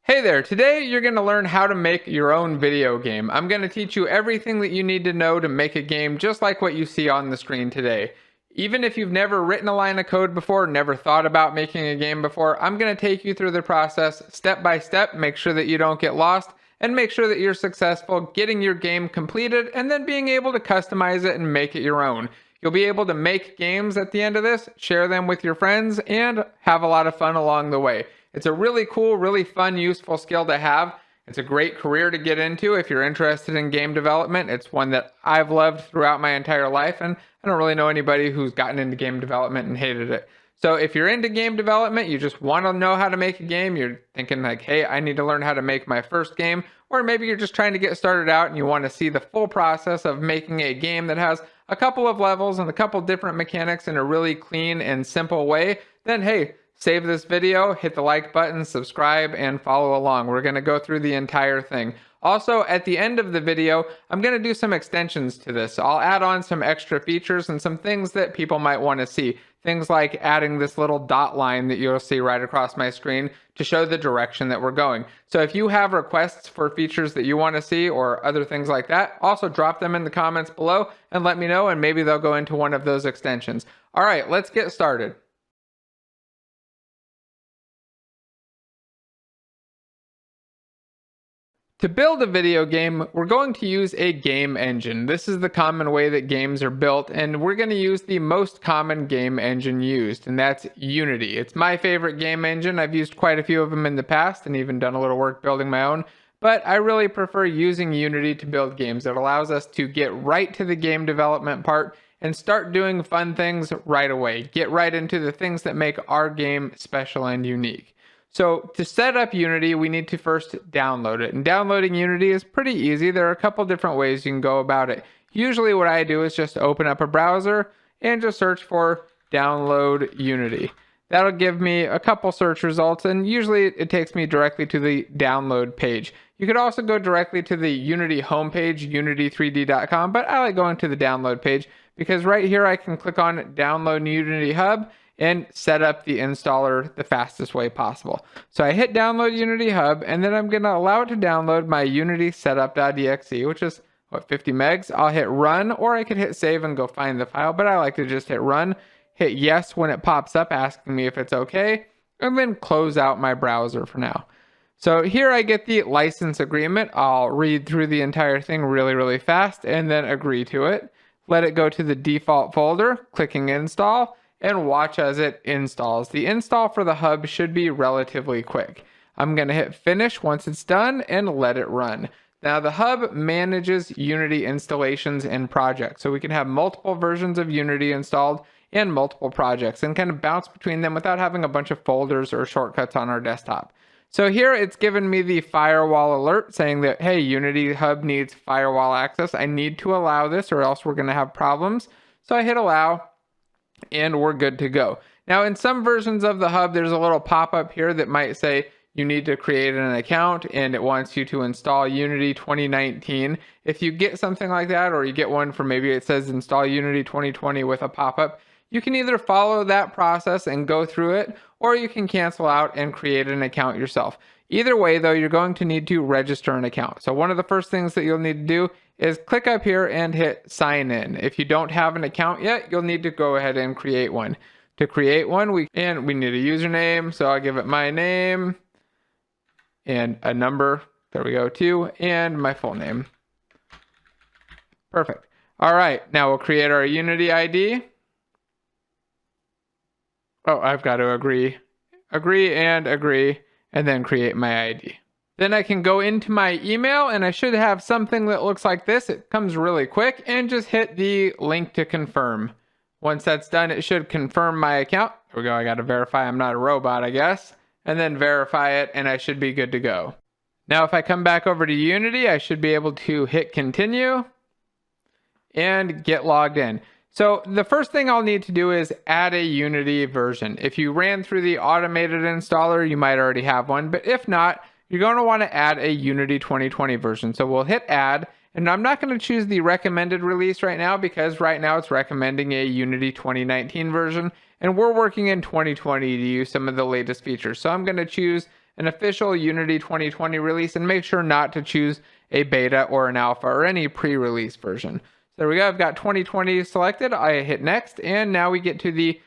Hey there, today you're going to learn how to make your own video game. I'm going to teach you everything that you need to know to make a game just like what you see on the screen today. Even if you've never written a line of code before, never thought about making a game before, I'm going to take you through the process step by step, make sure that you don't get lost, and make sure that you're successful getting your game completed and then being able to customize it and make it your own. You'll be able to make games at the end of this, share them with your friends, and have a lot of fun along the way. It's a really cool, really fun, useful skill to have. It's a great career to get into if you're interested in game development. It's one that I've loved throughout my entire life, and I don't really know anybody who's gotten into game development and hated it. So if you're into game development, you just want to know how to make a game, you're thinking like, hey, I need to learn how to make my first game, or maybe you're just trying to get started out and you want to see the full process of making a game that has a couple of levels and a couple different mechanics in a really clean and simple way, then hey, save this video, hit the like button, subscribe, and follow along. We're going to go through the entire thing. Also, at the end of the video, I'm going to do some extensions to this. I'll add on some extra features and some things that people might want to see. Things like adding this little dot line that you'll see right across my screen to show the direction that we're going. So if you have requests for features that you want to see or other things like that, also drop them in the comments below and let me know, and maybe they'll go into one of those extensions. All right, let's get started. To build a video game, we're going to use a game engine. This is the common way that games are built, and we're going to use the most common game engine used, and that's Unity. It's my favorite game engine. I've used quite a few of them in the past and even done a little work building my own, but I really prefer using Unity to build games. It allows us to get right to the game development part and start doing fun things right away. Get right into the things that make our game special and unique. So to set up Unity, we need to first download it. And downloading Unity is pretty easy. There are a couple different ways you can go about it. Usually what I do is just open up a browser and just search for download Unity. That'll give me a couple search results, and usually it takes me directly to the download page. You could also go directly to the Unity homepage, unity3d.com, but I like going to the download page because right here I can click on Download Unity Hub and set up the installer the fastest way possible. So I hit download Unity Hub, and then I'm going to allow it to download my Unity setup.exe, which is 50 megs. I'll hit run, or I could hit save and go find the file, but I like to just hit run, hit yes when it pops up asking me if it's okay, and then close out my browser for now. So here I get the license agreement. I'll read through the entire thing really fast and then agree to it. Let it go to the default folder, clicking install, and watch as it installs. The install for the hub should be relatively quick. I'm going to hit finish once it's done and let it run. Now the hub manages Unity installations and projects, so we can have multiple versions of Unity installed and multiple projects and kind of bounce between them without having a bunch of folders or shortcuts on our desktop. So here it's given me the firewall alert saying that, hey, Unity Hub needs firewall access. I need to allow this or else we're going to have problems. So I hit allow, and we're good to go. Now in some versions of the hub, there's a little pop-up here that might say you need to create an account and it wants you to install Unity 2019. If you get something like that, or you get one for maybe it says install Unity 2020 with a pop-up, you can either follow that process and go through it, or you can cancel out and create an account yourself. Either way though, you're going to need to register an account. So one of the first things that you'll need to do is click up here and hit sign in. If you don't have an account yet, you'll need to go ahead and create one. To create one, we need a username. So I'll give it my name and a number. There we go, too, and my full name. Perfect. All right, now we'll create our Unity ID. Oh, I've got to agree, and then create my ID. Then I can go into my email and I should have something that looks like this. It comes really quick, and just hit the link to confirm. Once that's done, it should confirm my account. Here we go. I got to verify I'm not a robot, I guess, and then verify it, and I should be good to go. Now, if I come back over to Unity, I should be able to hit continue and get logged in. So the first thing I'll need to do is add a Unity version. If you ran through the automated installer, you might already have one, but if not, you're going to want to add a Unity 2020 version. So we'll hit add, and I'm not going to choose the recommended release right now because right now it's recommending a Unity 2019 version, and we're working in 2020 to use some of the latest features. So I'm going to choose an official Unity 2020 release, and make sure not to choose a beta or an alpha or any pre-release version. So there we go. I've got 2020 selected. I hit next, and now we get to the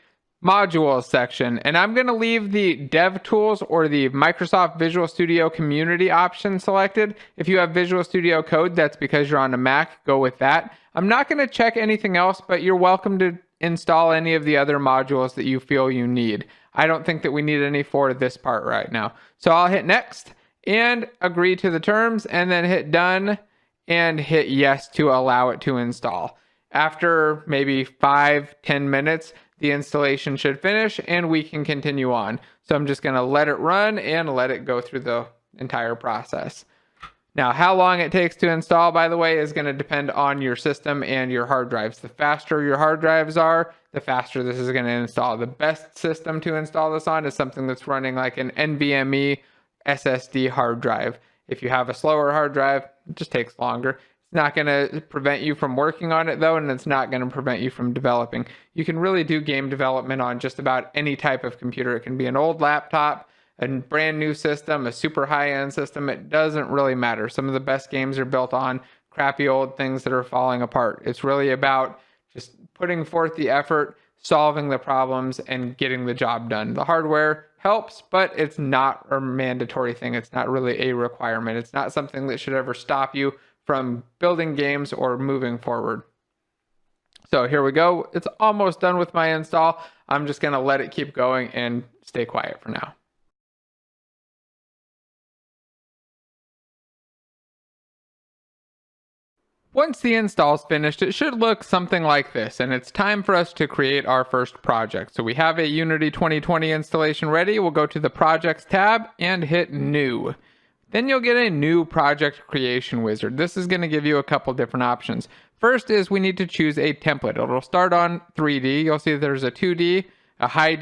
modules section, and I'm going to leave the dev tools or the Microsoft Visual Studio community option selected. If you have Visual Studio Code, that's because you're on a Mac, go with that. I'm not going to check anything else, but you're welcome to install any of the other modules that you feel you need. I don't think that we need any for this part right now. So I'll hit next and agree to the terms, and then hit done and hit yes to allow it to install. After maybe 5-10 minutes, the installation should finish and we can continue on. So I'm just going to let it run and let it go through the entire process. Now, how long it takes to install, by the way, is going to depend on your system and your hard drives. The faster your hard drives are, the faster this is going to install. The best system to install this on is something that's running like an NVMe SSD hard drive. If you have a slower hard drive, it just takes longer. It's not going to prevent you from working on it, though, and it's not going to prevent you from developing. You can really do game development on just about any type of computer. It can be an old laptop, a brand new system, a super high-end system. It doesn't really matter. Some of the best games are built on crappy old things that are falling apart. It's really about just putting forth the effort, solving the problems, and getting the job done. The hardware helps, but it's not a mandatory thing. It's not really a requirement. It's not something that should ever stop you from building games or moving forward. So here we go. It's almost done with my install. I'm just going to let it keep going and stay quiet for now. Once the install's finished, it should look something like this, and it's time for us to create our first project. So we have a Unity 2020 installation ready. We'll go to the Projects tab and hit New. Then you'll get a new project creation wizard. This is going to give you a couple different options. First is we need to choose a template. It'll start on 3D. You'll see there's a 2D, a high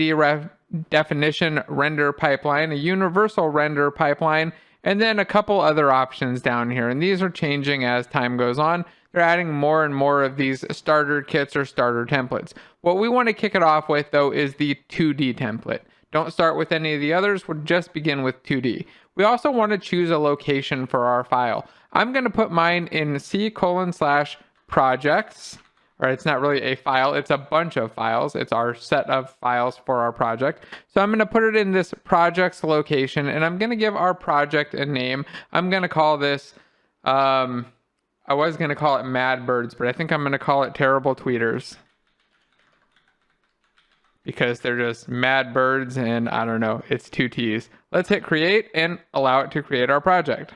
definition render pipeline, a universal render pipeline, and then a couple other options down here. And these are changing as time goes on. They're adding more and more of these starter kits or starter templates. What we want to kick it off with, though, is the 2D template. Don't start with any of the others. We'll just begin with 2D. We also want to choose a location for our file. I'm going to put mine in C:/projects. Or it's not really a file, it's a bunch of files. It's our set of files for our project. So I'm going to put it in this projects location, and I'm going to give our project a name. I'm going to call this, I was going to call it Mad Birds, but I think I'm going to call it Terrible Tweeters. Because they're just mad birds, and I don't know, it's 2 T's. Let's hit create and allow it to create our project.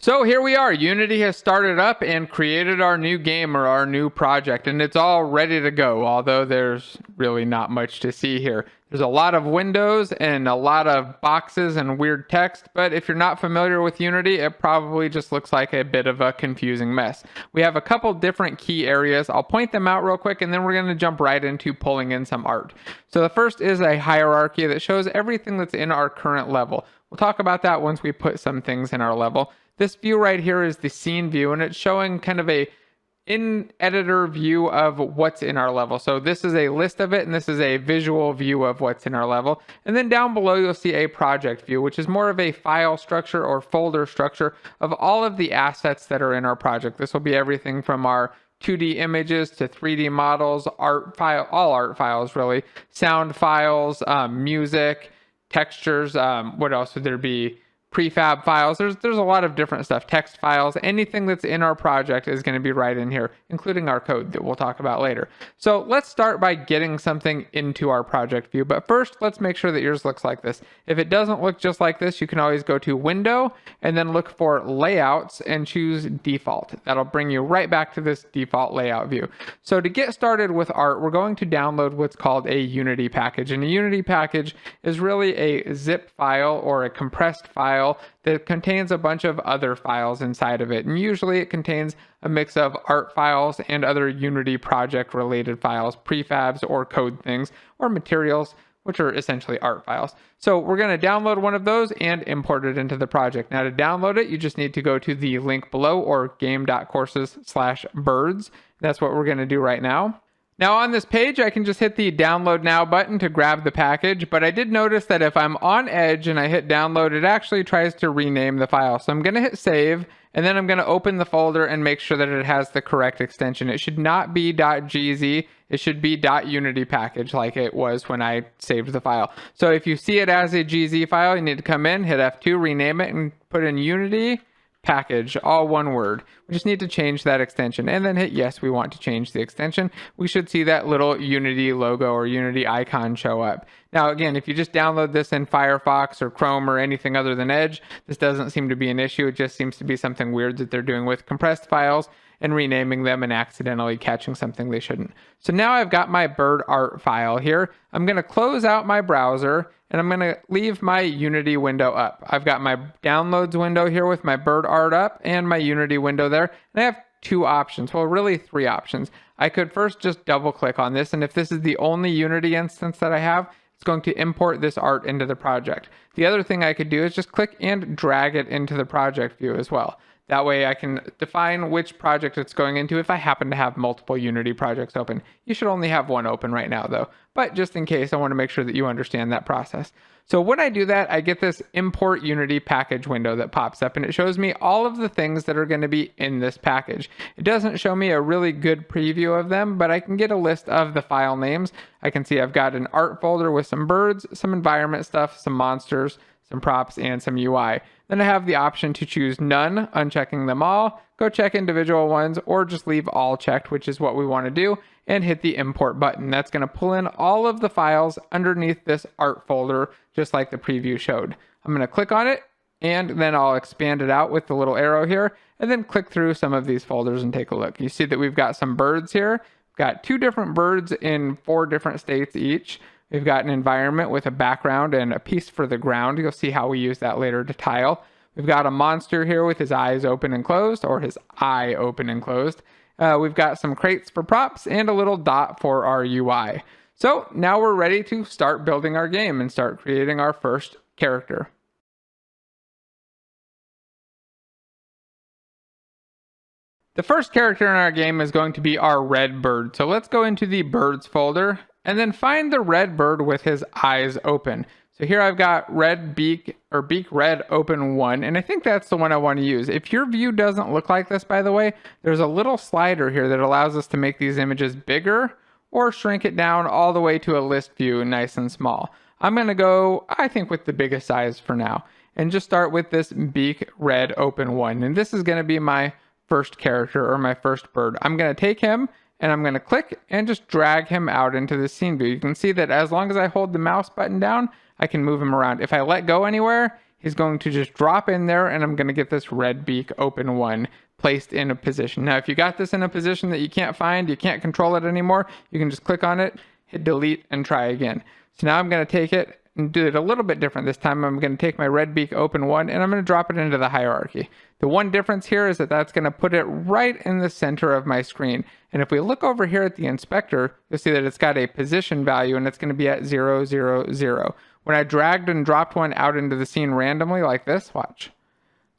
So here we are. Unity has started up and created our new game or our new project, and it's all ready to go, although there's really not much to see here. There's a lot of windows and a lot of boxes and weird text, but if you're not familiar with Unity, it probably just looks like a bit of a confusing mess. We have a couple different key areas. I'll point them out real quick, and then we're going to jump right into pulling in some art. So the first is a hierarchy that shows everything that's in our current level. We'll talk about that once we put some things in our level. This view right here is the scene view, and it's showing kind of a in-editor view of what's in our level. So this is a list of it, and this is a visual view of what's in our level. And then down below, you'll see a project view, which is more of a file structure or folder structure of all of the assets that are in our project. This will be everything from our 2D images to 3D models, art file, all art files really, sound files, music, textures. What else would there be? Prefab files. There's a lot of different stuff. Text files. Anything that's in our project is going to be right in here, including our code that we'll talk about later. So let's start by getting something into our project view. But first, let's make sure that yours looks like this. If it doesn't look just like this, you can always go to Window and then look for Layouts and choose Default. That'll bring you right back to this default layout view. So to get started with art, we're going to download what's called a Unity package. And a Unity package is really a zip file or a compressed file that contains a bunch of other files inside of it. And usually it contains a mix of art files and other Unity project related files, prefabs or code things, or materials, which are essentially art files. So we're going to download one of those and import it into the project. Now to download it, you just need to go to the link below or game.courses/birds. That's what we're going to do right now. Now on this page, I can just hit the download now button to grab the package, but I did notice that if I'm on Edge and I hit download, it actually tries to rename the file. So I'm going to hit save, and then I'm going to open the folder and make sure that it has the correct extension. It should not be .gz, it should be .unity package like it was when I saved the file. So if you see it as a GZ file, you need to come in, hit F2, rename it, and put in Unity package, all one word. We just need to change that extension and then hit yes, we want to change the extension. We should see that little Unity logo or Unity icon show up. Now again, if you just download this in Firefox or Chrome or anything other than Edge, this doesn't seem to be an issue. It just seems to be something weird that they're doing with compressed files and renaming them and accidentally catching something they shouldn't. So now I've got my bird art file here. I'm going to close out my browser and I'm going to leave my Unity window up. I've got my downloads window here with my bird art up and my Unity window there. And I have two options, well really three options. I could first just double click on this, and if this is the only Unity instance that I have, it's going to import this art into the project. The other thing I could do is just click and drag it into the project view as well. That way I can define which project it's going into if I happen to have multiple Unity projects open. You should only have one open right now though, but just in case, I want to make sure that you understand that process. So when I do that, I get this import Unity package window that pops up, and it shows me all of the things that are going to be in this package. It doesn't show me a really good preview of them, but I can get a list of the file names. I can see I've got an art folder with some birds, some environment stuff, some monsters, some props, and some UI. Then I have the option to choose none, unchecking them all, go check individual ones, or just leave all checked, which is what we want to do, and hit the import button. That's going to pull in all of the files underneath this art folder, just like the preview showed. I'm going to click on it, and then I'll expand it out with the little arrow here, and then click through some of these folders and take a look. You see that we've got some birds here. We've got 2 different birds in 4 different states each. We've got an environment with a background and a piece for the ground. You'll see how we use that later to tile. We've got a monster here with his eyes open and closed, or his eye open and closed. We've got some crates for props and a little dot for our UI. So now we're ready to start building our game and start creating our first character. The first character in our game is going to be our red bird. So let's go into the birds folder and then find the red bird with his eyes open. So here I've got red beak, or beak red open 1, and I think that's the one I want to use. If your view doesn't look like this, by the way, there's a little slider here that allows us to make these images bigger or shrink it down all the way to a list view nice and small. I'm going to go, I think, with the biggest size for now, and just start with this beak red open 1. And this is going to be my first character, or my first bird. I'm going to take him and I'm going to click and just drag him out into the scene view. You can see that as long as I hold the mouse button down, I can move him around. If I let go anywhere, he's going to just drop in there, and I'm going to get this red beak open 1 placed in a position. Now, if you got this in a position that you can't find, you can't control it anymore, you can just click on it, hit delete, and try again. So now I'm going to take it and do it a little bit different this time. I'm going to take my red beak open 1 and I'm going to drop it into the hierarchy. The one difference here is that that's going to put it right in the center of my screen. And if we look over here at the inspector, you'll see that it's got a position value and it's going to be at 0, 0, 0. When I dragged and dropped one out into the scene randomly like this, watch,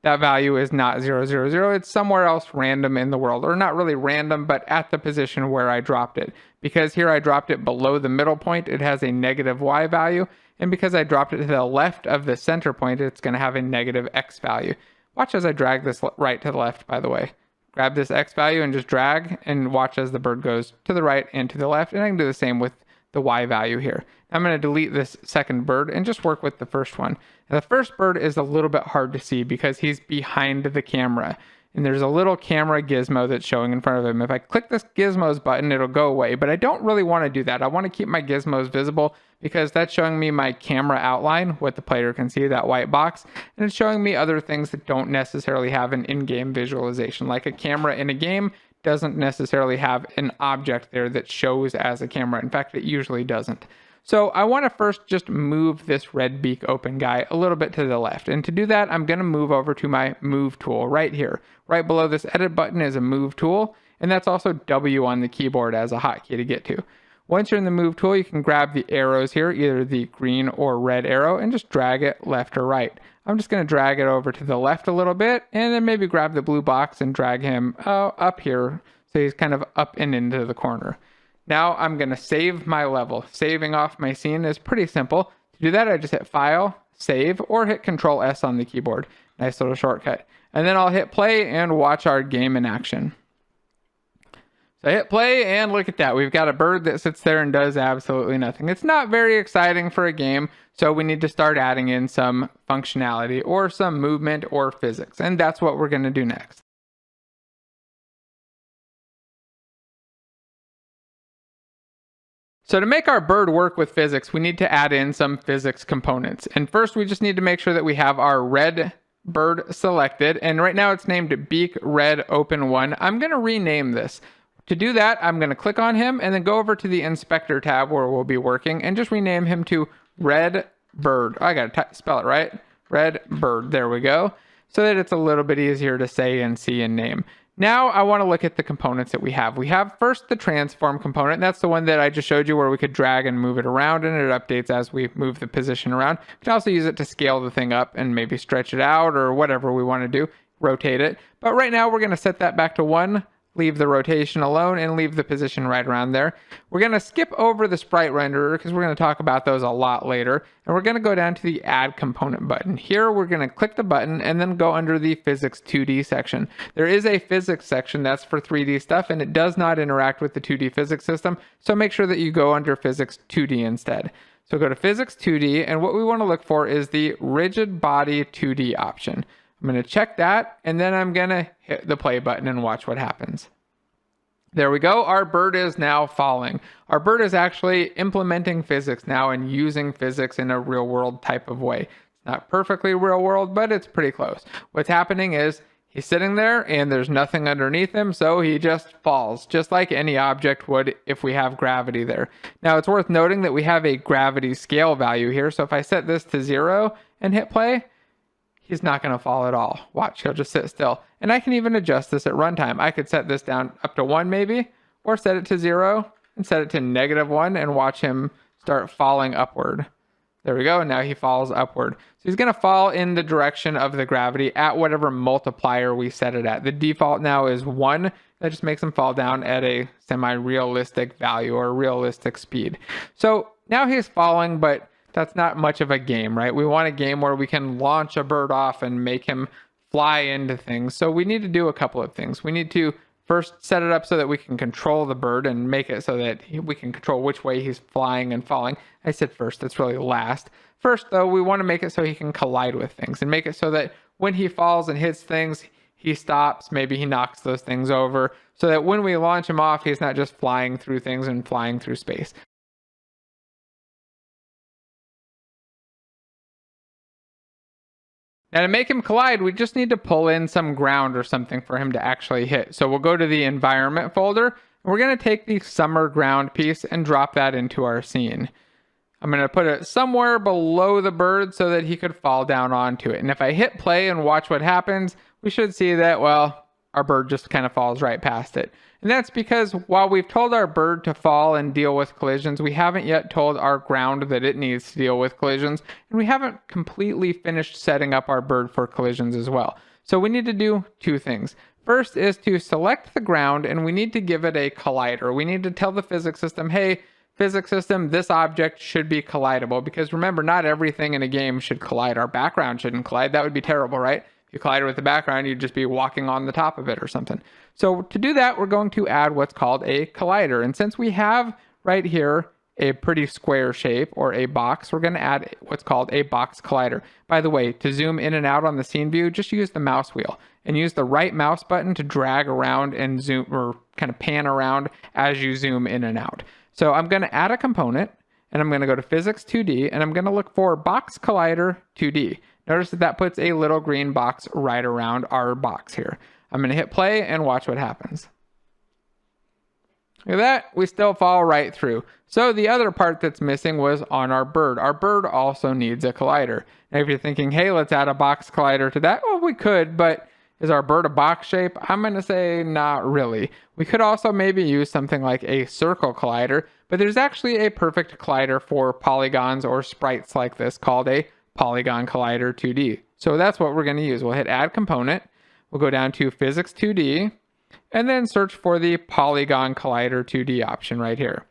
that value is not 0, 0, 0. It's somewhere else random in the world, or not really random, but at the position where I dropped it. Because here I dropped it below the middle point, it has a negative Y value. And because I dropped it to the left of the center point, it's going to have a negative X value. Watch as I drag this right to the left, by the way. Grab this X value and just drag, and watch as the bird goes to the right and to the left. And I can do the same with the Y value here. I'm going to delete this second bird and just work with the first one. And the first bird is a little bit hard to see because he's behind the camera. And there's a little camera gizmo that's showing in front of him. If I click this gizmos button, it'll go away. But I don't really want to do that. I want to keep my gizmos visible because that's showing me my camera outline, what the player can see, that white box. And it's showing me other things that don't necessarily have an in-game visualization. Like a camera in a game doesn't necessarily have an object there that shows as a camera. In fact, it usually doesn't. So I want to first just move this red beak open guy a little bit to the left. And to do that, I'm going to move over to my move tool right here. Right below this edit button is a move tool. And that's also W on the keyboard as a hotkey to get to. Once you're in the move tool, you can grab the arrows here, either the green or red arrow, and just drag it left or right. I'm just going to drag it over to the left a little bit, and then maybe grab the blue box and drag him up here so he's kind of up and into the corner. Now I'm going to save my level. Saving off my scene is pretty simple. To do that, I just hit File, Save, or hit Control S on the keyboard. Nice little shortcut. And then I'll hit play and watch our game in action. So I hit play and look at that. We've got a bird that sits there and does absolutely nothing. It's not very exciting for a game, so we need to start adding in some functionality or some movement or physics. And that's what we're going to do next. So to make our bird work with physics, we need to add in some physics components. And first, we just need to make sure that we have our red bird selected. And right now it's named Beak Red Open 1. I'm going to rename this. To do that, I'm going to click on him and then go over to the Inspector tab where we'll be working and just rename him to Red Bird. I got to spell it right. Red Bird. There we go. So that it's a little bit easier to say and see and name. Now I want to look at the components that we have. We have first the transform component. That's the one that I just showed you where we could drag and move it around and it updates as we move the position around. We can also use it to scale the thing up and maybe stretch it out or whatever we want to do, rotate it. But right now we're going to set that back to 1. Leave the rotation alone and leave the position right around there. We're going to skip over the sprite renderer because we're going to talk about those a lot later. And we're going to go down to the add component button. Here we're going to click the button and then go under the physics 2D section. There is a physics section that's for 3D stuff and it does not interact with the 2D physics system. So make sure that you go under physics 2D instead. So go to physics 2D and what we want to look for is the rigid body 2D option. I'm going to check that, and then I'm going to hit the play button and watch what happens. There we go. Our bird is now falling. Our bird is actually implementing physics now and using physics in a real world type of way. It's not perfectly real world, but it's pretty close. What's happening is he's sitting there and there's nothing underneath him, so he just falls, just like any object would if we have gravity there. Now, it's worth noting that we have a gravity scale value here, so if I set this to 0 and hit play, he's not going to fall at all. Watch, he'll just sit still. And I can even adjust this at runtime. I could set this down up to 1 maybe, or set it to 0 and set it to -1 and watch him start falling upward. There we go, and now he falls upward. So he's going to fall in the direction of the gravity at whatever multiplier we set it at. The default now is 1. That just makes him fall down at a semi-realistic value or realistic speed. So now he's falling, but that's not much of a game, right? We want a game where we can launch a bird off and make him fly into things. So we need to do a couple of things. We need to first set it up so that we can control the bird and make it so that we can control which way he's flying and falling. I said first, that's really last. First, though, we want to make it so he can collide with things and make it so that when he falls and hits things, he stops, maybe he knocks those things over, so that when we launch him off, he's not just flying through things and flying through space. Now to make him collide, we just need to pull in some ground or something for him to actually hit. So we'll go to the environment folder, and we're going to take the summer ground piece and drop that into our scene. I'm going to put it somewhere below the bird so that he could fall down onto it. And if I hit play and watch what happens, we should see that, well, our bird just kind of falls right past it. And that's because while we've told our bird to fall and deal with collisions, we haven't yet told our ground that it needs to deal with collisions, and we haven't completely finished setting up our bird for collisions as well. So we need to do 2 things. First is to select the ground, and we need to give it a collider. We need to tell the physics system, hey, physics system, this object should be collidable, because remember, not everything in a game should collide. Our background shouldn't collide. That would be terrible, right? If you collide with the background, you'd just be walking on the top of it or something. So to do that, we're going to add what's called a collider. And since we have right here a pretty square shape or a box, we're going to add what's called a box collider. By the way, to zoom in and out on the scene view, just use the mouse wheel and use the right mouse button to drag around and zoom or kind of pan around as you zoom in and out. So I'm going to add a component and I'm going to go to physics 2D and I'm going to look for box collider 2D. Notice that puts a little green box right around our box here. I'm going to hit play and watch what happens. Look at that, we still fall right through. So the other part that's missing was on our bird. Our bird also needs a collider. Now if you're thinking, hey, let's add a box collider to that, well, we could, but is our bird a box shape? I'm going to say not really. We could also maybe use something like a circle collider, but there's actually a perfect collider for polygons or sprites like this called a Polygon Collider 2D. So that's what we're going to use. We'll hit Add Component. We'll go down to Physics 2D. and then search for the Polygon Collider 2D option right here.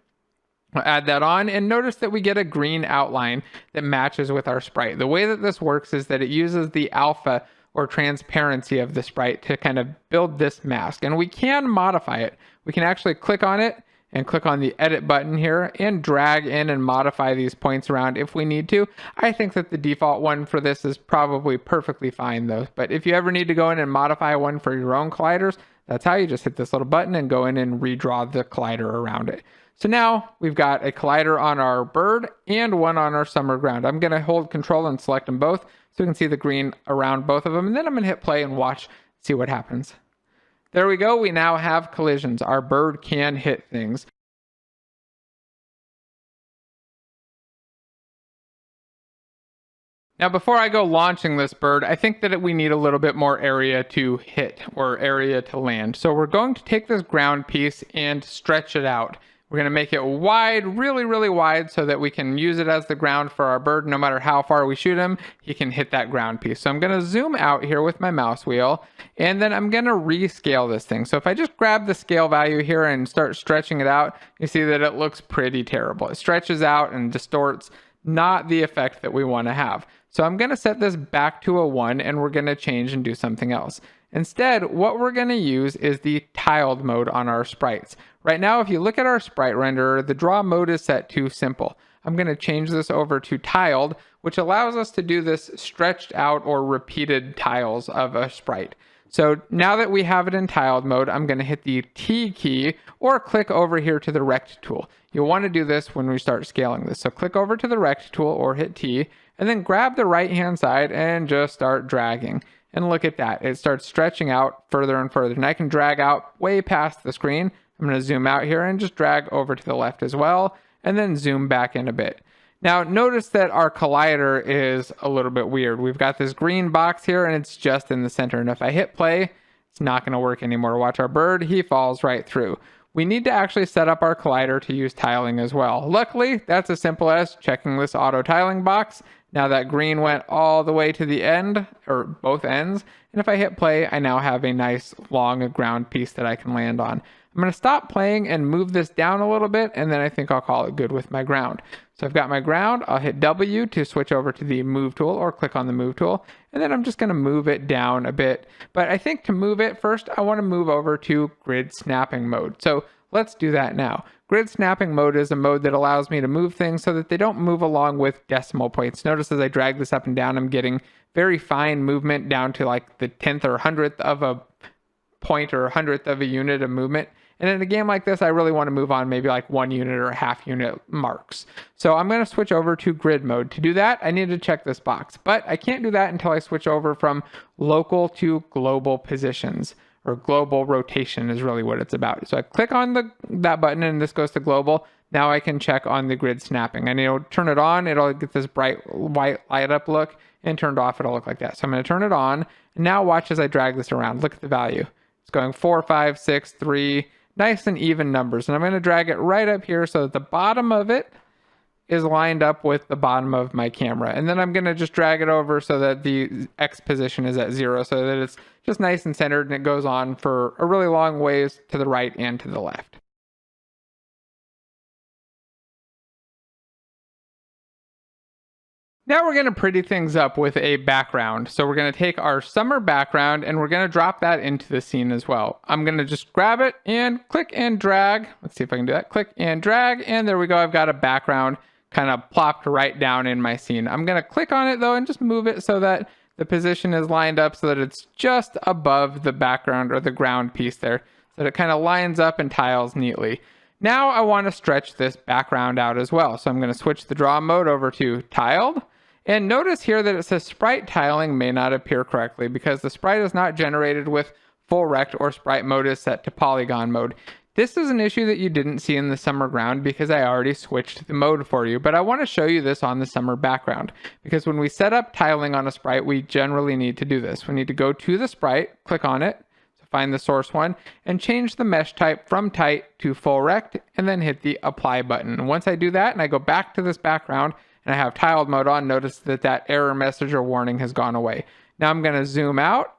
I'll add that on and notice that we get a green outline that matches with our sprite. The way that this works is that it uses the alpha or transparency of the sprite to kind of build this mask, and we can modify it. We can actually click on it and click on the edit button here and drag in and modify these points around if we need to. I think that the default one for this is probably perfectly fine though, but if you ever need to go in and modify one for your own colliders, that's how you just hit this little button and go in and redraw the collider around it. So now we've got a collider on our bird and one on our summer ground. I'm going to hold control and select them both so we can see the green around both of them, and then I'm going to hit play and watch, see what happens. There we go. We now have collisions. Our bird can hit things. Now, before I go launching this bird, I think that we need a little bit more area to hit or area to land. So we're going to take this ground piece and stretch it out. We're going to make it wide, really, really wide, so that we can use it as the ground for our bird. No matter how far we shoot him, he can hit that ground piece. So I'm going to zoom out here with my mouse wheel, and then I'm going to rescale this thing. So if I just grab the scale value here and start stretching it out, you see that it looks pretty terrible. It stretches out and distorts, not the effect that we want to have. So I'm going to set this back to a 1, and we're going to change and do something else. Instead, what we're going to use is the tiled mode on our sprites. Right now, if you look at our sprite renderer, the draw mode is set to simple. I'm going to change this over to tiled, which allows us to do this stretched out or repeated tiles of a sprite. So now that we have it in tiled mode, I'm going to hit the T key or click over here to the rect tool. You'll want to do this when we start scaling this. So click over to the rect tool or hit T, and then grab the right hand side and just start dragging. And look at that, it starts stretching out further and further. And I can drag out way past the screen. I'm going to zoom out here and just drag over to the left as well, and then zoom back in a bit. Now notice that our collider is a little bit weird. We've got this green box here and it's just in the center. And if I hit play, it's not going to work anymore. Watch our bird, he falls right through. We need to actually set up our collider to use tiling as well. Luckily, that's as simple as checking this auto tiling box. Now that green went all the way to the end, or both ends, and if I hit play, I now have a nice long ground piece that I can land on. I'm going to stop playing and move this down a little bit, and then I think I'll call it good with my ground. So I've got my ground, I'll hit W to switch over to the move tool, or click on the move tool, and then I'm just going to move it down a bit. But I think to move it, first I want to move over to grid snapping mode. So let's do that now. Grid snapping mode is a mode that allows me to move things so that they don't move along with decimal points. Notice as I drag this up and down, I'm getting very fine movement down to like the 10th or 100th of a point or 100th of a unit of movement. And in a game like this, I really want to move on maybe like 1 unit or half unit marks. So I'm going to switch over to grid mode. To do that, I need to check this box, but I can't do that until I switch over from local to global positions. Or global rotation is really what it's about. So I click on that button and this goes to global. Now I can check on the grid snapping. And it'll turn it on, it'll get this bright white light up look, and turned off, it'll look like that. So I'm going to turn it on, and now watch as I drag this around. Look at the value. It's going 4, 5, 6, 3, nice and even numbers. And I'm going to drag it right up here so that the bottom of it is lined up with the bottom of my camera. And then I'm going to just drag it over so that the X position is at 0 so that it's just nice and centered, and it goes on for a really long ways to the right and to the left. Now we're going to pretty things up with a background. So we're going to take our summer background and we're going to drop that into the scene as well. I'm going to just grab it and click and drag. Let's see if I can do that. Click and drag, and there we go. I've got a background kind of plopped right down in my scene. I'm going to click on it though and just move it so that the position is lined up so that it's just above the background or the ground piece there, so that it kind of lines up and tiles neatly. Now I want to stretch this background out as well. So I'm going to switch the draw mode over to tiled. And notice here that it says sprite tiling may not appear correctly because the sprite is not generated with full rect or sprite mode is set to polygon mode. This is an issue that you didn't see in the summer ground because I already switched the mode for you, but I want to show you this on the summer background because when we set up tiling on a sprite, we generally need to do this. We need to go to the sprite, click on it, so find the source one, and change the mesh type from tight to full rect, and then hit the apply button. And once I do that and I go back to this background and I have tiled mode on, notice that that error message or warning has gone away. Now I'm going to zoom out,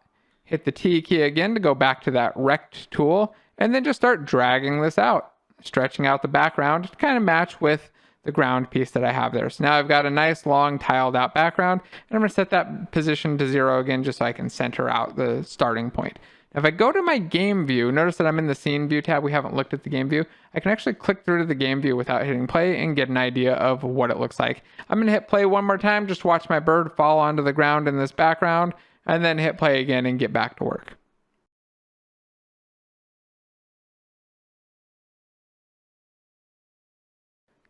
hit the T key again to go back to that rect tool, and then just start dragging this out, stretching out the background to kind of match with the ground piece that I have there. So now I've got a nice long tiled out background, and I'm going to set that position to 0 again just so I can center out the starting point. Now if I go to my game view, notice that I'm in the scene view tab. We haven't looked at the game view. I can actually click through to the game view without hitting play and get an idea of what it looks like. I'm going to hit play one more time, just watch my bird fall onto the ground in this background, and then hit play again and get back to work.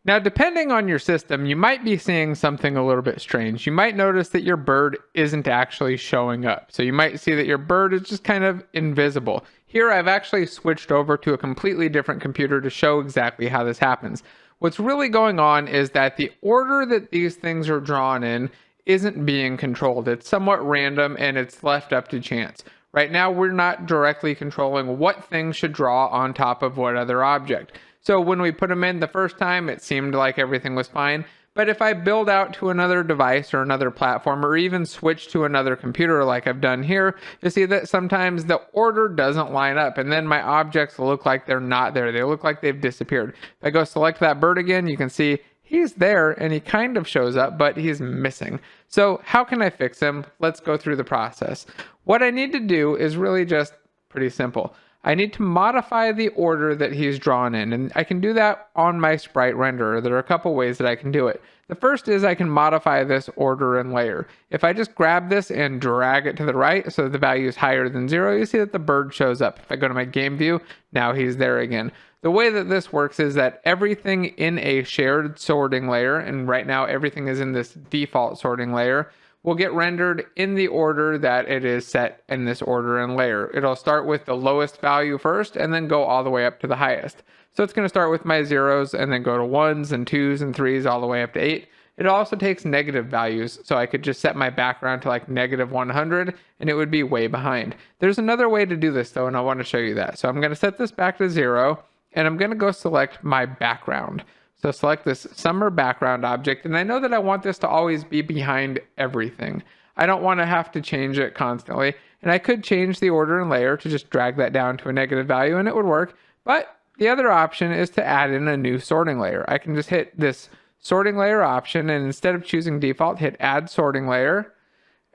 Now, depending on your system, you might be seeing something a little bit strange. You might notice that your bird isn't actually showing up. So you might see that your bird is just kind of invisible. Here, I've actually switched over to a completely different computer to show exactly how this happens. What's really going on is that the order that these things are drawn in isn't being controlled. It's somewhat random and it's left up to chance. Right now, we're not directly controlling what things should draw on top of what other object. So when we put them in the first time, it seemed like everything was fine. But if I build out to another device or another platform, or even switch to another computer like I've done here, you see that sometimes the order doesn't line up, and then my objects look like they're not there. They look like they've disappeared. If I go select that bird again, you can see he's there and he kind of shows up, but he's missing. So how can I fix him? Let's go through the process. What I need to do is really just pretty simple. I need to modify the order that he's drawn in, and I can do that on my sprite renderer. There are a couple ways that I can do it. The first is I can modify this order and layer. If I just grab this and drag it to the right so that the value is higher than 0, you see that the bird shows up. If I go to my game view, now he's there again. The way that this works is that everything in a shared sorting layer, and right now everything is in this default sorting layer, will get rendered in the order that it is set in this order and layer. It'll start with the lowest value first and then go all the way up to the highest. So it's going to start with my 0s and then go to 1s and 2s and 3s all the way up to 8. It also takes negative values, so I could just set my background to like -100 and it would be way behind. There's another way to do this though, and I want to show you that. So I'm going to set this back to 0 and I'm going to go select my background. So select this summer background object, and I know that I want this to always be behind everything. I don't want to have to change it constantly, and I could change the order and layer to just drag that down to a negative value and it would work, but the other option is to add in a new sorting layer. I can just hit this sorting layer option, and instead of choosing default, hit add sorting layer,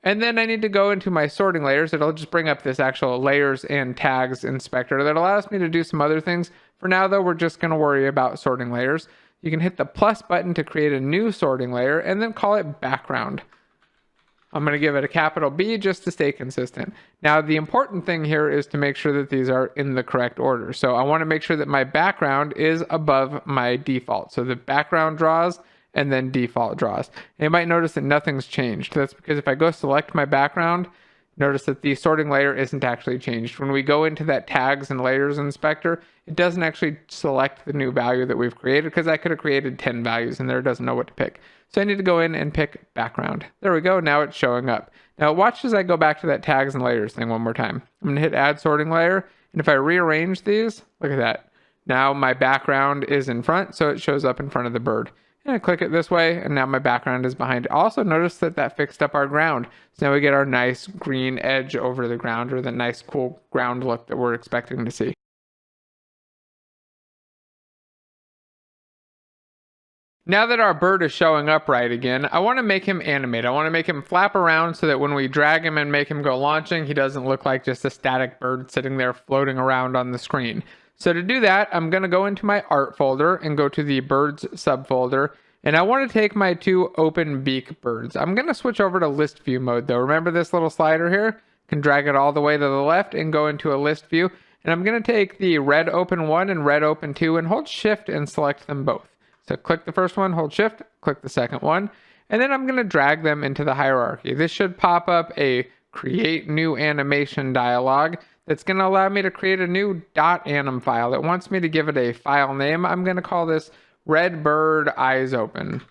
and then I need to go into my sorting layers. It'll just bring up this actual layers and tags inspector that allows me to do some other things. For now though, we're just going to worry about sorting layers. You can hit the plus button to create a new sorting layer and then call it background. I'm going to give it a capital B just to stay consistent. Now, the important thing here is to make sure that these are in the correct order. So I want to make sure that my background is above my default. So the background draws and then default draws. And you might notice that nothing's changed. That's because if I go select my background, notice that the sorting layer isn't actually changed. When we go into that tags and layers inspector, it doesn't actually select the new value that we've created because I could have created 10 values and there it doesn't know what to pick. So I need to go in and pick background. There we go. Now it's showing up. Now watch as I go back to that tags and layers thing one more time. I'm going to hit add sorting layer. And if I rearrange these, look at that. Now my background is in front, so it shows up in front of the bird. And I click it this way, and now my background is behind it. Also notice that that fixed up our ground. So now we get our nice green edge over the ground, or the nice cool ground look that we're expecting to see. Now that our bird is showing up right again, I want to make him animate. I want to make him flap around so that when we drag him and make him go launching, he doesn't look like just a static bird sitting there floating around on the screen. So to do that, I'm going to go into my art folder and go to the birds subfolder. And I want to take my two open beak birds. I'm going to switch over to list view mode though. Remember this little slider here? I can drag it all the way to the left and go into a list view. And I'm going to take the red open 1 and red open 2 and hold shift and select them both. So click the first one, hold shift, click the second one, and then I'm going to drag them into the hierarchy. This should pop up a create new animation dialog that's going to allow me to create a new .anim file. It wants me to give it a file name. I'm going to call this red bird eyes open.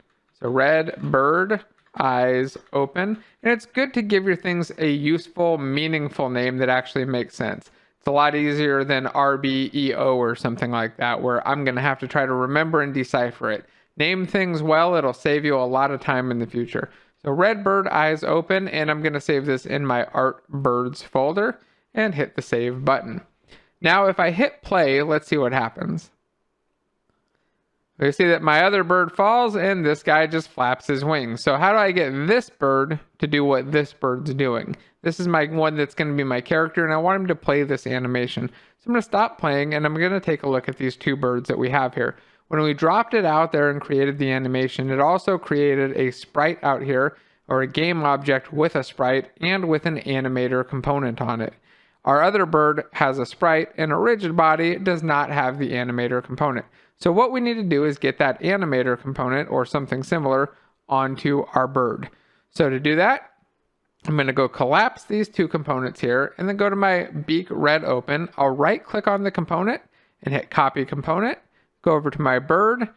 So red bird eyes open. And it's good to give your things a useful, meaningful name that actually makes sense. It's a lot easier than RBEO or something like that, where I'm going to have to try to remember and decipher it. Name things well, it'll save you a lot of time in the future. So red bird eyes open, and I'm going to save this in my art birds folder and hit the save button. Now if I hit play, let's see what happens. We see that my other bird falls and this guy just flaps his wings. So how do I get this bird to do what this bird's doing? This is my one that's going to be my character, and I want him to play this animation. So I'm going to stop playing, and I'm going to take a look at these two birds that we have here. When we dropped it out there and created the animation, it also created a sprite out here, or a game object with a sprite and with an animator component on it. Our other bird has a sprite, and a rigid body does not have the animator component. So what we need to do is get that animator component or something similar onto our bird. So to do that, I'm going to go collapse these two components here and then go to my beak red open. I'll right click on the component and hit copy component, go over to my bird,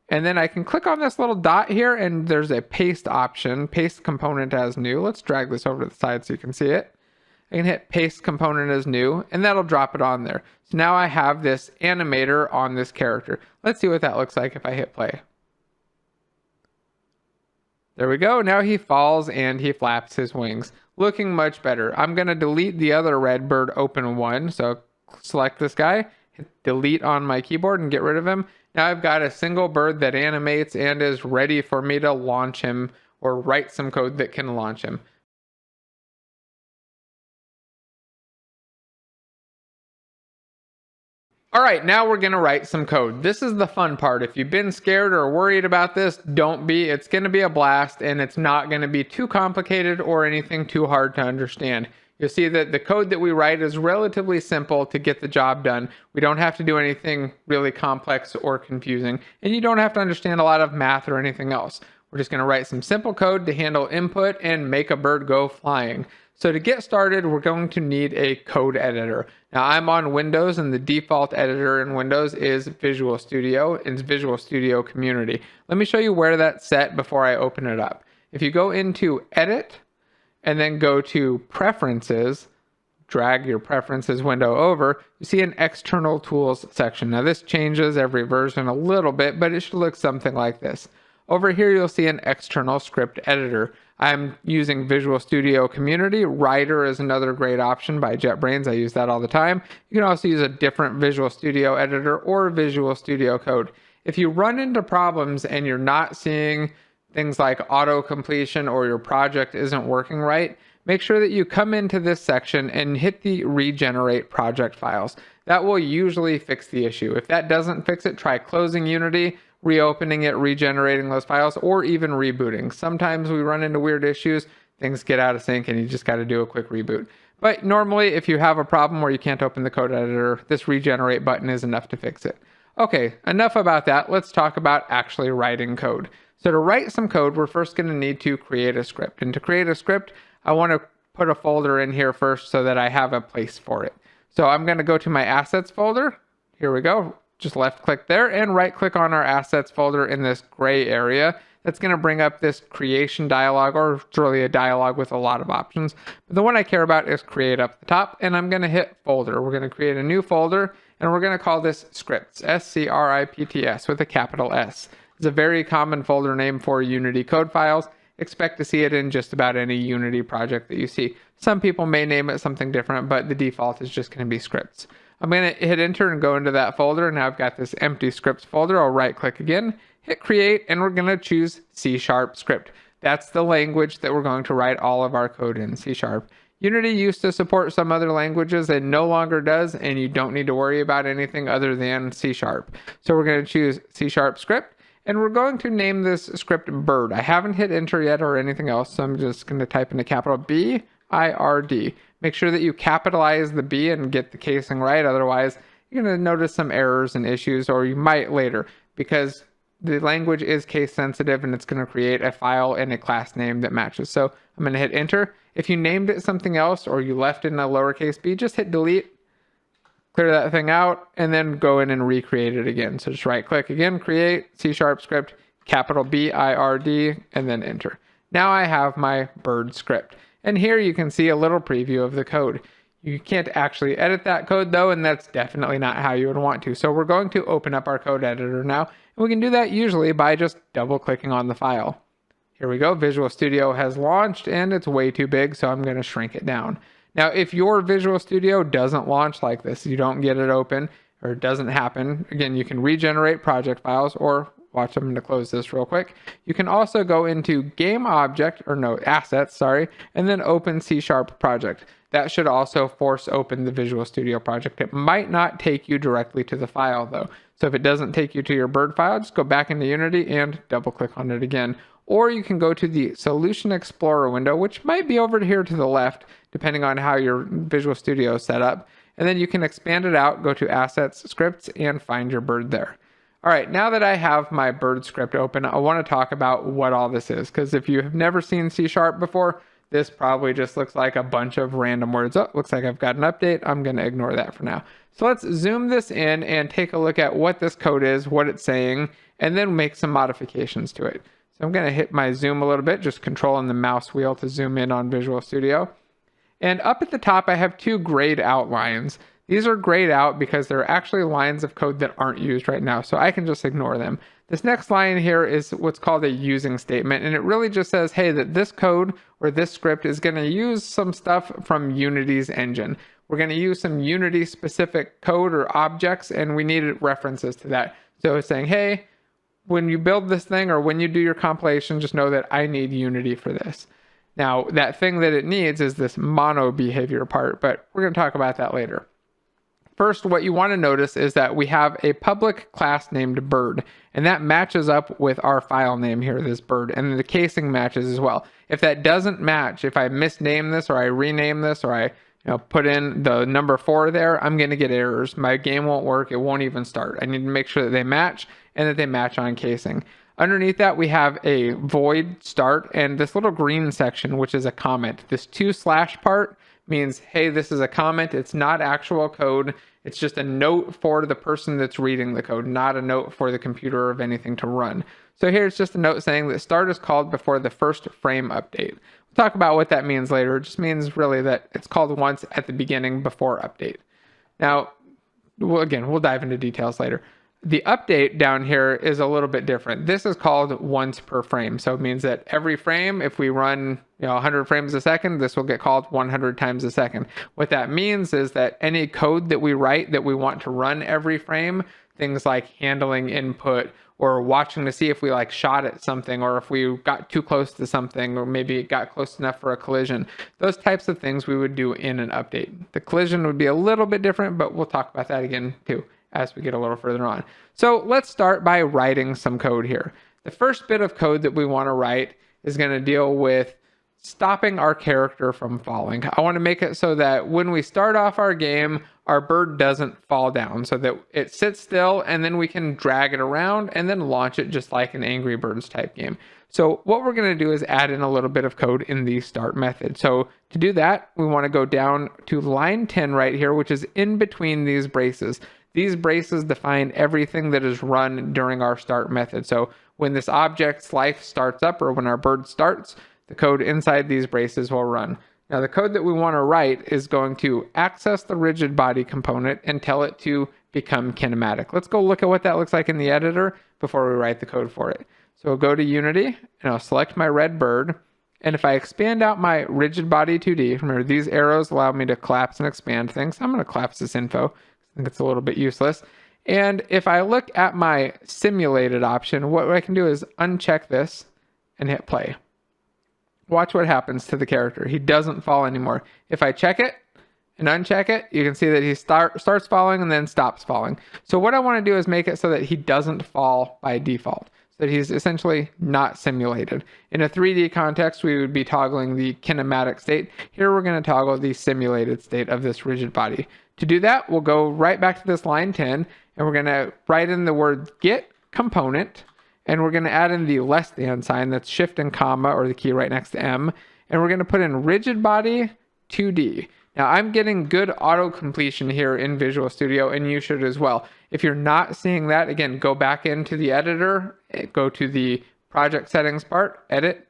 and then I can click on this little dot here and there's a paste option, paste component as new. Let's drag this over to the side so you can see it. I can hit paste component as new, and that'll drop it on there. So now I have this animator on this character. Let's see what that looks like if I hit play. There we go. Now he falls and he flaps his wings. Looking much better. I'm going to delete the other red bird open one. So select this guy, hit delete on my keyboard and get rid of him. Now I've got a single bird that animates and is ready for me to launch him or write some code that can launch him. All right, now we're gonna write some code. This is the fun part. If you've been scared or worried about this, don't be. It's gonna be a blast, and it's not gonna be too complicated or anything too hard to understand. You'll see that the code that we write is relatively simple to get the job done. We don't have to do anything really complex or confusing, and you don't have to understand a lot of math or anything else. We're just gonna write some simple code to handle input and make a bird go flying. So to get started, we're going to need a code editor. Now I'm on Windows, and the default editor in Windows is Visual Studio. It's Visual Studio Community. Let me show you where that's set before I open it up. If you go into Edit and then go to Preferences, drag your Preferences window over, you see an External Tools section. Now this changes every version a little bit, but it should look something like this. Over here, you'll see an external script editor. I'm using Visual Studio Community. Writer is another great option by JetBrains. I use that all the time. You can also use a different Visual Studio editor or Visual Studio Code. If you run into problems and you're not seeing things like auto completion or your project isn't working right, make sure that you come into this section and hit the regenerate project files. That will usually fix the issue. If that doesn't fix it, try closing Unity, reopening it, regenerating those files, or even rebooting. Sometimes we run into weird issues, things get out of sync, and you just got to do a quick reboot. But normally, if you have a problem where you can't open the code editor, this regenerate button is enough to fix it. Okay, enough about that. Let's talk about actually writing code. So to write some code, we're first going to need to create a script. And to create a script, I want to put a folder in here first so that I have a place for it. So I'm going to go to my assets folder. Here we go. Just left click there and right click on our assets folder in this gray area. That's going to bring up this creation dialog, or it's really a dialog with a lot of options. But the one I care about is create up the top, and I'm going to hit folder. We're going to create a new folder, and we're going to call this scripts, S-C-R-I-P-T-S with a capital S. It's a very common folder name for Unity code files. Expect to see it in just about any Unity project that you see. Some people may name it something different, but the default is just going to be scripts. I'm going to hit enter and go into that folder. Now I've got this empty scripts folder. I'll right click again, hit create, and we're going to choose C# script. That's the language that we're going to write all of our code in, C#. Unity used to support some other languages and no longer does, and you don't need to worry about anything other than C#. So we're going to choose C# script, and we're going to name this script bird. I haven't hit enter yet or anything else, so I'm just going to type in a capital B-I-R-D. Make sure that you capitalize the B and get the casing right. Otherwise, you're going to notice some errors and issues, or you might later, because the language is case sensitive and it's going to create a file and a class name that matches. So I'm going to hit enter. If you named it something else or you left it in a lowercase b, just hit delete, clear that thing out, and then go in and recreate it again. So just right click again, create, C# script, capital B-I-R-D, and then enter. Now I have my bird script. And here you can see a little preview of the code. You can't actually edit that code though, and that's definitely not how you would want to. So we're going to open up our code editor now, and we can do that usually by just double clicking on the file. Here we go. Visual Studio has launched and it's way too big, so I'm going to shrink it down. Now, if your Visual Studio doesn't launch like this, you don't get it open or it doesn't happen, again, you can regenerate project files or watch, I'm going to close this real quick. You can also go into game object or no assets, sorry, and then open C# project. That should also force open the Visual Studio project. It might not take you directly to the file though. So if it doesn't take you to your bird file, just go back into Unity and double click on it again. Or you can go to the Solution Explorer window, which might be over here to the left, depending on how your Visual Studio is set up. And then you can expand it out, go to Assets, Scripts, and find your bird there. All right, now that I have my bird script open, I want to talk about what all this is, because if you have never seen C# before, this probably just looks like a bunch of random words. Oh, looks like I've got an update. I'm going to ignore that for now. So let's zoom this in and take a look at what this code is, what it's saying, and then make some modifications to it. So I'm going to hit my zoom a little bit, just controlling the mouse wheel to zoom in on Visual Studio. And up at the top, I have two grayed out lines. These are grayed out because they're actually lines of code that aren't used right now, so I can just ignore them. This next line here is what's called a using statement, and it really just says, hey, that this code or this script is going to use some stuff from Unity's engine. We're going to use some Unity specific code or objects, and we needed references to that. So it's saying, hey, when you build this thing or when you do your compilation, just know that I need Unity for this. Now, that thing that it needs is this mono behavior part, but we're going to talk about that later. First, what you want to notice is that we have a public class named bird, and that matches up with our file name here, this bird, and the casing matches as well. If that doesn't match, if I misname this or I rename this or I put in the number 4 there, I'm going to get errors. My game won't work. It won't even start. I need to make sure that they match and that they match on casing. Underneath that, we have a void start and this little green section, which is a comment. This 2/ part means, hey, this is a comment. It's not actual code. It's just a note for the person that's reading the code, not a note for the computer of anything to run. So here it's just a note saying that start is called before the first frame update. We'll talk about what that means later. It just means really that it's called once at the beginning before update. Now, we'll dive into details later. The update down here is a little bit different. This is called once per frame. So it means that every frame, if we run 100 frames a second, this will get called 100 times a second. What that means is that any code that we write that we want to run every frame, things like handling input or watching to see if we shot at something or if we got too close to something or maybe it got close enough for a collision, those types of things we would do in an update. The collision would be a little bit different, but we'll talk about that again too as we get a little further on. So let's start by writing some code here. The first bit of code that we want to write is going to deal with stopping our character from falling. I want to make it so that when we start off our game, our bird doesn't fall down, so that it sits still and then we can drag it around and then launch it just like an Angry Birds type game. So what we're going to do is add in a little bit of code in the start method. So to do that, we want to go down to line 10 right here, which is in between these braces. These braces define everything that is run during our start method. So when this object's life starts up or when our bird starts, the code inside these braces will run. Now the code that we want to write is going to access the rigid body component and tell it to become kinematic. Let's go look at what that looks like in the editor before we write the code for it. So I'll go to Unity and I'll select my red bird. And if I expand out my rigid body 2D, remember these arrows allow me to collapse and expand things. I'm going to collapse this info. I think it's a little bit useless. And if I look at my simulated option, what I can do is uncheck this and hit play. Watch what happens to the character. He doesn't fall anymore. If I check it and uncheck it, you can see that he starts falling and then stops falling. So what I want to do is make it so that he doesn't fall by default, so that he's essentially not simulated. In a 3D context, we would be toggling the kinematic state. Here we're going to toggle the simulated state of this rigid body. To do that, we'll go right back to this line 10, and we're going to write in the word get component, and we're going to add in the less than sign, that's shift and comma, or the key right next to M, and we're going to put in rigid body 2D. Now I'm getting good auto completion here in Visual Studio, and you should as well. If you're not seeing that, again, go back into the editor, go to the project settings part, edit,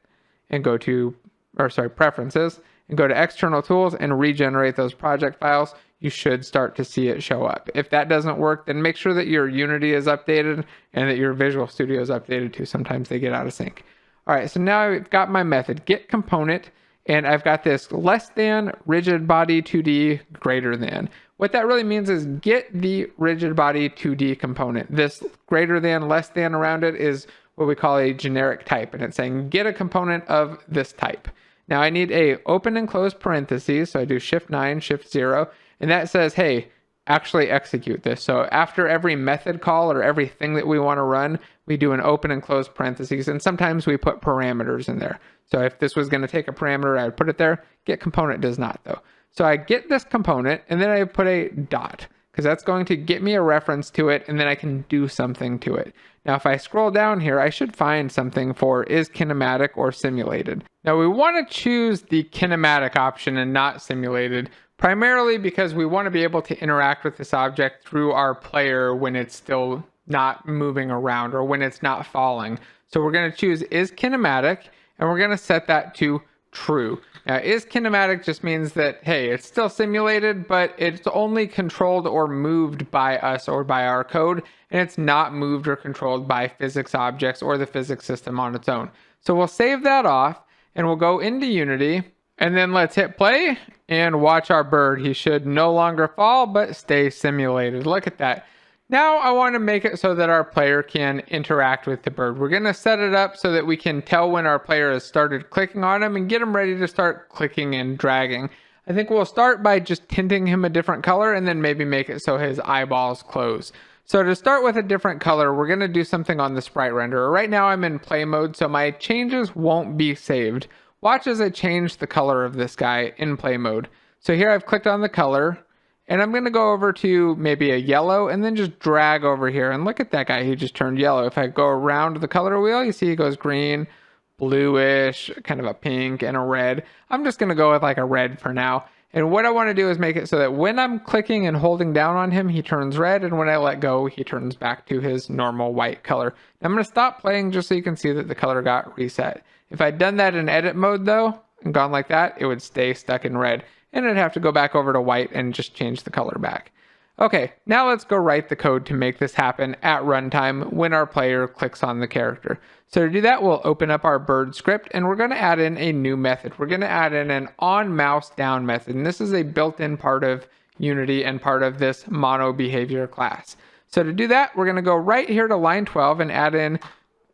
and go to, preferences, and go to external tools and regenerate those project files. You should start to see it show up. If that doesn't work, then make sure that your Unity is updated and that your Visual Studio is updated too. Sometimes they get out of sync. All right, so now I've got my method, get component, and I've got this less than rigid body 2D greater than. What that really means is get the rigid body 2D component. This greater than, less than around it is what we call a generic type, and it's saying get a component of this type. Now I need a open and close parentheses, so I do Shift 9, Shift 0, and that says, hey, actually execute this. So after every method call or everything that we want to run, we do an open and close parentheses, and sometimes we put parameters in there. So if this was going to take a parameter, I would put it there. Get component does not, though. So I get this component, and then I put a dot, because that's going to get me a reference to it, and then I can do something to it. Now, if I scroll down here, I should find something for is kinematic or simulated. Now, we want to choose the kinematic option and not simulated, primarily because we want to be able to interact with this object through our player when it's still not moving around or when it's not falling. So we're going to choose is kinematic, and we're going to set that to true. Now, is kinematic just means that, hey, it's still simulated, but it's only controlled or moved by us or by our code, and it's not moved or controlled by physics objects or the physics system on its own. So we'll save that off, and we'll go into Unity, and then let's hit play and watch our bird. He should no longer fall, but stay simulated. Look at that. Now I want to make it so that our player can interact with the bird. We're going to set it up so that we can tell when our player has started clicking on him and get him ready to start clicking and dragging. I think we'll start by just tinting him a different color and then maybe make it so his eyeballs close. So to start with a different color, we're going to do something on the sprite renderer. Right now I'm in play mode, so my changes won't be saved. Watch as I change the color of this guy in play mode. So here I've clicked on the color, and I'm going to go over to maybe a yellow and then just drag over here. And look at that guy, he just turned yellow. If I go around the color wheel, you see he goes green, bluish, kind of a pink, and a red. I'm just going to go with like a red for now. And what I want to do is make it so that when I'm clicking and holding down on him, he turns red. And when I let go, he turns back to his normal white color. I'm going to stop playing just so you can see that the color got reset. If I'd done that in edit mode though, and gone like that, it would stay stuck in red. And I'd have to go back over to white and just change the color back. Okay, now let's go write the code to make this happen at runtime when our player clicks on the character. So to do that, we'll open up our bird script, and we're going to add in a new method. We're going to add in an on mouse down method, and this is a built-in part of Unity and part of this mono behavior class. So to do that, we're going to go right here to line 12 and add in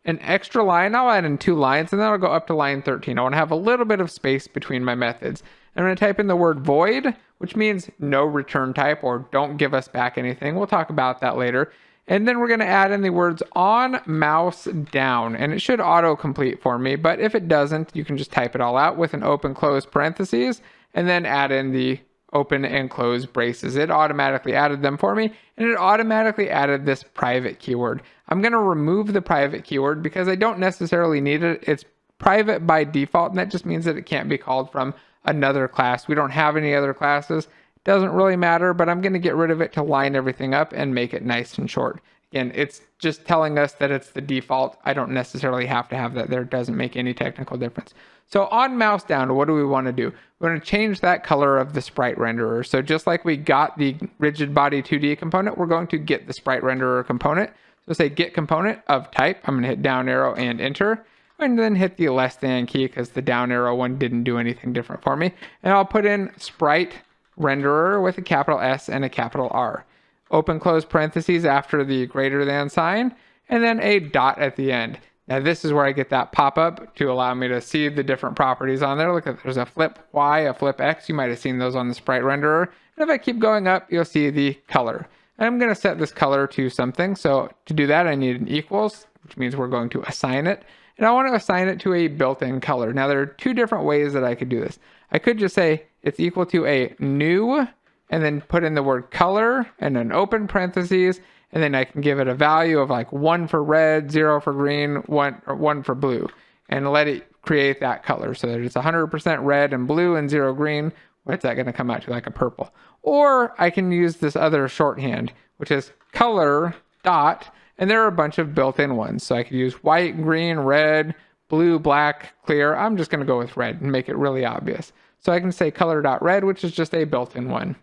an extra line. I'll add in 2 lines, and then I'll go up to line 13. I want to have a little bit of space between my methods. I'm going to type in the word void, which means no return type or don't give us back anything. We'll talk about that later. And then we're going to add in the words on mouse down, and it should auto-complete for me, but if it doesn't, you can just type it all out with an open close parentheses and then add in the open and close braces. It automatically added them for me, and it automatically added this private keyword. I'm going to remove the private keyword because I don't necessarily need it. It's private by default, and that just means that it can't be called from another class. We don't have any other classes. It doesn't really matter, but I'm going to get rid of it to line everything up and make it nice and short. Again, it's just telling us that it's the default. I don't necessarily have to have that there. It doesn't make any technical difference. So on mouse down, what do we want to do? We're going to change that color of the sprite renderer. So just like we got the rigid body 2D component, we're going to get the sprite renderer component. So say get component of type. I'm going to hit down arrow and enter, and then hit the less than key because the down arrow one didn't do anything different for me. And I'll put in sprite renderer with a capital S and a capital R. Open close parentheses after the greater than sign, and then a dot at the end. Now this is where I get that pop-up to allow me to see the different properties on there. Look at, there's a flip Y, a flip X. You might have seen those on the sprite renderer. And if I keep going up, you'll see the color. And I'm going to set this color to something. So to do that, I need an equals, which means we're going to assign it. And I want to assign it to a built-in color. Now there are 2 different ways that I could do this. I could just say it's equal to a new, and then put in the word color and an open parentheses, and then I can give it a value of like 1 for red, 0 for green, 1 for blue, and let it create that color so that it's 100% red and blue and 0 green. What's that going to come out to? Like a purple. Or I can use this other shorthand, which is color dot, and there are a bunch of built-in ones. So I could use white, green, red, blue, black, clear. I'm just going to go with red and make it really obvious. So I can say color.red, which is just a built-in one.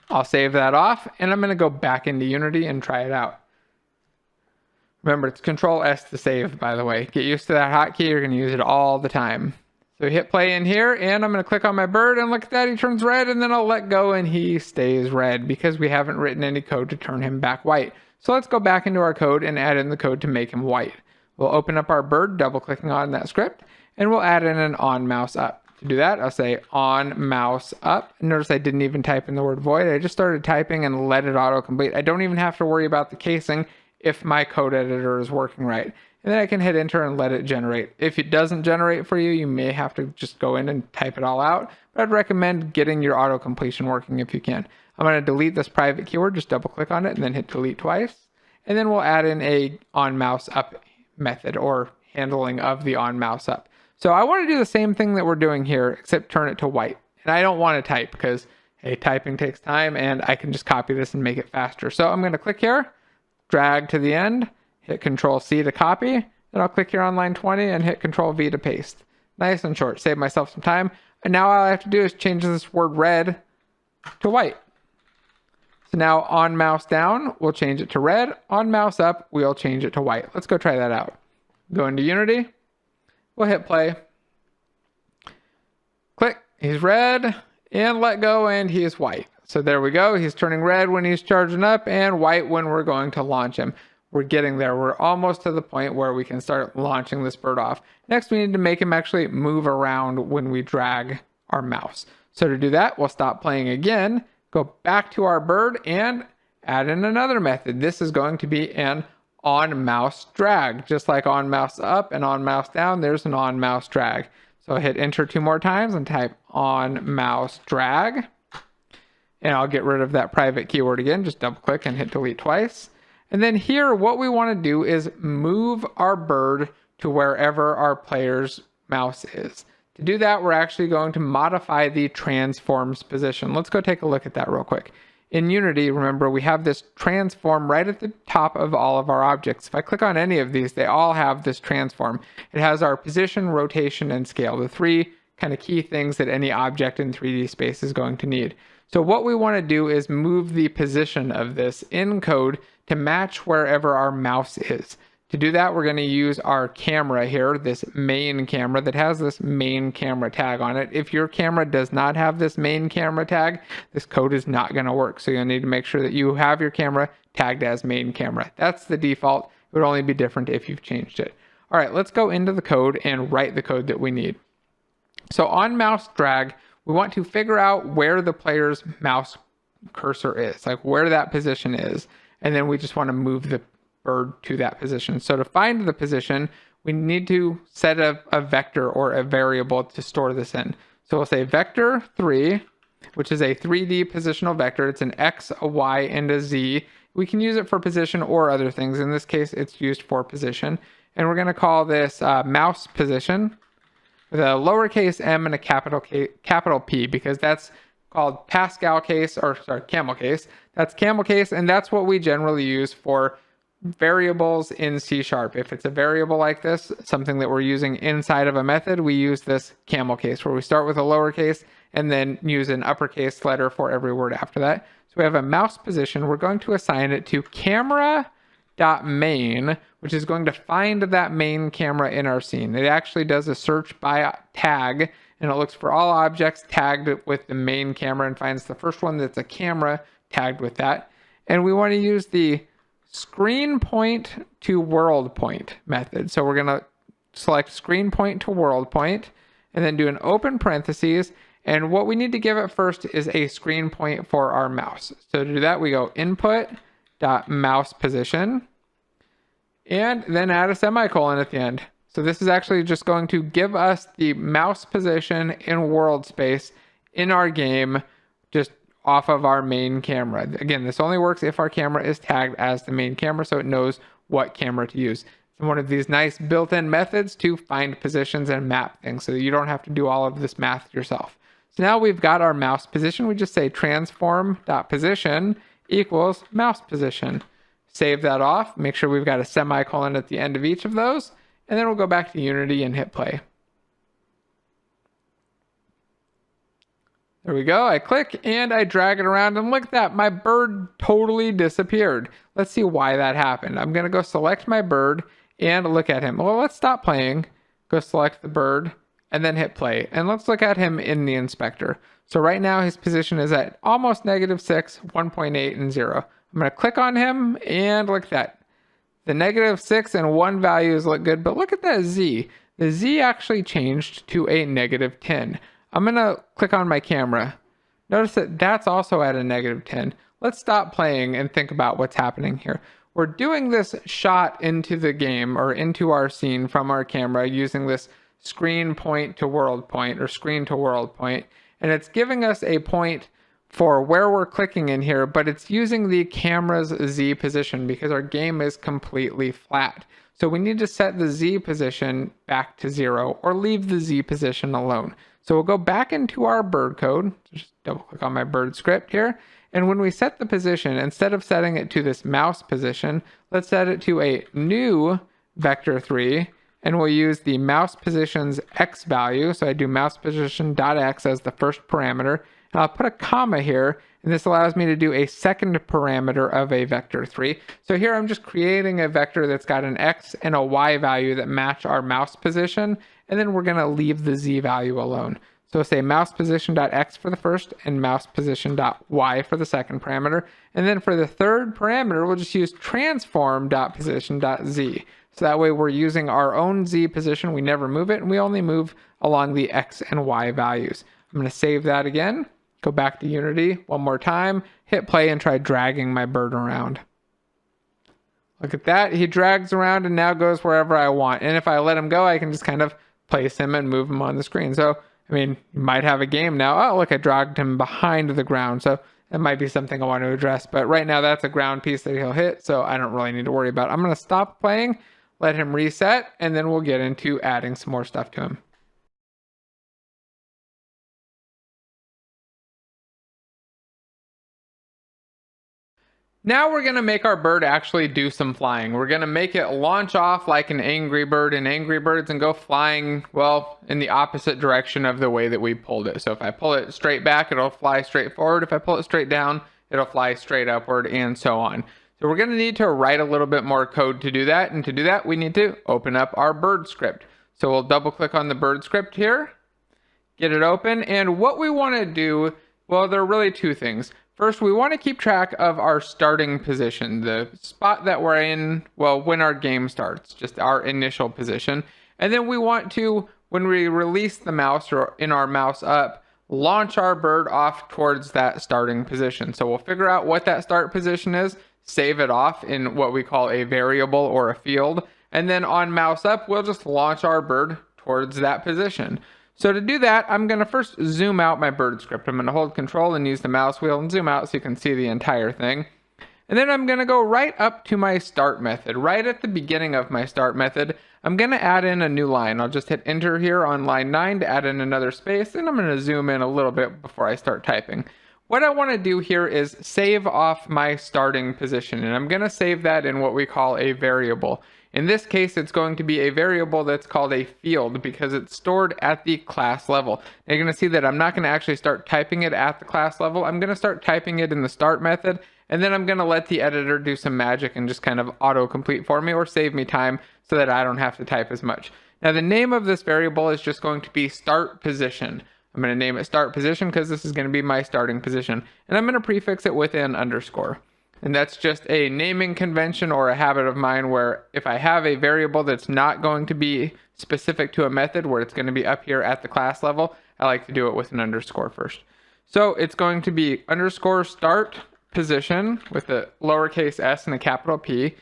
I'll save that off, and I'm going to go back into Unity and try it out. Remember, it's Control S to save, by the way. Get used to that hotkey. You're going to use it all the time. So hit play in here, and I'm going to click on my bird, and look at that, he turns red, and then I'll let go, and he stays red because we haven't written any code to turn him back white. So let's go back into our code and add in the code to make him white. We'll open up our bird, double-clicking on that script, and we'll add in an on mouse up. To do that, I'll say on mouse up. Notice I didn't even type in the word void. I just started typing and let it autocomplete. I don't even have to worry about the casing if my code editor is working right. And then I can hit enter and let it generate. If it doesn't generate for you, you may have to just go in and type it all out. But I'd recommend getting your auto completion working if you can. I'm going to delete this private keyword, just double click on it and then hit delete twice. And then we'll add in a on mouse up method or handling of the on mouse up. So I want to do the same thing that we're doing here, except turn it to white. And I don't want to type because, hey, typing takes time and I can just copy this and make it faster. So I'm going to click here, drag to the end, hit Control C to copy, then I'll click here on line 20 and hit Control V to paste. Nice and short, save myself some time. And now all I have to do is change this word red to white. So now on mouse down, we'll change it to red. On mouse up, we'll change it to white. Let's go try that out. Go into Unity, we'll hit play. Click, he's red, and let go, and he is white. So there we go, he's turning red when he's charging up and white when we're going to launch him. We're getting there. We're almost to the point where we can start launching this bird off. Next, we need to make him actually move around when we drag our mouse. So to do that, we'll stop playing again, go back to our bird, and add in another method. This is going to be an on mouse drag. Just like on mouse up and on mouse down, there's an on mouse drag. So hit enter 2 more times and type on mouse drag. And I'll get rid of that private keyword again. Just double click and hit delete twice. And then here, what we want to do is move our bird to wherever our player's mouse is. To do that, we're actually going to modify the transforms position. Let's go take a look at that real quick. In Unity, remember, we have this transform right at the top of all of our objects. If I click on any of these, they all have this transform. It has our position, rotation, and scale, the 3 kind of key things that any object in 3D space is going to need. So what we want to do is move the position of this in code to match wherever our mouse is. To do that, we're going to use our camera here, this main camera that has this main camera tag on it. If your camera does not have this main camera tag, this code is not going to work. So you'll need to make sure that you have your camera tagged as main camera. That's the default. It would only be different if you've changed it. All right, let's go into the code and write the code that we need. So on mouse drag, we want to figure out where the player's mouse cursor is, like where that position is. And then we just want to move the bird to that position. So to find the position, we need to set a vector or a variable to store this in. So we'll say vector3, which is a 3D positional vector. It's an X, a Y, and a Z. We can use it for position or other things. In this case, it's used for position. And we're going to call this mouse position with a lowercase m and a capital P, because that's called Pascal case, or sorry, camel case. That's camel case, and that's what we generally use for variables in C#. If it's a variable like this, something that we're using inside of a method, we use this camel case, where we start with a lowercase and then use an uppercase letter for every word after that. So we have a mouse position. We're going to assign it to camera.main, which is going to find that main camera in our scene. It actually does a search by tag, and it looks for all objects tagged with the main camera and finds the first one that's a camera tagged with that. And we want to use the screen point to world point method. So we're going to select screen point to world point and then do an open parentheses. And what we need to give it first is a screen point for our mouse. So to do that, we go input.mouse position and then add a semicolon at the end. So this is actually just going to give us the mouse position in world space in our game, just off of our main camera. Again, this only works if our camera is tagged as the main camera, so it knows what camera to use. It's one of these nice built-in methods to find positions and map things, so that you don't have to do all of this math yourself. So now we've got our mouse position. We just say transform.position equals mouse position. Save that off. Make sure we've got a semicolon at the end of each of those, and then we'll go back to Unity and hit play. There we go. I click and I drag it around, and look at that. My bird totally disappeared. Let's see why that happened. I'm going to go select my bird and look at him. Well, let's stop playing. Go select the bird and then hit play. And let's look at him in the inspector. So right now his position is at almost -6, 1.8, and 0. I'm going to click on him and look at that. The -6 and 1 values look good, but look at that Z. The Z actually changed to a -10. I'm going to click on my camera. Notice that that's also at a -10. Let's stop playing and think about what's happening here. We're doing this shot into the game or into our scene from our camera using this screen point to world point or screen to world point. And it's giving us a point for where we're clicking in here, but it's using the camera's Z position because our game is completely flat. So we need to set the Z position back to 0 or leave the Z position alone. So we'll go back into our bird code, just double click on my bird script here. And when we set the position, instead of setting it to this mouse position, let's set it to a new vector3, and we'll use the mouse position's X value. So I do mouse position.x as the first parameter, and I'll put a comma here, and this allows me to do a second parameter of a vector3. So here I'm just creating a vector that's got an X and a Y value that match our mouse position, and then we're going to leave the Z value alone. So say mouse position.x for the first and mouse position.y for the second parameter. And then for the third parameter, we'll just use transform.position.z. So that way we're using our own Z position. We never move it, and we only move along the X and Y values. I'm going to save that again, go back to Unity one more time, hit play, and try dragging my bird around. Look at that. He drags around and now goes wherever I want. And if I let him go, I can just kind of place him and move him on the screen. So, I mean, you might have a game now. Oh, look, I dragged him behind the ground. So that might be something I want to address. But right now, that's a ground piece that he'll hit. So I don't really need to worry about it. I'm going to stop playing, let him reset, and then we'll get into adding some more stuff to him. Now we're going to make our bird actually do some flying. We're going to make it launch off like an Angry Bird in Angry Birds and go flying, well, in the opposite direction of the way that we pulled it. So if I pull it straight back, it'll fly straight forward. If I pull it straight down, it'll fly straight upward, and so on. So we're going to need to write a little bit more code to do that. And to do that, we need to open up our bird script. So we'll double click on the bird script here, get it open. And what we want to do, well, there are really two things. First, we want to keep track of our starting position, the spot that we're in, well, when our game starts, just our initial position. And then we want to, when we release the mouse or in our mouse up, launch our bird off towards that starting position. So we'll figure out what that start position is, save it off in what we call a variable or a field. And then on mouse up, we'll just launch our bird towards that position. So to do that, I'm going to first zoom out my bird script. I'm going to hold control and use the mouse wheel and zoom out so you can see the entire thing. And then I'm going to go right up to my start method. Right at the beginning of my start method, I'm going to add in a new line. I'll just hit enter here on line 9 to add in another space, and I'm going to zoom in a little bit before I start typing. What I want to do here is save off my starting position, and I'm going to save that in what we call a variable. In this case, it's going to be a variable that's called a field because it's stored at the class level. Now you're going to see that I'm not going to actually start typing it at the class level. I'm going to start typing it in the start method, and then I'm going to let the editor do some magic and just kind of auto-complete for me or save me time so that I don't have to type as much. Now the name of this variable is just going to be start position. I'm going to name it start position because this is going to be my starting position, and I'm going to prefix it with an underscore. And that's just a naming convention or a habit of mine where if I have a variable that's not going to be specific to a method where it's going to be up here at the class level, I like to do it with an underscore first. So it's going to be underscore start position with a lowercase s and a capital P.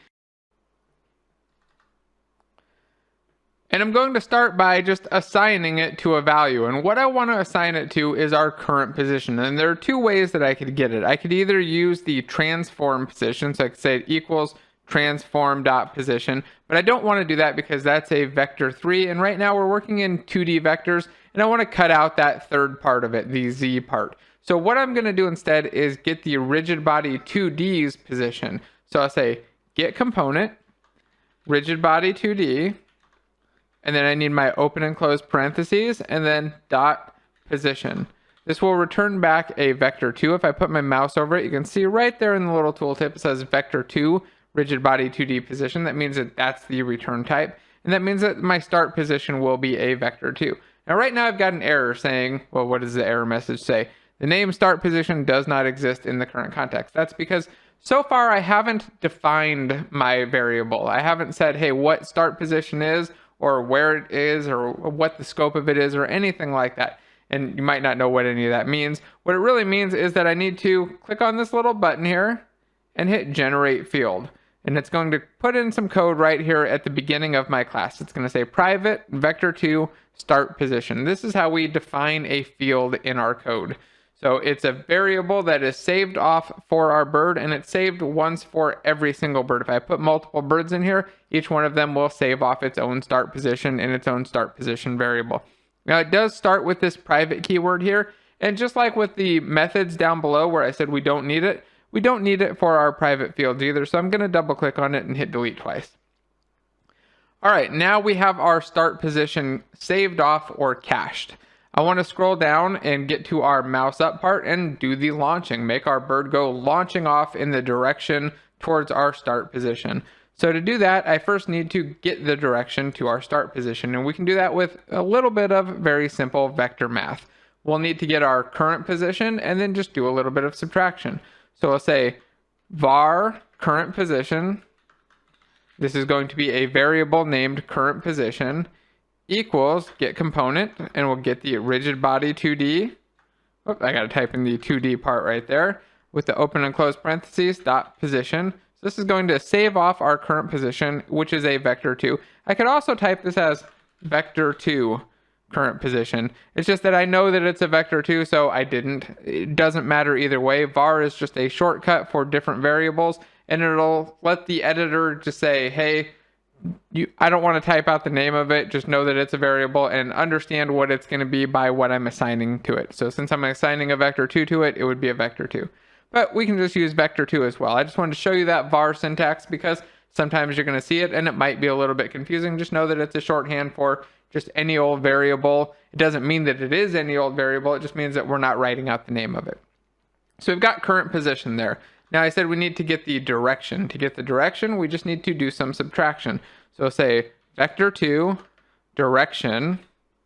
And I'm going to start by just assigning it to a value. And what I want to assign it to is our current position. And there are two ways that I could get it. I could either use the transform position. So I could say it equals transform.position. But I don't want to do that because that's a vector3. And right now we're working in 2D vectors. And I want to cut out that third part of it, the Z part. So what I'm going to do instead is get the rigid body 2D's position. So I'll say get component, rigid body 2D. And then I need my open and close parentheses and then dot position. this will return back a vector2. If I put my mouse over it, you can see right there in the little tooltip, it says vector2, rigid body 2D position. That means that that's the return type. And that means that my start position will be a vector2. Now, right now I've got an error saying, well, what does the error message say? The name start position does not exist in the current context. That's because so far I haven't defined my variable. I haven't said, hey, what start position is, or where it is, or what the scope of it is, or anything like that. And you might not know what any of that means. What it really means is that I need to click on this little button here and hit generate field. And it's going to put in some code right here at the beginning of my class. It's going to say private vector2 start position. This is how we define a field in our code. So it's a variable that is saved off for our bird, and it's saved once for every single bird. If I put multiple birds in here, each one of them will save off its own start position in its own start position variable. Now it does start with this private keyword here, and just like with the methods down below where I said we don't need it, we don't need it for our private fields either, so I'm going to double click on it and hit delete twice. All right, now we have our start position saved off or cached. I want to scroll down and get to our mouse up part and do the launching, make our bird go launching off in the direction towards our start position. So to do that, I first need to get the direction to our start position, and we can do that with a little bit of very simple vector math. We'll need to get our current position and then just do a little bit of subtraction. So we'll say var current position, this is going to be a variable named current position, equals get component, and we'll get the rigid body 2D. Oh, I got to type in the 2D part right there with the open and close parentheses dot position. So this is going to save off our current position, which is a vector2. I could also type this as vector2 current position. It's just that I know that it's a vector2, so I didn't. It doesn't matter either way. Var is just a shortcut for different variables, and it'll let the editor just say, hey, I don't want to type out the name of it, just know that it's a variable and understand what it's going to be by what I'm assigning to it. So since I'm assigning a vector2 to it, it would be a vector2. But we can just use vector2 as well. I just wanted to show you that var syntax because sometimes you're going to see it and it might be a little bit confusing. Just know that it's a shorthand for just any old variable. It doesn't mean that it is any old variable. It just means that we're not writing out the name of it. So we've got current position there. Now I said we need to get the direction. To get the direction, we just need to do some subtraction. So say vector2 direction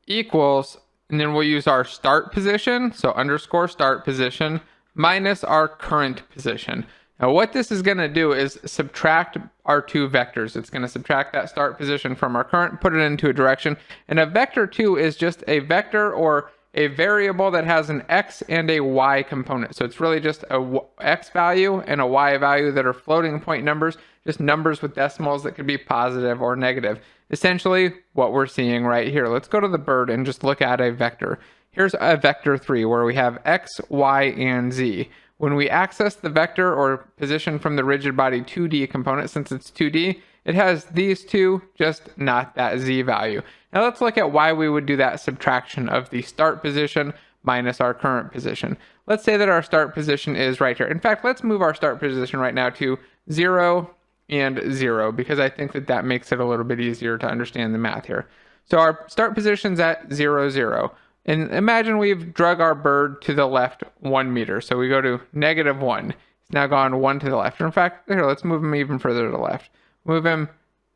equals, and then we'll use our start position, so underscore start position, minus our current position. Now what this is going to do is subtract our two vectors. It's going to subtract that start position from our current, put it into a direction. And a vector2 is just a vector or a variable that has an x and a y component. So it's really just a x value and a y value that are floating point numbers, just numbers with decimals that could be positive or negative. Essentially what we're seeing right here. Let's go to the bird and just look at a vector. Here's a vector3 where we have x, y, and z. When we access the vector or position from the rigid body 2D component, since it's 2D, it has these two, just not that z value. Now let's look at why we would do that subtraction of the start position minus our current position. Let's say that our start position is right here. In fact, let's move our start position right now to 0 and 0 because I think that that makes it a little bit easier to understand the math here. So our start position's at 0, 0. And imagine we've drug our bird to the left 1 meter. So we go to -1. It's now gone 1 to the left. In fact, here, let's move him even further to the left. Move him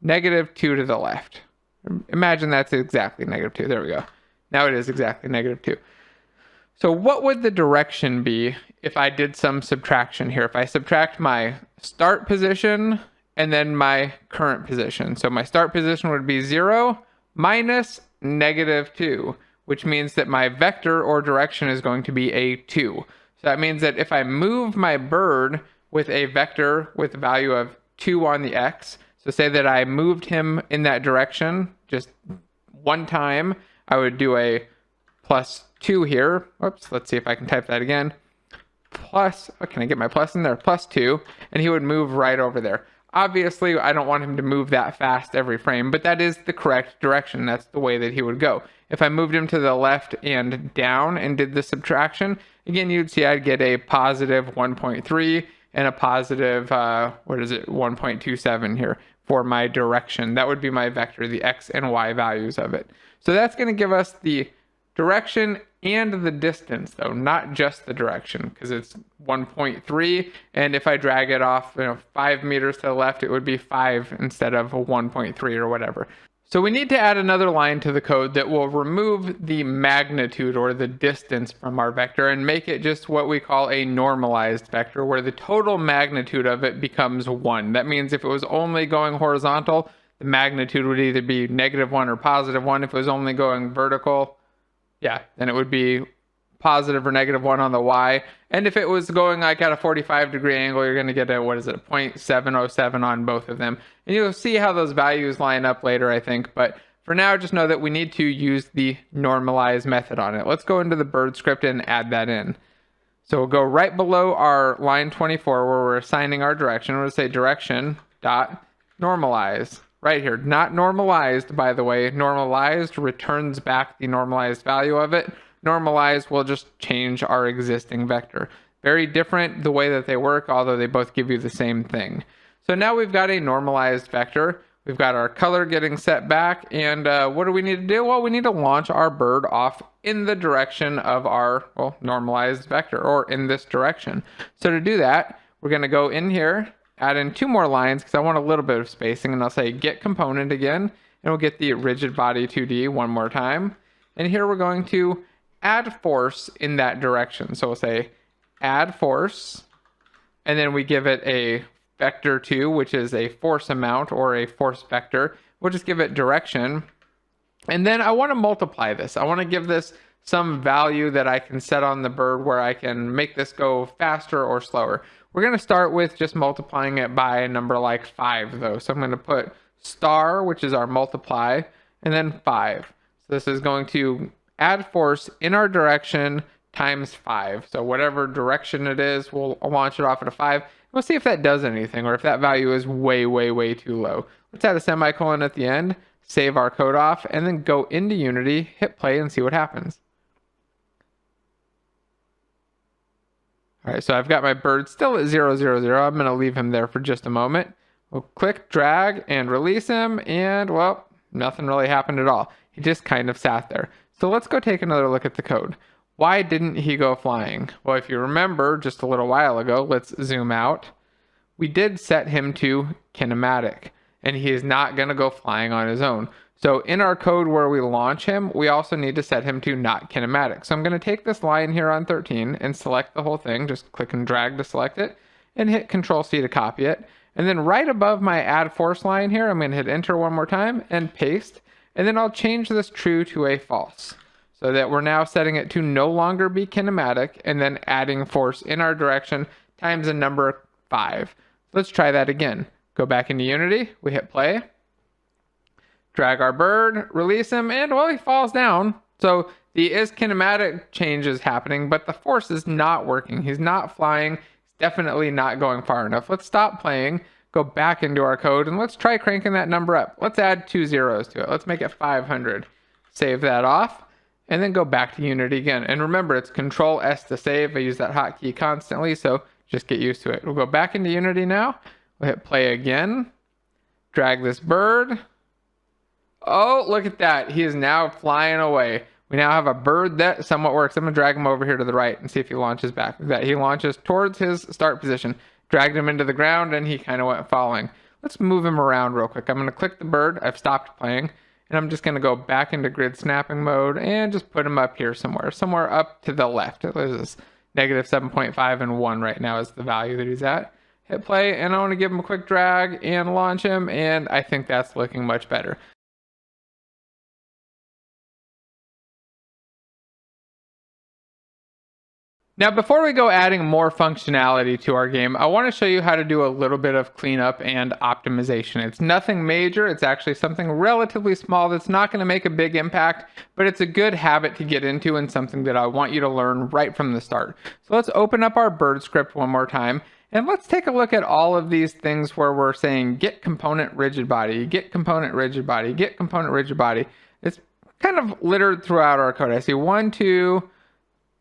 -2 to the left. Imagine that's exactly -2. There we go. Now it is exactly -2. So what would the direction be if I did some subtraction here? If I subtract my start position and then my current position. So my start position would be 0 minus -2. Which means that my vector or direction is going to be a 2. So that means that if I move my bird with a vector with a value of 2 on the x, so say that I moved him in that direction just one time, I would do a +2 here. Oops, let's see if I can type that again. Can I get my plus in there? +2, and he would move right over there. Obviously, I don't want him to move that fast every frame, but that is the correct direction. That's the way that he would go. If I moved him to the left and down and did the subtraction, again, you'd see I'd get a positive 1.3 and a positive, 1.27 here for my direction. That would be my vector, the x and y values of it. So that's going to give us the direction and the distance though, not just the direction, because it's 1.3, and if I drag it off 5 meters to the left, it would be 5 instead of 1.3 or whatever. So we need to add another line to the code that will remove the magnitude or the distance from our vector and make it just what we call a normalized vector, where the total magnitude of it becomes 1. That means if it was only going horizontal, the magnitude would either be -1 or +1. If it was only going vertical, then it would be positive or -1 on the Y. And if it was going like at a 45-degree angle, you're going to get a, 0.707 on both of them. And you'll see how those values line up later, I think. But for now, just know that we need to use the normalize method on it. Let's go into the bird script and add that in. So we'll go right below our line 24 where we're assigning our direction. We'll say direction dot normalize. Right here, not normalized, by the way. Normalized returns back the normalized value of it. Normalized will just change our existing vector. Very different the way that they work, although they both give you the same thing. So now we've got a normalized vector. We've got our color getting set back, and what do we need to do? Well, we need to launch our bird off in the direction of our normalized vector, or in this direction. So to do that, we're going to go in here, add in 2 more lines because I want a little bit of spacing, and I'll say get component again, and we'll get the rigid body 2D one more time. And here we're going to add force in that direction. So we'll say add force, and then we give it a vector 2, which is a force amount or a force vector. We'll just give it direction. And then I want to multiply this. I want to give this some value that I can set on the bird where I can make this go faster or slower. We're going to start with just multiplying it by a number like 5 though. So I'm going to put star, which is our multiply, and then 5. So this is going to add force in our direction times 5. So whatever direction it is, we'll launch it off at a 5. We'll see if that does anything or if that value is way, way, way too low. Let's add a semicolon at the end, save our code off, and then go into Unity, hit play, and see what happens. All right, so I've got my bird still at 0, 0, 0. I'm going to leave him there for just a moment. We'll click, drag, and release him, and, well, nothing really happened at all. He just kind of sat there. So let's go take another look at the code. Why didn't he go flying? Well, if you remember just a little while ago, let's zoom out. We did set him to kinematic, and he is not going to go flying on his own. So in our code where we launch him, we also need to set him to not kinematic. So I'm going to take this line here on 13 and select the whole thing. Just click and drag to select it and hit Control-C to copy it. And then right above my add force line here, I'm going to hit enter one more time and paste. And then I'll change this true to a false, so that we're now setting it to no longer be kinematic and then adding force in our direction times a number 5. Let's try that again. Go back into Unity, we hit play, drag our bird, release him, and well, he falls down. So the is kinematic change is happening, but the force is not working. He's not flying. He's definitely not going far enough. Let's stop playing. Go back into our code and let's try cranking that number up. Let's add 2 zeros to it. Let's make it 500. Save that off and then go back to Unity again. And remember, it's Control S to save. I use that hotkey constantly, so just get used to it. We'll go back into Unity now. We'll hit play again. Drag this bird. Oh, look at that. He is now flying away. We now have a bird that somewhat works. I'm going to drag him over here to the right and see if he launches back. That he launches towards his start position. Dragged him into the ground and he kind of went falling. Let's move him around real quick. I'm going to click the bird. I've stopped playing. And I'm just going to go back into grid snapping mode and just put him up here somewhere up to the left. There's this -7.5 and 1 right now is the value that he's at. Hit play and I want to give him a quick drag and launch him, and I think that's looking much better. Now, before we go adding more functionality to our game, I want to show you how to do a little bit of cleanup and optimization. It's nothing major. It's actually something relatively small that's not going to make a big impact, but it's a good habit to get into and something that I want you to learn right from the start. So let's open up our bird script one more time, and let's take a look at all of these things where we're saying get component rigid body, get component rigid body, get component rigid body. It's kind of littered throughout our code. I see 1, 2,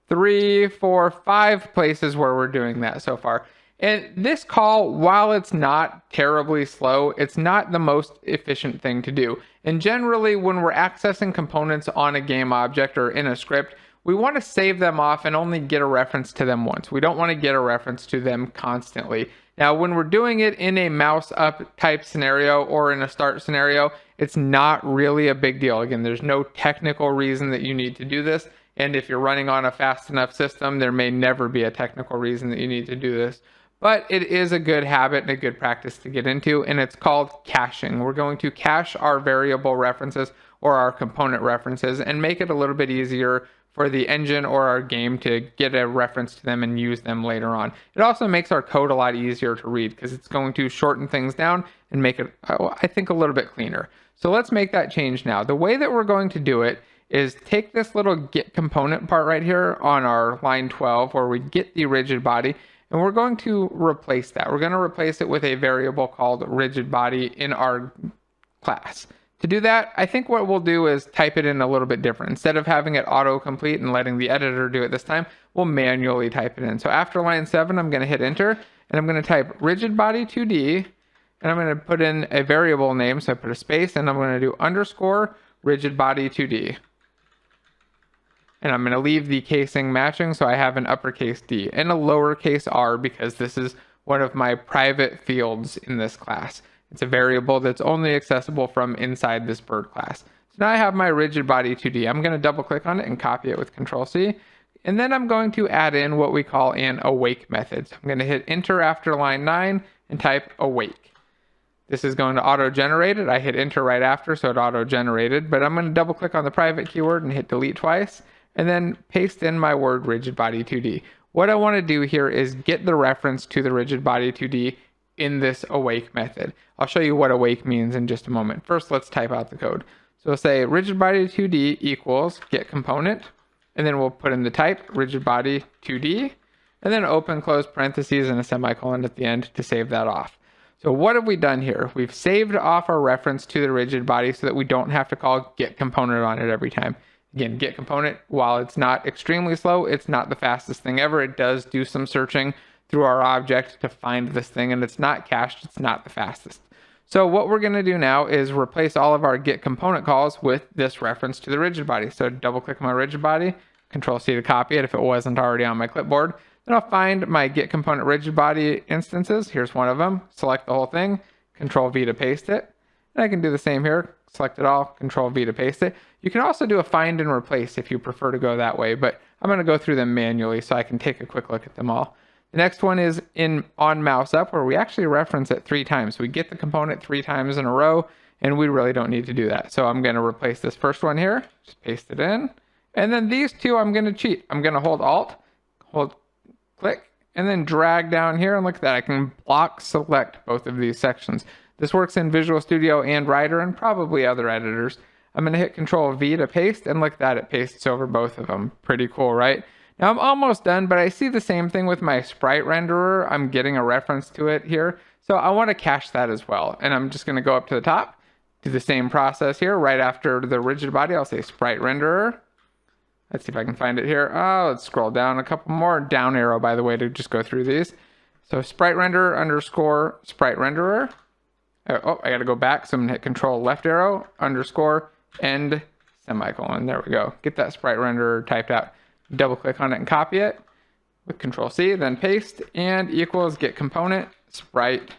3, 4, 5 places where we're doing that so far. And this call, while it's not terribly slow, it's not the most efficient thing to do. And generally, when we're accessing components on a game object or in a script, we want to save them off and only get a reference to them once. We don't want to get a reference to them constantly. Now, when we're doing it in a mouse up type scenario or in a start scenario, it's not really a big deal. Again, there's no technical reason that you need to do this. And if you're running on a fast enough system, there may never be a technical reason that you need to do this. But it is a good habit and a good practice to get into, and it's called caching. We're going to cache our variable references or our component references and make it a little bit easier for the engine or our game to get a reference to them and use them later on. It also makes our code a lot easier to read because it's going to shorten things down and make it, I think, a little bit cleaner. So let's make that change now. The way that we're going to do it is take this little get component part right here on our line 12 where we get the rigid body, and we're going to replace that. We're going to replace it with a variable called rigid body in our class. To do that, I think what we'll do is type it in a little bit different. Instead of having it autocomplete and letting the editor do it this time, we'll manually type it in. So after line 7, I'm going to hit enter, and I'm going to type rigid body 2D, and I'm going to put in a variable name. So I put a space, and I'm going to do underscore rigid body 2D. And I'm going to leave the casing matching, so I have an uppercase D and a lowercase r because this is one of my private fields in this class. It's a variable that's only accessible from inside this bird class. So now I have my rigid body 2D. I'm going to double click on it and copy it with Control C. And then I'm going to add in what we call an awake method. So I'm going to hit enter after line 9 and type awake. This is going to auto-generate it. I hit enter right after, so it auto-generated. But I'm going to double click on the private keyword and hit delete twice, and then paste in my word rigid body 2D. What I want to do here is get the reference to the rigid body 2D in this awake method. I'll show you what awake means in just a moment. First, let's type out the code. So we'll say rigid body 2D equals get component, and then we'll put in the type rigid body 2D, and then open close parentheses and a semicolon at the end to save that off. So what have we done here? We've saved off our reference to the rigid body so that we don't have to call get component on it every time. Again, get component, while it's not extremely slow, it's not the fastest thing ever. It does do some searching through our object to find this thing, and it's not cached, it's not the fastest. So what we're going to do now is replace all of our get component calls with this reference to the rigid body. So double click my rigid body, Control C to copy it if it wasn't already on my clipboard. Then I'll find my get component rigid body instances. Here's one of them. Select the whole thing, Control V to paste it. And I can do the same here. Select it all, Control V to paste it. You can also do a find and replace if you prefer to go that way, but I'm going to go through them manually so I can take a quick look at them all. The next one is in on mouse up, where we actually reference it 3 times. We get the component 3 times in a row, and we really don't need to do that. So I'm going to replace this first one here, just paste it in. And then these two, I'm going to cheat. I'm going to hold Alt, hold click, and then drag down here, and look at that. I can block select both of these sections. This works in Visual Studio and Writer and probably other editors. I'm going to hit Control V to paste, and look at that, it pastes over both of them. Pretty cool, right? Now I'm almost done, but I see the same thing with my sprite renderer. I'm getting a reference to it here. So I want to cache that as well. And I'm just going to go up to the top, do the same process here. Right after the rigid body, I'll say sprite renderer. Let's see if I can find it here. Oh, let's scroll down a couple more. Down arrow, by the way, to just go through these. So sprite renderer underscore sprite renderer. Oh, I got to go back. So I'm going to hit Control left arrow underscore end semicolon. There we go. Get that sprite renderer typed out. Double click on it and copy it with Control C, then paste, and equals get component sprite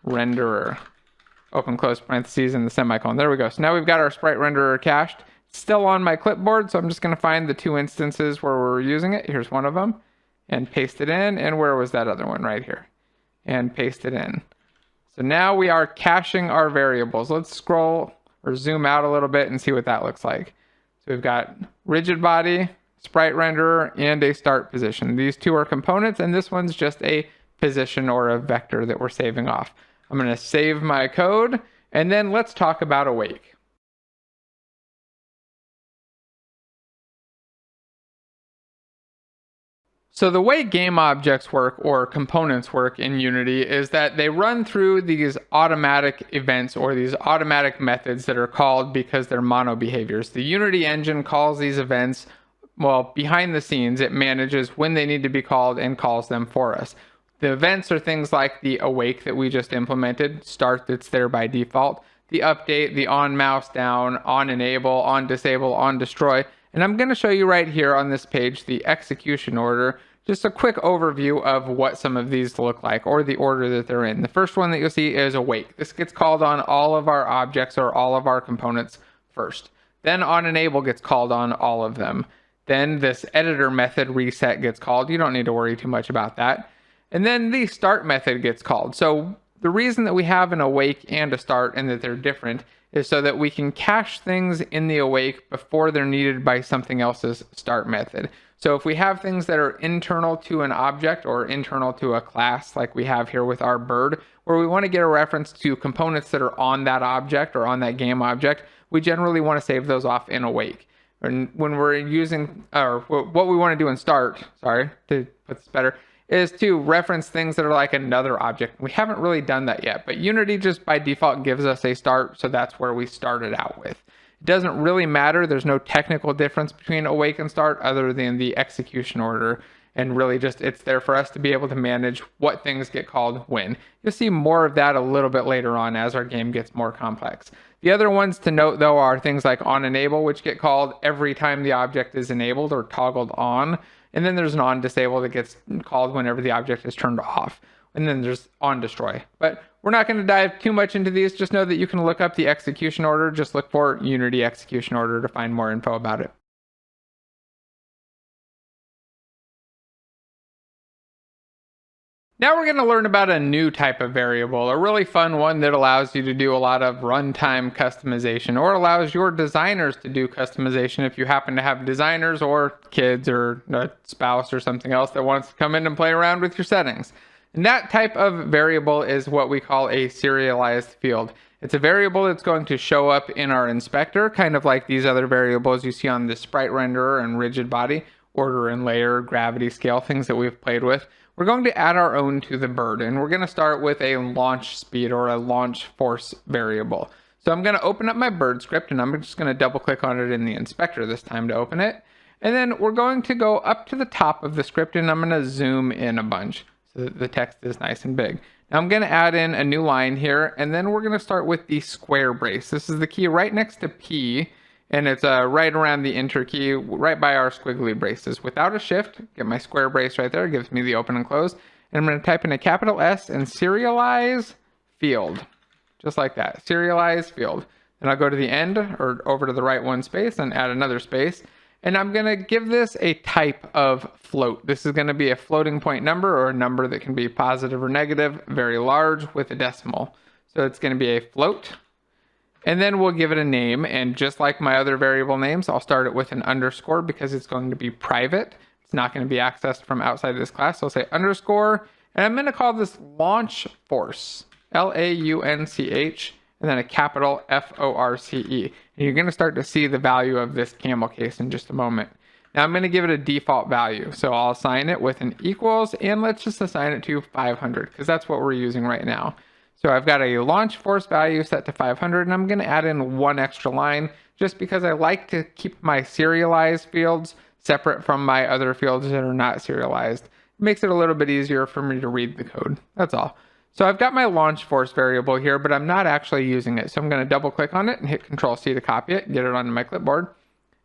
renderer. Open close parentheses and the semicolon. There we go. So now we've got our sprite renderer cached. It's still on my clipboard, so I'm just going to find the 2 instances where we're using it. Here's one of them, and paste it in. And where was that other one? Right here, and paste it in. So now we are caching our variables. Let's scroll or zoom out a little bit and see what that looks like. So we've got rigid body, sprite renderer, and a start position. These 2 are components, and this one's just a position or a vector that we're saving off. I'm going to save my code, and then let's talk about awake. So the way game objects work or components work in Unity is that they run through these automatic events or these automatic methods that are called because they're mono behaviors. The Unity engine calls these events, well, behind the scenes, it manages when they need to be called and calls them for us. The events are things like the awake that we just implemented, start that's there by default, the update, the on mouse down, on enable, on disable, on destroy, And I'm going to show you right here on this page the execution order, just a quick overview of what some of these look like, or the order that they're in. The first one that you'll see is awake. This gets called on all of our objects or all of our components first. Then on enable gets called on all of them. Then this editor method reset gets called. You don't need to worry too much about that. And then the start method gets called. So the reason that we have an awake and a start and that they're different is so that we can cache things in the awake before they're needed by something else's start method. So if we have things that are internal to an object or internal to a class, like we have here with our bird, where we want to get a reference to components that are on that object or on that game object, we generally want to save those off in awake. And when we're using, or what we want to do in start, sorry, to put this better, is to reference things that are like another object. We haven't really done that yet, but Unity just by default gives us a start, so that's where we started out with. It doesn't really matter. There's no technical difference between awake and start other than the execution order. And really just it's there for us to be able to manage what things get called when. You'll see more of that a little bit later on as our game gets more complex. The other ones to note though are things like on enable, which get called every time the object is enabled or toggled on. And then there's an on disable that gets called whenever the object is turned off. And then there's on destroy. But we're not going to dive too much into these. Just know that you can look up the execution order. Just look for Unity execution order to find more info about it. Now we're going to learn about a new type of variable, a really fun one that allows you to do a lot of runtime customization, or allows your designers to do customization if you happen to have designers or kids or a spouse or something else that wants to come in and play around with your settings. And that type of variable is what we call a serialized field. It's a variable that's going to show up in our inspector, kind of like these other variables you see on the sprite renderer and rigid body, order and layer, gravity scale, things that we've played with. We're going to add our own to the bird, and we're going to start with a launch speed or a launch force variable. So I'm going to open up my bird script, and I'm just going to double click on it in the inspector this time to open it. And then we're going to go up to the top of the script, and I'm going to zoom in a bunch so that the text is nice and big. Now I'm going to add in a new line here, and then we're going to start with the square brace. This is the key right next to P, and it's right around the enter key, right by our squiggly braces. Without a shift, get my square brace right there, it gives me the open and close. And I'm going to type in a capital S and serialize field, just like that, serialize field. Then I'll go to the end or over to the right one space and add another space. And I'm going to give this a type of float. This is going to be a floating point number, or a number that can be positive or negative, very large with a decimal. So it's going to be a float. And then we'll give it a name, and just like my other variable names, I'll start it with an underscore because it's going to be private. It's not going to be accessed from outside of this class. So I'll say underscore, and I'm going to call this launch force, Launch, and then a capital FORCE. And you're going to start to see the value of this camel case in just a moment. Now I'm going to give it a default value. So I'll assign it with an equals, and let's just assign it to 500 because that's what we're using right now. So I've got a launch force value set to 500, and I'm going to add in one extra line just because I like to keep my serialized fields separate from my other fields that are not serialized. It makes it a little bit easier for me to read the code. That's all. So I've got my launch force variable here, but I'm not actually using it. So I'm going to double click on it and hit Control C to copy it, get it onto my clipboard,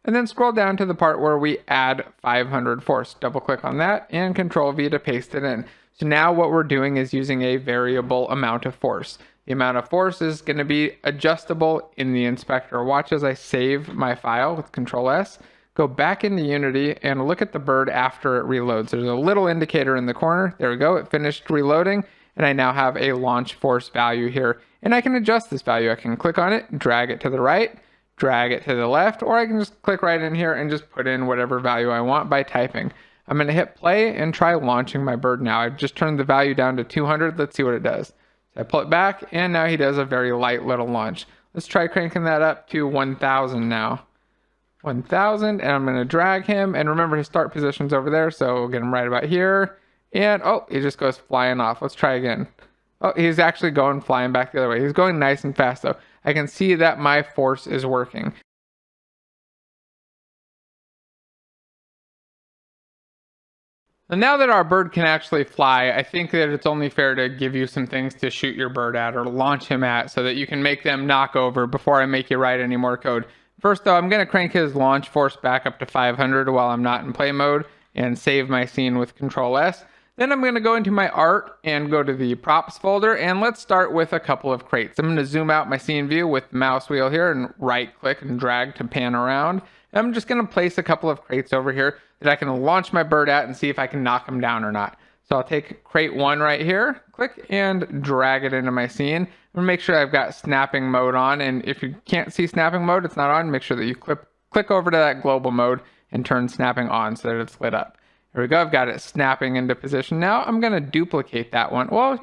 and then scroll down to the part where we add 500 force. Double click on that and Control V to paste it in. So now what we're doing is using a variable amount of force. The amount of force is going to be adjustable in the inspector. Watch as I save my file with Control S, go back into Unity, and look at the bird after it reloads. There's a little indicator in the corner. There we go. It finished reloading, and I now have a launch force value here. And I can adjust this value. I can click on it, drag it to the right, drag it to the left, or I can just click right in here and just put in whatever value I want by typing. I'm going to hit play and try launching my bird now. I've just turned the value down to 200. Let's see what it does. So I pull it back, and now he does a very light little launch. Let's try cranking that up to 1,000 now. 1,000, and I'm going to drag him. And remember, his start position's over there, so we'll get him right about here. And, oh, he just goes flying off. Let's try again. Oh, he's actually going flying back the other way. He's going nice and fast, though. I can see that my force is working. And now that our bird can actually fly, I think that it's only fair to give you some things to shoot your bird at or launch him at so that you can make them knock over before I make you write any more code. First though, I'm going to crank his launch force back up to 500 while I'm not in play mode and save my scene with Control S. Then I'm going to go into my art and go to the props folder, and let's start with a couple of crates. I'm going to zoom out my scene view with the mouse wheel here and right click and drag to pan around. And I'm just going to place a couple of crates over here that I can launch my bird at and see if I can knock them down or not. So I'll take crate 1 right here, click and drag it into my scene. I'm going to make sure I've got snapping mode on, and if you can't see snapping mode, it's not on, make sure that you click over to that global mode and turn snapping on so that it's lit up. Here we go, I've got it snapping into position. Now I'm going to duplicate that one. Well,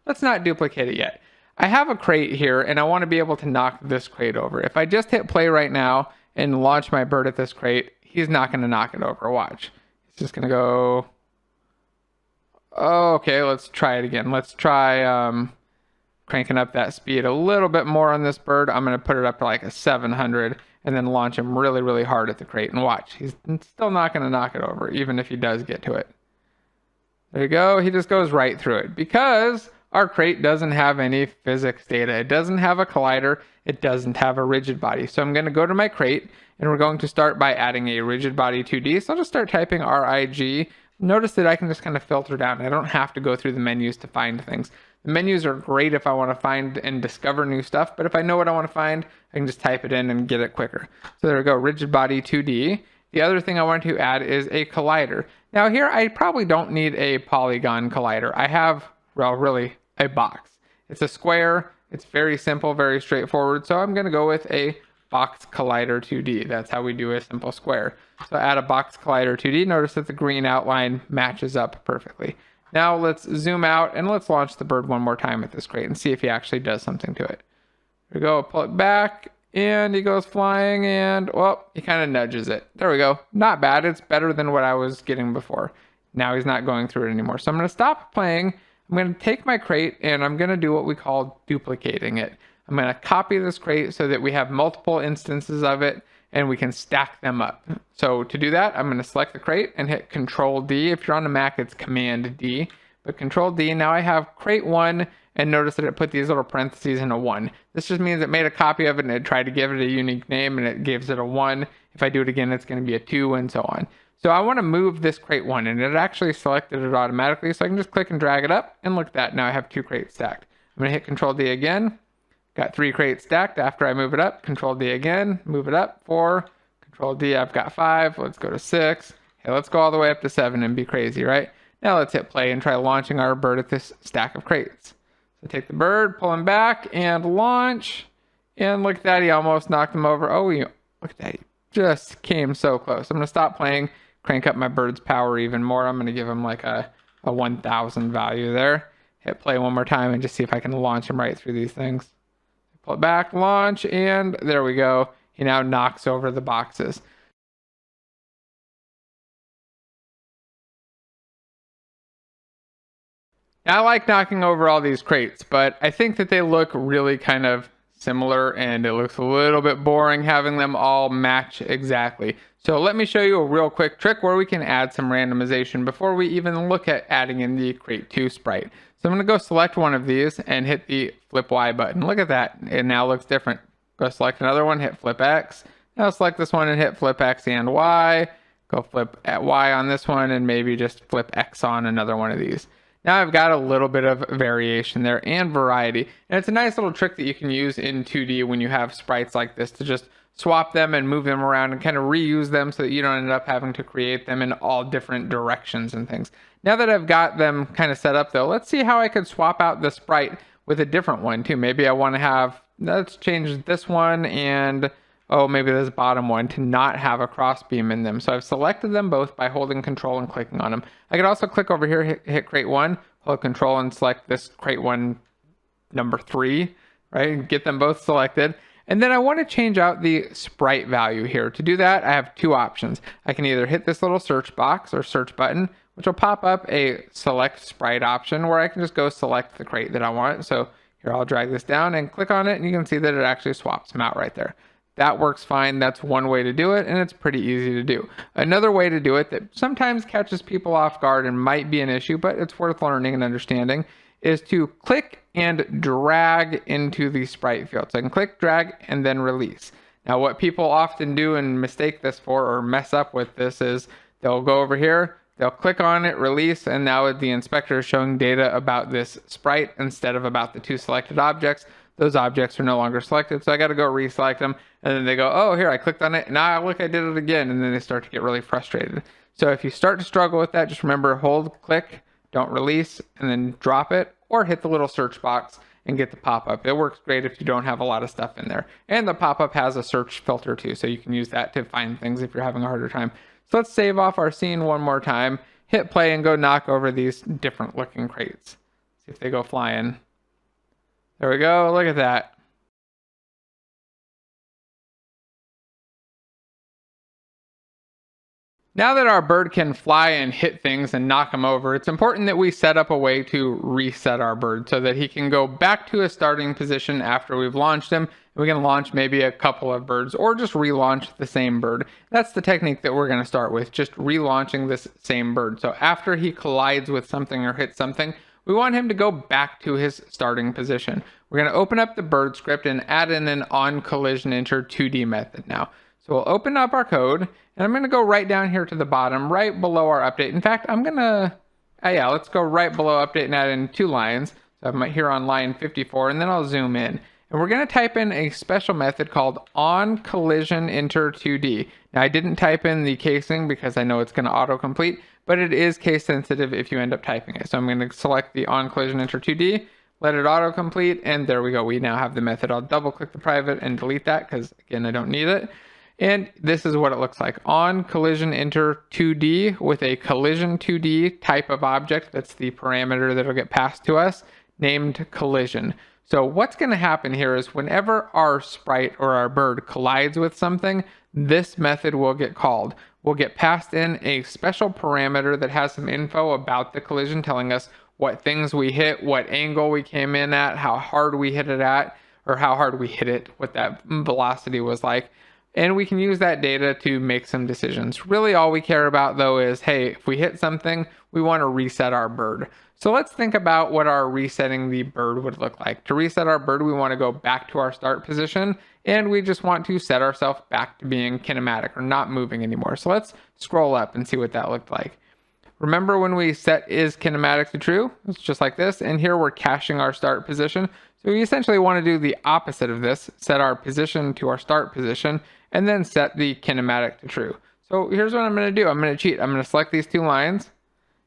let's not duplicate it yet. I have a crate here and I want to be able to knock this crate over. If I just hit play right now and launch my bird at this crate, he's not going to knock it over. Watch. He's just going to go... Okay, let's try it again. Let's try cranking up that speed a little bit more on this bird. I'm going to put it up to like a 700 and then launch him really, really hard at the crate. And watch, he's still not going to knock it over, even if he does get to it. There you go. He just goes right through it because our crate doesn't have any physics data. It doesn't have a collider. It doesn't have a rigid body. So I'm going to go to my crate and we're going to start by adding a rigid body 2D. So I'll just start typing RIG. Notice that I can just kind of filter down. I don't have to go through the menus to find things. The menus are great if I want to find and discover new stuff, but if I know what I want to find, I can just type it in and get it quicker. So there we go, rigid body 2D. The other thing I want to add is a collider. Now here, I probably don't need a polygon collider. I have, well, really a box. It's a square. It's very simple, very straightforward. So I'm going to go with a box collider 2D. That's how we do a simple square. So add a box collider 2D. Notice that the green outline matches up perfectly. Now let's zoom out and let's launch the bird one more time at this crate and see if he actually does something to it. Here we go, pull it back and he goes flying and, well, he kind of nudges it. There we go. Not bad. It's better than what I was getting before. Now he's not going through it anymore. So I'm going to stop playing. I'm going to take my crate and I'm going to do what we call duplicating it. I'm going to copy this crate so that we have multiple instances of it and we can stack them up. So to do that, I'm going to select the crate and hit Control D. If you're on a Mac, it's Command D, but Control D. Now I have crate 1, and notice that it put these little parentheses in a 1. This just means it made a copy of it and it tried to give it a unique name and it gives it a 1. If I do it again, it's going to be a 2 and so on. So I want to move this crate 1 and it actually selected it automatically. So I can just click and drag it up and look at that. Now I have 2 crates stacked. I'm going to hit Control D again. Got 3 crates stacked after I move it up. Control D again, move it up, 4. Control D, I've got 5. Let's go to 6. Okay, let's go all the way up to 7 and be crazy, right? Now let's hit play and try launching our bird at this stack of crates. So take the bird, pull him back, and launch. And look at that, he almost knocked him over. Oh, look at that, he just came so close. I'm going to stop playing, crank up my bird's power even more. I'm going to give him like a 1,000 value there. Hit play one more time and just see if I can launch him right through these things. Pull it back, launch, and there we go. He now knocks over the boxes. Now, I like knocking over all these crates, but I think that they look really kind of similar and it looks a little bit boring having them all match exactly. So let me show you a real quick trick where we can add some randomization before we even look at adding in the crate 2 sprite. So I'm going to go select one of these and hit the flip Y button. Look at that. It now looks different. Go select another one, hit flip X. Now select this one and hit flip X and Y. Go flip at Y on this one and maybe just flip X on another one of these. Now I've got a little bit of variation there and variety. And it's a nice little trick that you can use in 2D when you have sprites like this to just swap them and move them around and kind of reuse them so that you don't end up having to create them in all different directions and things. Now that I've got them kind of set up though, let's see how I could swap out the sprite with a different one too. Maybe I want to have, let's change this one and, oh, maybe this bottom one to not have a crossbeam in them. So I've selected them both by holding Control and clicking on them. I could also click over here, hit crate 1, hold Control and select this crate 1 number 3, right? Get them both selected. And then I want to change out the sprite value here. To do that, I have 2 options. I can either hit this little search box or search button, which will pop up a select sprite option where I can just go select the crate that I want. So here, I'll drag this down and click on it, and you can see that it actually swaps them out right there. That works fine. That's one way to do it, and it's pretty easy to do. Another way to do it that sometimes catches people off guard and might be an issue, but it's worth learning and understanding, is to click and drag into the sprite field. So I can click, drag, and then release. Now, what people often do and mistake this for or mess up with this is they'll go over here, they'll click on it, release, and now the inspector is showing data about this sprite instead of about the two selected objects. Those objects are no longer selected, so I got to go reselect them, and then they go, oh, here, I clicked on it, and now look, I did it again, and then they start to get really frustrated. So if you start to struggle with that, just remember, hold, click, don't release, and then drop it, or hit the little search box and get the pop-up. It works great if you don't have a lot of stuff in there. And the pop-up has a search filter too, so you can use that to find things if you're having a harder time. So let's save off our scene one more time, hit play, and go knock over these different looking crates. See if they go flying. There we go, look at that. Now that our bird can fly and hit things and knock them over, it's important that we set up a way to reset our bird so that he can go back to his starting position after we've launched him. We can launch maybe a couple of birds or just relaunch the same bird. That's the technique that we're going to start with, just relaunching this same bird. So after he collides with something or hits something, we want him to go back to his starting position. We're going to open up the bird script and add in an onCollisionEnter2D method now. So we'll open up our code, and I'm going to go right down here to the bottom, right below our update. In fact, I'm going to, let's go right below update and add in 2 lines. So I'm here on line 54, and then I'll zoom in. And we're going to type in a special method called onCollisionEnter2D. Now, I didn't type in the casing because I know it's going to autocomplete, but it is case sensitive if you end up typing it. So I'm going to select the onCollisionEnter2D, let it autocomplete, and there we go. We now have the method. I'll double click the private and delete that because, again, I don't need it. And this is what it looks like. onCollisionEnter2D with a collision2D type of object. That's the parameter that'll get passed to us, named collision. So what's going to happen here is whenever our sprite or our bird collides with something, this method will get called. We'll get passed in a special parameter that has some info about the collision, telling us what things we hit, what angle we came in at, how hard we hit it at, or how hard we hit it, what that velocity was like. And we can use that data to make some decisions. Really all we care about though is, hey, if we hit something, we want to reset our bird. So let's think about what our resetting the bird would look like. To reset our bird, we want to go back to our start position, and we just want to set ourselves back to being kinematic or not moving anymore. So let's scroll up and see what that looked like. Remember when we set is kinematic to true? It's just like this, and here we're caching our start position. So we essentially want to do the opposite of this, set our position to our start position, and then set the kinematic to true. So here's what I'm going to do. I'm going to cheat. I'm going to select these 2 lines,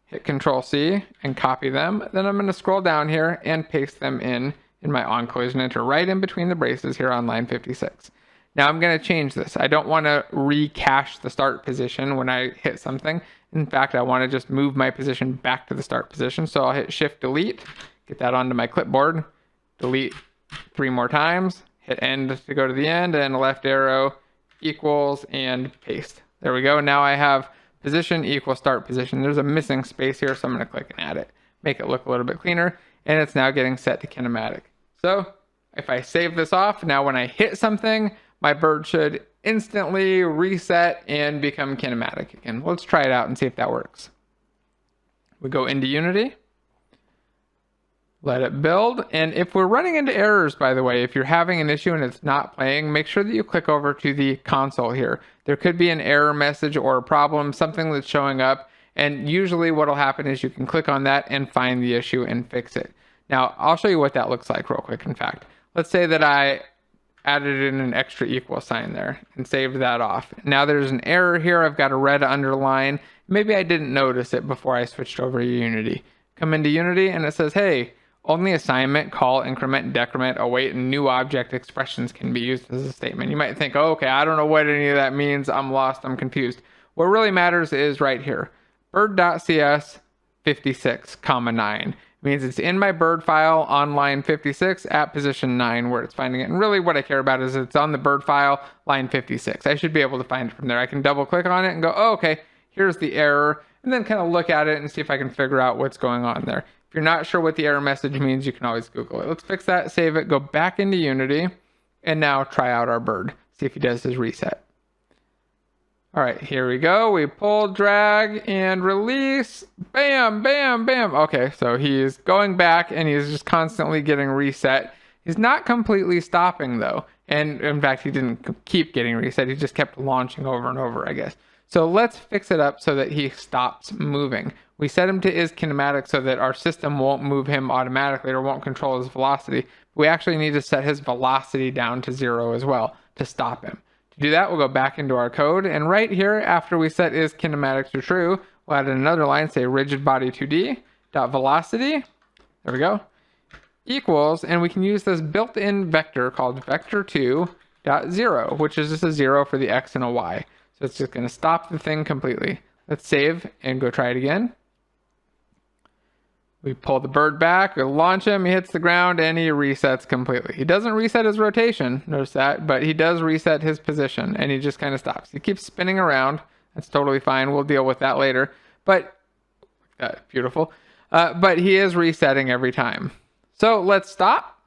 hit Control-C, and copy them. Then I'm going to scroll down here and paste them in my onCollisionEnter right in between the braces here on line 56. Now I'm going to change this. I don't want to recache the start position when I hit something. In fact, I want to just move my position back to the start position. So I'll hit Shift-Delete, get that onto my clipboard, delete 3 more times, hit End to go to the end, and left arrow equals and paste. There we go. Now I have position equals start position. There's a missing space here, so I'm going to click and add it. Make it look a little bit cleaner, and it's now getting set to kinematic. So if I save this off, now when I hit something, my bird should instantly reset and become kinematic again. Let's try it out and see if that works. We go into Unity, let it build, and if we're running into errors, by the way, if you're having an issue and it's not playing, make sure that you click over to the console here. There could be an error message or a problem, something that's showing up, and usually what will happen is you can click on that and find the issue and fix it. Now, I'll show you what that looks like real quick. In fact, let's say that I added in an extra equal sign there and saved that off. Now there's an error here. I've got a red underline. Maybe I didn't notice it before I switched over to Unity. Come into Unity and it says, hey, only assignment, call, increment, decrement, await, and new object expressions can be used as a statement. You might think, oh, okay, I don't know what any of that means. I'm lost. I'm confused. What really matters is right here. Bird.cs 56, 9. It means it's in my bird file on line 56 at position 9 where it's finding it. And really what I care about is it's on the bird file, line 56. I should be able to find it from there. I can double click on it and go, oh, okay, here's the error. And then kind of look at it and see if I can figure out what's going on there. If you're not sure what the error message means, you can always Google it. Let's fix that, save it, go back into Unity, and now try out our bird. See if he does his reset. All right, here we go. We pull, drag, and release. Bam, bam, bam. Okay, so he's going back, and he's just constantly getting reset. He's not completely stopping, though. And in fact, he didn't keep getting reset. He just kept launching over and over, I guess. So let's fix it up so that he stops moving. We set him to is kinematic so that our system won't move him automatically or won't control his velocity. We actually need to set his velocity down to 0 as well to stop him. To do that, we'll go back into our code, and right here, after we set is kinematic to true, we'll add another line, say rigid body 2D dot velocity. There we go. Equals, and we can use this built-in vector called vector2 dot 0, which is just a 0 for the x and a y. So it's just going to stop the thing completely. Let's save and go try it again. We pull the bird back, we launch him, he hits the ground, and he resets completely. He doesn't reset his rotation, notice that, but he does reset his position, and he just kind of stops. He keeps spinning around. That's totally fine. We'll deal with that later. But, beautiful. But he is resetting every time. So let's stop.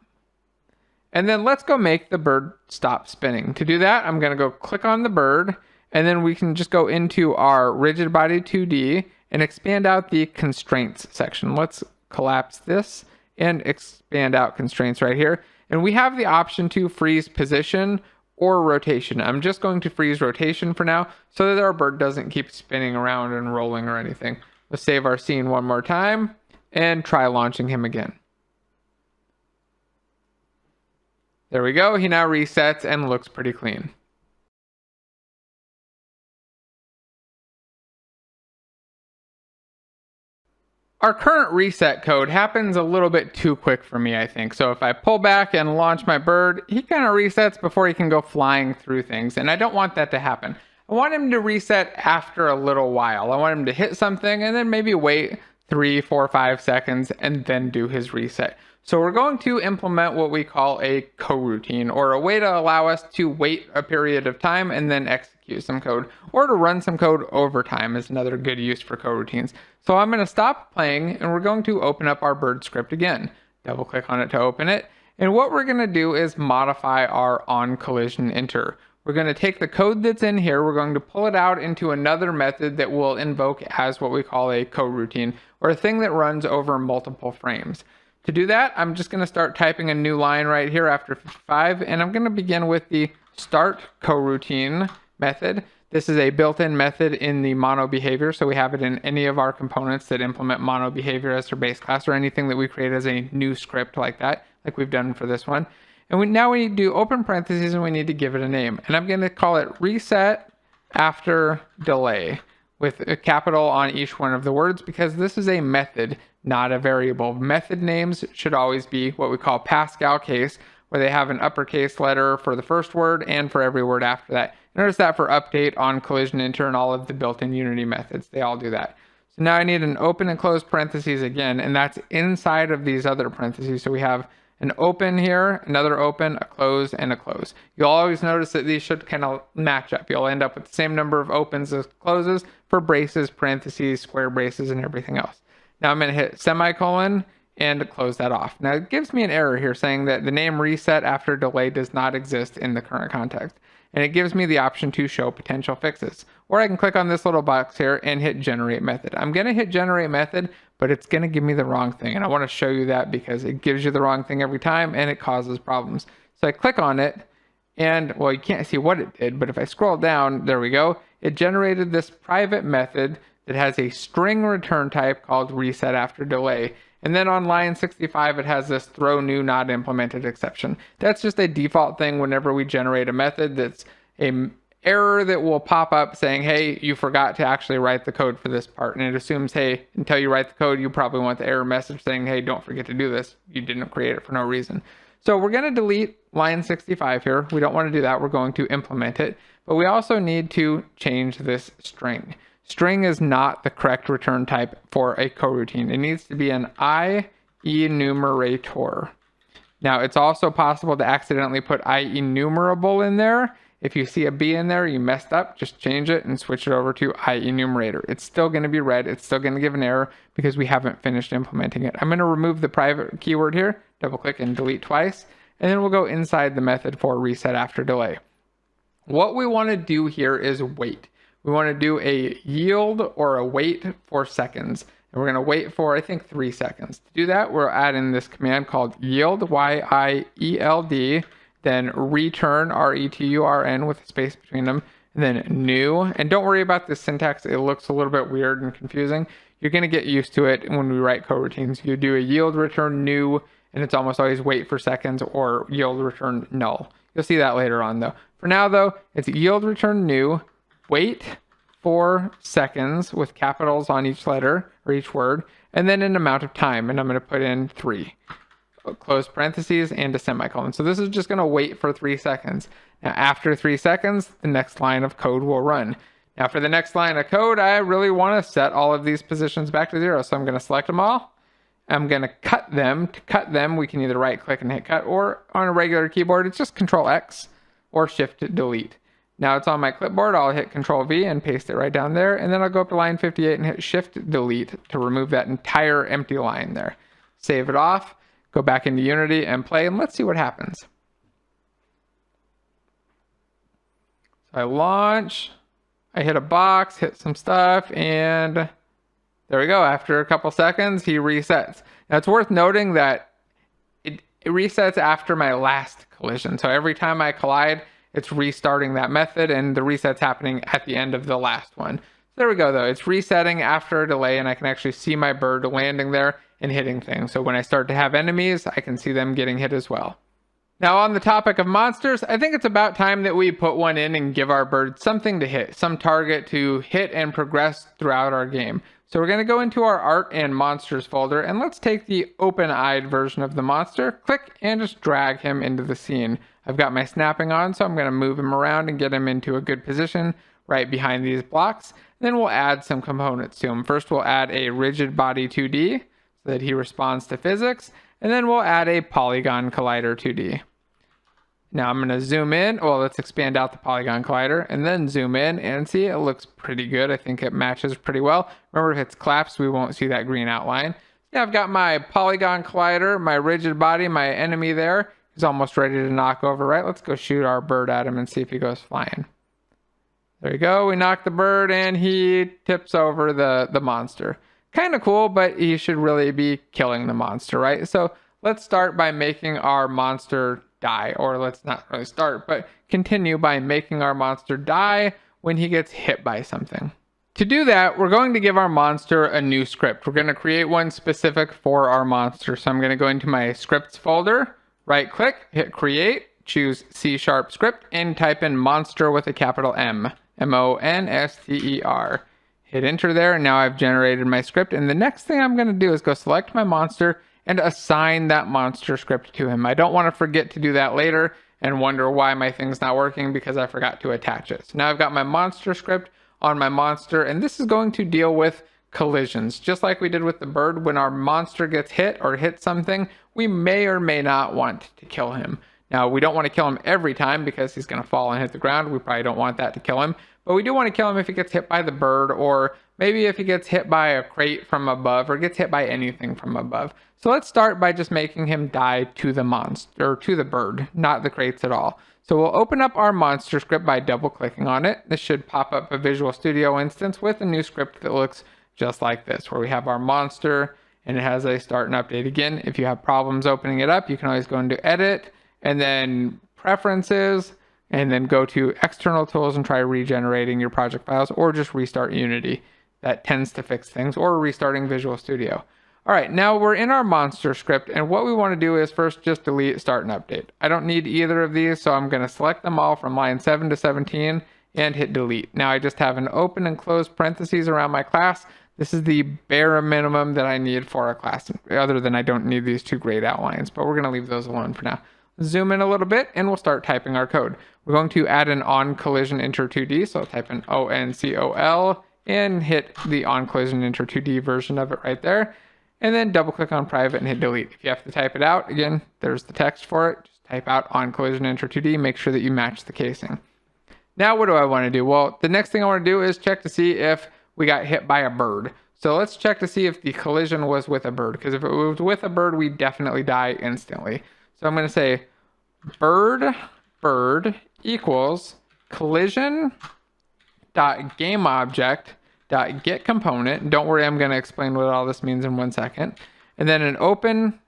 And then let's go make the bird stop spinning. To do that, I'm going to go click on the bird, and then we can just go into our rigid body 2D and expand out the constraints section. Let's collapse this and expand out constraints right here. And we have the option to freeze position or rotation. I'm just going to freeze rotation for now so that our bird doesn't keep spinning around and rolling or anything. Let's save our scene one more time and try launching him again. There we go. He now resets and looks pretty clean. Our current reset code happens a little bit too quick for me, I think. So if I pull back and launch my bird, he kind of resets before he can go flying through things. And I don't want that to happen. I want him to reset after a little while. I want him to hit something and then maybe wait 3, 4, 5 seconds and then do his reset. So we're going to implement what we call a coroutine, or a way to allow us to wait a period of time and then execute some code, or to run some code over time is another good use for coroutines. So I'm going to stop playing and we're going to open up our bird script again. Double click on it to open it. And what we're going to do is modify our onCollisionInter. We're going to take the code that's in here, we're going to pull it out into another method that will invoke as what we call a coroutine, or a thing that runs over multiple frames. To do that, I'm just going to start typing a new line right here after 55, and I'm going to begin with the start coroutine method. This is a built-in method in the mono behavior, so we have it in any of our components that implement mono behavior as their base class, or anything that we create as a new script like that, like we've done for this one. And now we need to do open parentheses and we need to give it a name. And I'm going to call it reset after delay with a capital on each one of the words, because this is a method, not a variable. Method names should always be what we call Pascal case, where they have an uppercase letter for the first word and for every word after that. Notice that for update, onCollisionInter, and all of the built-in Unity methods, they all do that. So now I need an open and close parentheses again, and that's inside of these other parentheses. So we have an open here, another open, a close, and a close. You'll always notice that these should kind of match up. You'll end up with the same number of opens as closes for braces, parentheses, square braces, and everything else. Now I'm going to hit semicolon and close that off. Now it gives me an error here saying that the name reset after delay does not exist in the current context. And it gives me the option to show potential fixes. Or I can click on this little box here and hit generate method. I'm going to hit generate method, but it's going to give me the wrong thing. And I want to show you that because it gives you the wrong thing every time and it causes problems. So I click on it and, well, you can't see what it did, but if I scroll down, there we go. It generated this private method that has a string return type called reset after delay. And then on line 65, it has this throw new not implemented exception. That's just a default thing whenever we generate a method that's an error that will pop up saying, hey, you forgot to actually write the code for this part. And it assumes, hey, until you write the code, you probably want the error message saying, hey, don't forget to do this. You didn't create it for no reason. So we're going to delete line 65 here. We don't want to do that. We're going to implement it. But we also need to change this string. String is not the correct return type for a coroutine. It needs to be an IEnumerator. Now, it's also possible to accidentally put IEnumerable in there. If you see a B in there, you messed up, just change it and switch it over to IEnumerator. It's still going to be red. It's still going to give an error because we haven't finished implementing it. I'm going to remove the private keyword here, double click and delete twice, and then we'll go inside the method for reset after delay. What we want to do here is wait. We want to do a yield or a wait for seconds. And we're going to wait for, I think, 3 seconds. To do that, we're adding this command called yield, Y-I-E-L-D, then return, return with a space between them, and then new. And don't worry about the syntax. It looks a little bit weird and confusing. You're going to get used to it when we write coroutines. You do a yield return new, and it's almost always wait for seconds, or yield return null. You'll see that later on though. For now though, it's yield return new, wait for seconds with capitals on each letter or each word, and then an amount of time, and I'm going to put in 3. Close parentheses and a semicolon. So this is just going to wait for 3 seconds. Now after 3 seconds, the next line of code will run. Now for the next line of code, I really want to set all of these positions back to 0. So I'm going to select them all. I'm going to cut them. To cut them, we can either right click and hit cut, or on a regular keyboard, it's just Control X or Shift Delete. Now it's on my clipboard. I'll hit Control V and paste it right down there. And then I'll go up to line 58 and hit Shift Delete to remove that entire empty line there. Save it off. Go back into Unity and play, and let's see what happens. So I launch, I hit a box, hit some stuff, and there we go. After a couple seconds, he resets. Now it's worth noting that it resets after my last collision. So every time I collide, it's restarting that method, and the reset's happening at the end of the last one. So there we go though. It's resetting after a delay, and I can actually see my bird landing there and hitting things. So when I start to have enemies, I can see them getting hit as well. Now on the topic of monsters, I think it's about time that we put one in and give our bird something to hit, some target to hit and progress throughout our game. So we're going to go into our art and monsters folder, and let's take the open-eyed version of the monster, click, and just drag him into the scene. I've got my snapping on, so I'm going to move him around and get him into a good position right behind these blocks. Then we'll add some components to him. First, we'll add a rigid body 2D, that he responds to physics, and then we'll add a polygon collider 2D. Now I'm going to zoom in. Well, let's expand out the polygon collider and then zoom in and see it looks pretty good. I think it matches pretty well. Remember, if it's collapsed, we won't see that green outline. Yeah, I've got my polygon collider, my rigid body, my enemy there. He's almost ready to knock over, right? Let's go shoot our bird at him and see if he goes flying. There you go. We knocked the bird and he tips over the monster. Kind of cool, but he should really be killing the monster, right? So let's start by making our monster die, or let's not really start, but continue by making our monster die when he gets hit by something. To do that, we're going to give our monster a new script. We're going to create one specific for our monster. So I'm going to go into my scripts folder, right click, hit create, choose C# script, and type in monster with a capital M, M-O-N-S-T-E-R. Hit enter there, and now I've generated my script. And the next thing I'm going to do is go select my monster and assign that monster script to him. I don't want to forget to do that later and wonder why my thing's not working because I forgot to attach it. So now I've got my monster script on my monster, and this is going to deal with collisions. Just like we did with the bird, when our monster gets hit or hits something, we may or may not want to kill him. Now, we don't want to kill him every time because he's going to fall and hit the ground. We probably don't want that to kill him. But we do want to kill him if he gets hit by the bird, or maybe if he gets hit by a crate from above, or gets hit by anything from above. So let's start by just making him die to the monster, or to the bird, not the crates at all. So we'll open up our monster script by double clicking on it. This should pop up a Visual Studio instance with a new script that looks just like this, where we have our monster and it has a start and update. Again, if you have problems opening it up, you can always go into edit and then preferences, and then go to external tools and try regenerating your project files, or just restart Unity. That tends to fix things, or restarting Visual Studio. All right, now we're in our monster script, and what we want to do is first just delete start and update. I don't need either of these, so I'm going to select them all from line 7 to 17 and hit delete. Now I just have an open and close parentheses around my class. This is the bare minimum that I need for a class, other than I don't need these two grayed outlines, but we're going to leave those alone for now. Zoom in a little bit and we'll start typing our code. We're going to add an on collision enter 2D, so I'll type in ONCOL and hit the on collision enter 2D version of it right there, and then double click on private and hit delete. If you have to type it out, again, there's the text for it. Just type out on collision enter 2D, make sure that you match the casing. Now what do I want to do? Well, the next thing I want to do is check to see if we got hit by a bird. So let's check to see if the collision was with a bird, because if it was with a bird, we definitely die instantly. So I'm going to say bird equals collision.gameObject.getComponent. Don't worry, I'm going to explain what all this means in 1 second. And then an open,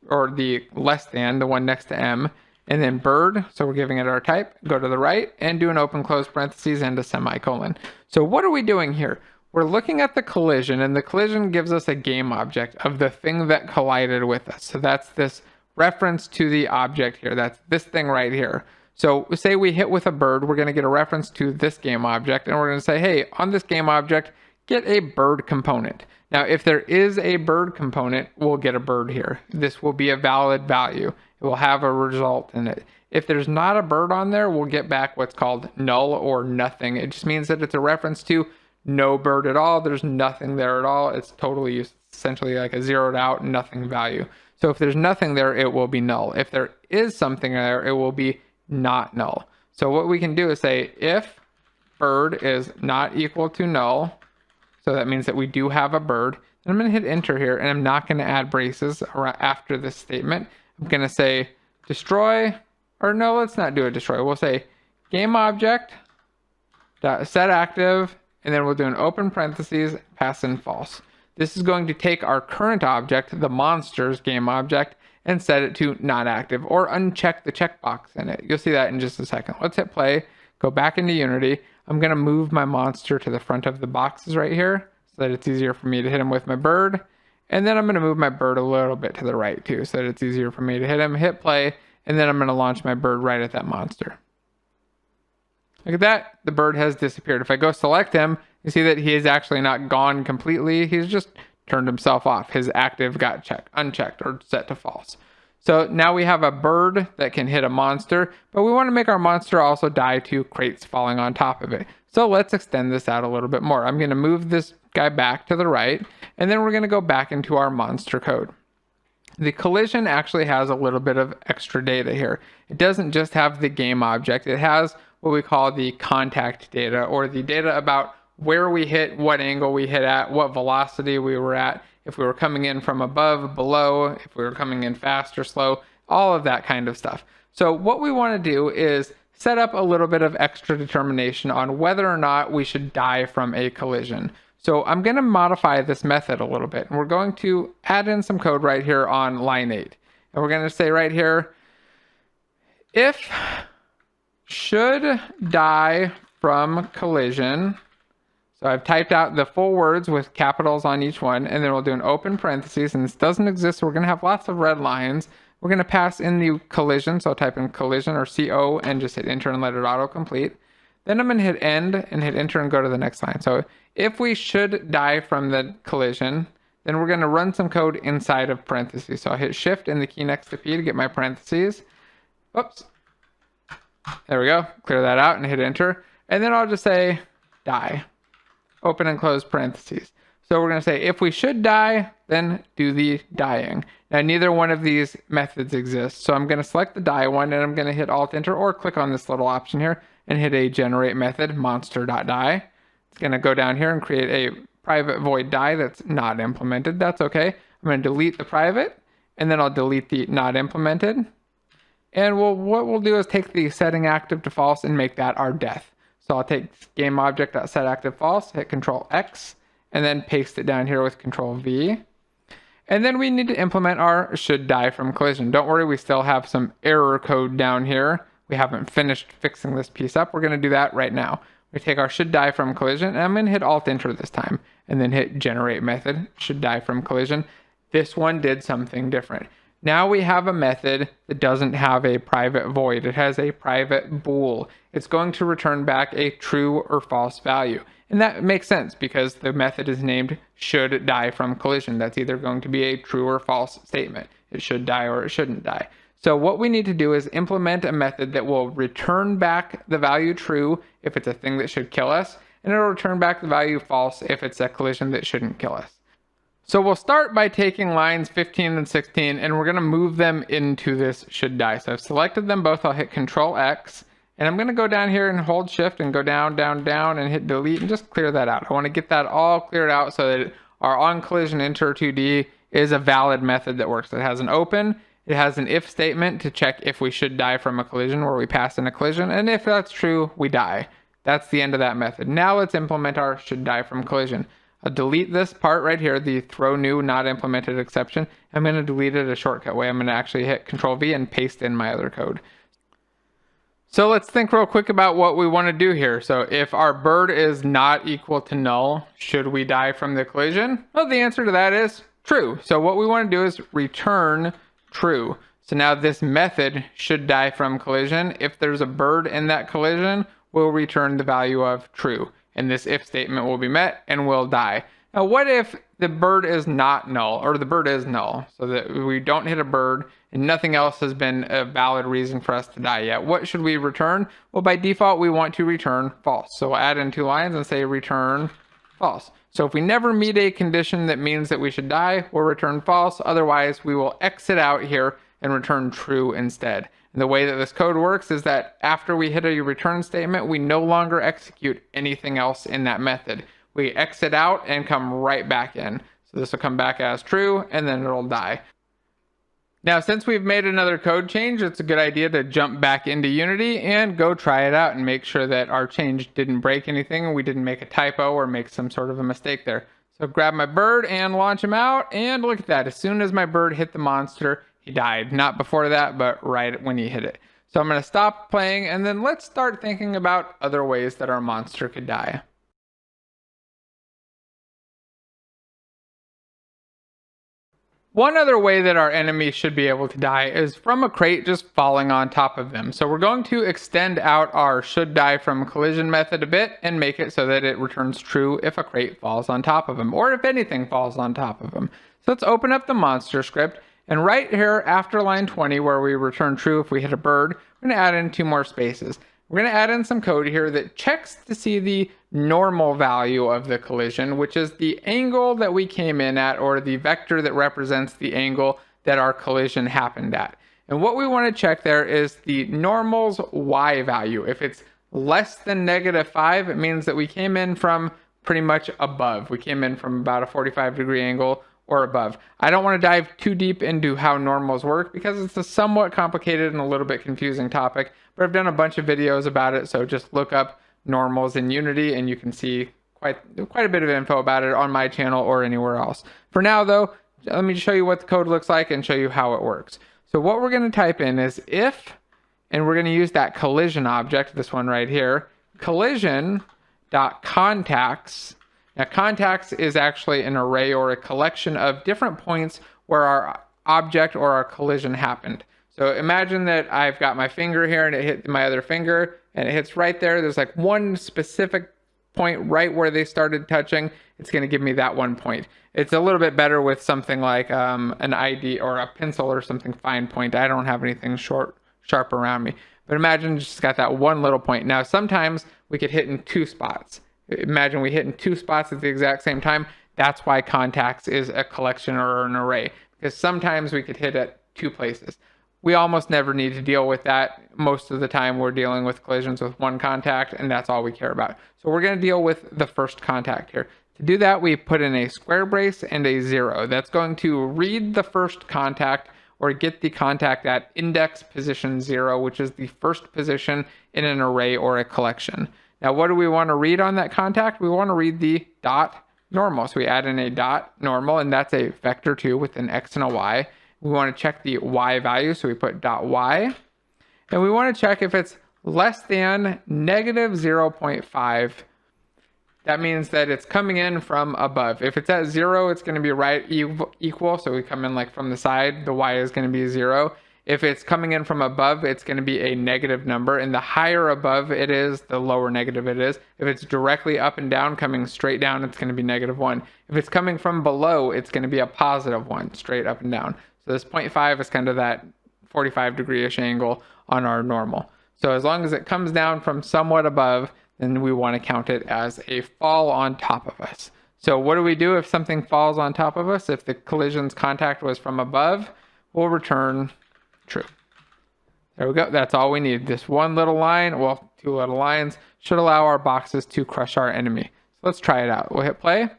or the less than, the one next to M, and then bird, so we're giving it our type, go to the right, and do an open close parentheses and a semicolon. So what are we doing here? We're looking at the collision, and the collision gives us a game object of the thing that collided with us. So that's this reference to the object here. That's this thing right here. So say we hit with a bird, we're going to get a reference to this game object, and we're going to say, hey, on this game object, get a bird component. Now, if there is a bird component, we'll get a bird here. This will be a valid value. It will have a result in it. If there's not a bird on there, we'll get back what's called null or nothing. It just means that it's a reference to no bird at all. There's nothing there at all. It's totally essentially like a zeroed out nothing value. So if there's nothing there, it will be null. If there is something there, it will be not null. So what we can do is say if bird is not equal to null, so that means that we do have a bird. And I'm going to hit enter here, and I'm not going to add braces after this statement. I'm going to say destroy, or no, let's not do a destroy. We'll say game object dot set active, and then we'll do an open parentheses, pass in false. This is going to take our current object, the monsters game object, and set it to not active, or uncheck the checkbox in it. You'll see that in just a second. Let's hit play, go back into Unity. I'm going to move my monster to the front of the boxes right here so that it's easier for me to hit him with my bird. And then I'm going to move my bird a little bit to the right too so that it's easier for me to hit him, hit play, and then I'm going to launch my bird right at that monster. Look at that. The bird has disappeared. If I go select him, you see that he is actually not gone completely. He's just turned himself off. His active got unchecked or set to false. So now we have a bird that can hit a monster, but we want to make our monster also die to crates falling on top of it. So let's extend this out a little bit more. I'm going to move this guy back to the right, and then we're going to go back into our monster code. The collision actually has a little bit of extra data here. It doesn't just have the game object. It has what we call the contact data, or the data about where we hit, what angle we hit at, what velocity we were at, if we were coming in from above, below, if we were coming in fast or slow, all of that kind of stuff. So what we want to do is set up a little bit of extra determination on whether or not we should die from a collision. So I'm going to modify this method a little bit, and we're going to add in some code right here on line 8. And we're going to say right here, if should die from collision. So I've typed out the full words with capitals on each one, and then we'll do an open parentheses, and this doesn't exist, so we're going to have lots of red lines. We're going to pass in the collision, so I'll type in collision or CO and just hit enter and let it autocomplete. Then I'm going to hit end and hit enter and go to the next line. So if we should die from the collision, then we're going to run some code inside of parentheses. So I'll hit shift and the key next to P to get my parentheses. Oops. There we go. Clear that out and hit enter. And then I'll just say die. Open and close parentheses. So we're going to say if we should die, then do the dying. Now neither one of these methods exists. So I'm going to select the die one, and I'm going to hit alt enter or click on this little option here and hit a generate method monster.die. It's going to go down here and create a private void die that's not implemented. That's okay. I'm going to delete the private, and then I'll delete the not implemented. And what we'll do is take the setting active to false and make that our death. So I'll take game object.set active false, hit Control X, and then paste it down here with Control V. And then we need to implement our should die from collision. Don't worry, we still have some error code down here. We haven't finished fixing this piece up. We're going to do that right now. We take our should die from collision, and I'm going to hit alt enter this time, and then hit generate method, should die from collision. This one did something different. Now we have a method that doesn't have a private void. It has a private bool. It's going to return back a true or false value. And that makes sense because the method is named should die from collision. That's either going to be a true or false statement. It should die or it shouldn't die. So what we need to do is implement a method that will return back the value true if it's a thing that should kill us, and it'll return back the value false if it's a collision that shouldn't kill us. So we'll start by taking lines 15 and 16, and we're going to move them into this should die. So I've selected them both. I'll hit Control X, and I'm going to go down here and hold shift and go down, down, down, and hit delete and just clear that out. I want to get that all cleared out so that our on collision enter 2D is a valid method that works. It has an open, it has an if statement to check if we should die from a collision where we pass in a collision, and if that's true, we die. That's the end of that method. Now let's implement our should die from collision. I'll delete this part right here, the throw new not implemented exception. I'm going to delete it a shortcut way. I'm going to actually hit Control V and paste in my other code. So let's think real quick about what we want to do here. So if our bird is not equal to null, should we die from the collision? Well, the answer to that is true. So what we want to do is return true. So now this method should die from collision. If there's a bird in that collision, we'll return the value of true. And this if statement will be met and we'll die. Now, what if the bird is not null, or the bird is null, so that we don't hit a bird and nothing else has been a valid reason for us to die yet? What should we return? Well, by default, we want to return false. So we'll add in 2 lines and say return false. So if we never meet a condition that means that we should die, we'll return false. Otherwise, we will exit out here and return true instead. And the way that this code works is that after we hit a return statement, we no longer execute anything else in that method. We exit out and come right back in. So this will come back as true and then it'll die. Now, since we've made another code change, it's a good idea to jump back into Unity and go try it out and make sure that our change didn't break anything and we didn't make a typo or make some sort of a mistake there. So grab my bird and launch him out, and look at that. As soon as my bird hit the monster, he died. Not before that, but right when he hit it. So I'm going to stop playing and then let's start thinking about other ways that our monster could die. One other way that our enemy should be able to die is from a crate just falling on top of them. So we're going to extend out our should die from collision method a bit and make it so that it returns true if a crate falls on top of them, or if anything falls on top of them. So let's open up the monster script, and right here after line 20 where we return true if we hit a bird, we're going to add in 2 more spaces. We're going to add in some code here that checks to see the normal value of the collision, which is the angle that we came in at, or the vector that represents the angle that our collision happened at. And what we want to check there is the normal's y value. If it's less than -5, it means that we came in from pretty much above. We came in from about a 45-degree angle or above. I don't want to dive too deep into how normals work because it's a somewhat complicated and a little bit confusing topic, but I've done a bunch of videos about it, so just look up normals in Unity and you can see quite a bit of info about it on my channel or anywhere else. For now though, let me show you what the code looks like and show you how it works. So what we're going to type in is if, and we're going to use that collision object, this one right here, collision.contacts. Now, contacts is actually an array or a collection of different points where our object or our collision happened. So imagine that I've got my finger here and it hit my other finger and it hits right there. There's like one specific point right where they started touching. It's going to give me that one point. It's a little bit better with something like an ID or a pencil or something fine point. I don't have anything sharp around me. But imagine just got that one little point. Now, sometimes we could hit in 2 spots. Imagine we hit in 2 spots at the exact same time. That's why contacts is a collection or an array, because sometimes we could hit at 2 places. We almost never need to deal with that. Most of the time we're dealing with collisions with 1 contact, and that's all we care about. So we're going to deal with the first contact here. To do that, we put in a square brace and a 0. That's going to read the first contact or get the contact at index position 0, which is the first position in an array or a collection. Now, what do we want to read on that contact? We want to read the dot normal. So we add in a dot normal, and that's a vector 2 with an x and a y. We want to check the y value, so we put dot y. And we want to check if it's less than -0.5. That means that it's coming in from above. If it's at 0, it's going to be right equal. So we come in like from the side, the y is going to be 0. If it's coming in from above, it's going to be a negative number, and the higher above it is, the lower negative it is. If it's directly up and down, coming straight down, it's going to be -1. If it's coming from below, it's going to be a +1, straight up and down. So this 0.5 is kind of that 45-degree-ish angle on our normal. So as long as it comes down from somewhat above, then we want to count it as a fall on top of us. So what do we do if something falls on top of us? If the collision's contact was from above, we'll return true. There we go. That's all we need. This one little line, well, 2 little lines, should allow our boxes to crush our enemy. So let's try it out. We'll hit play.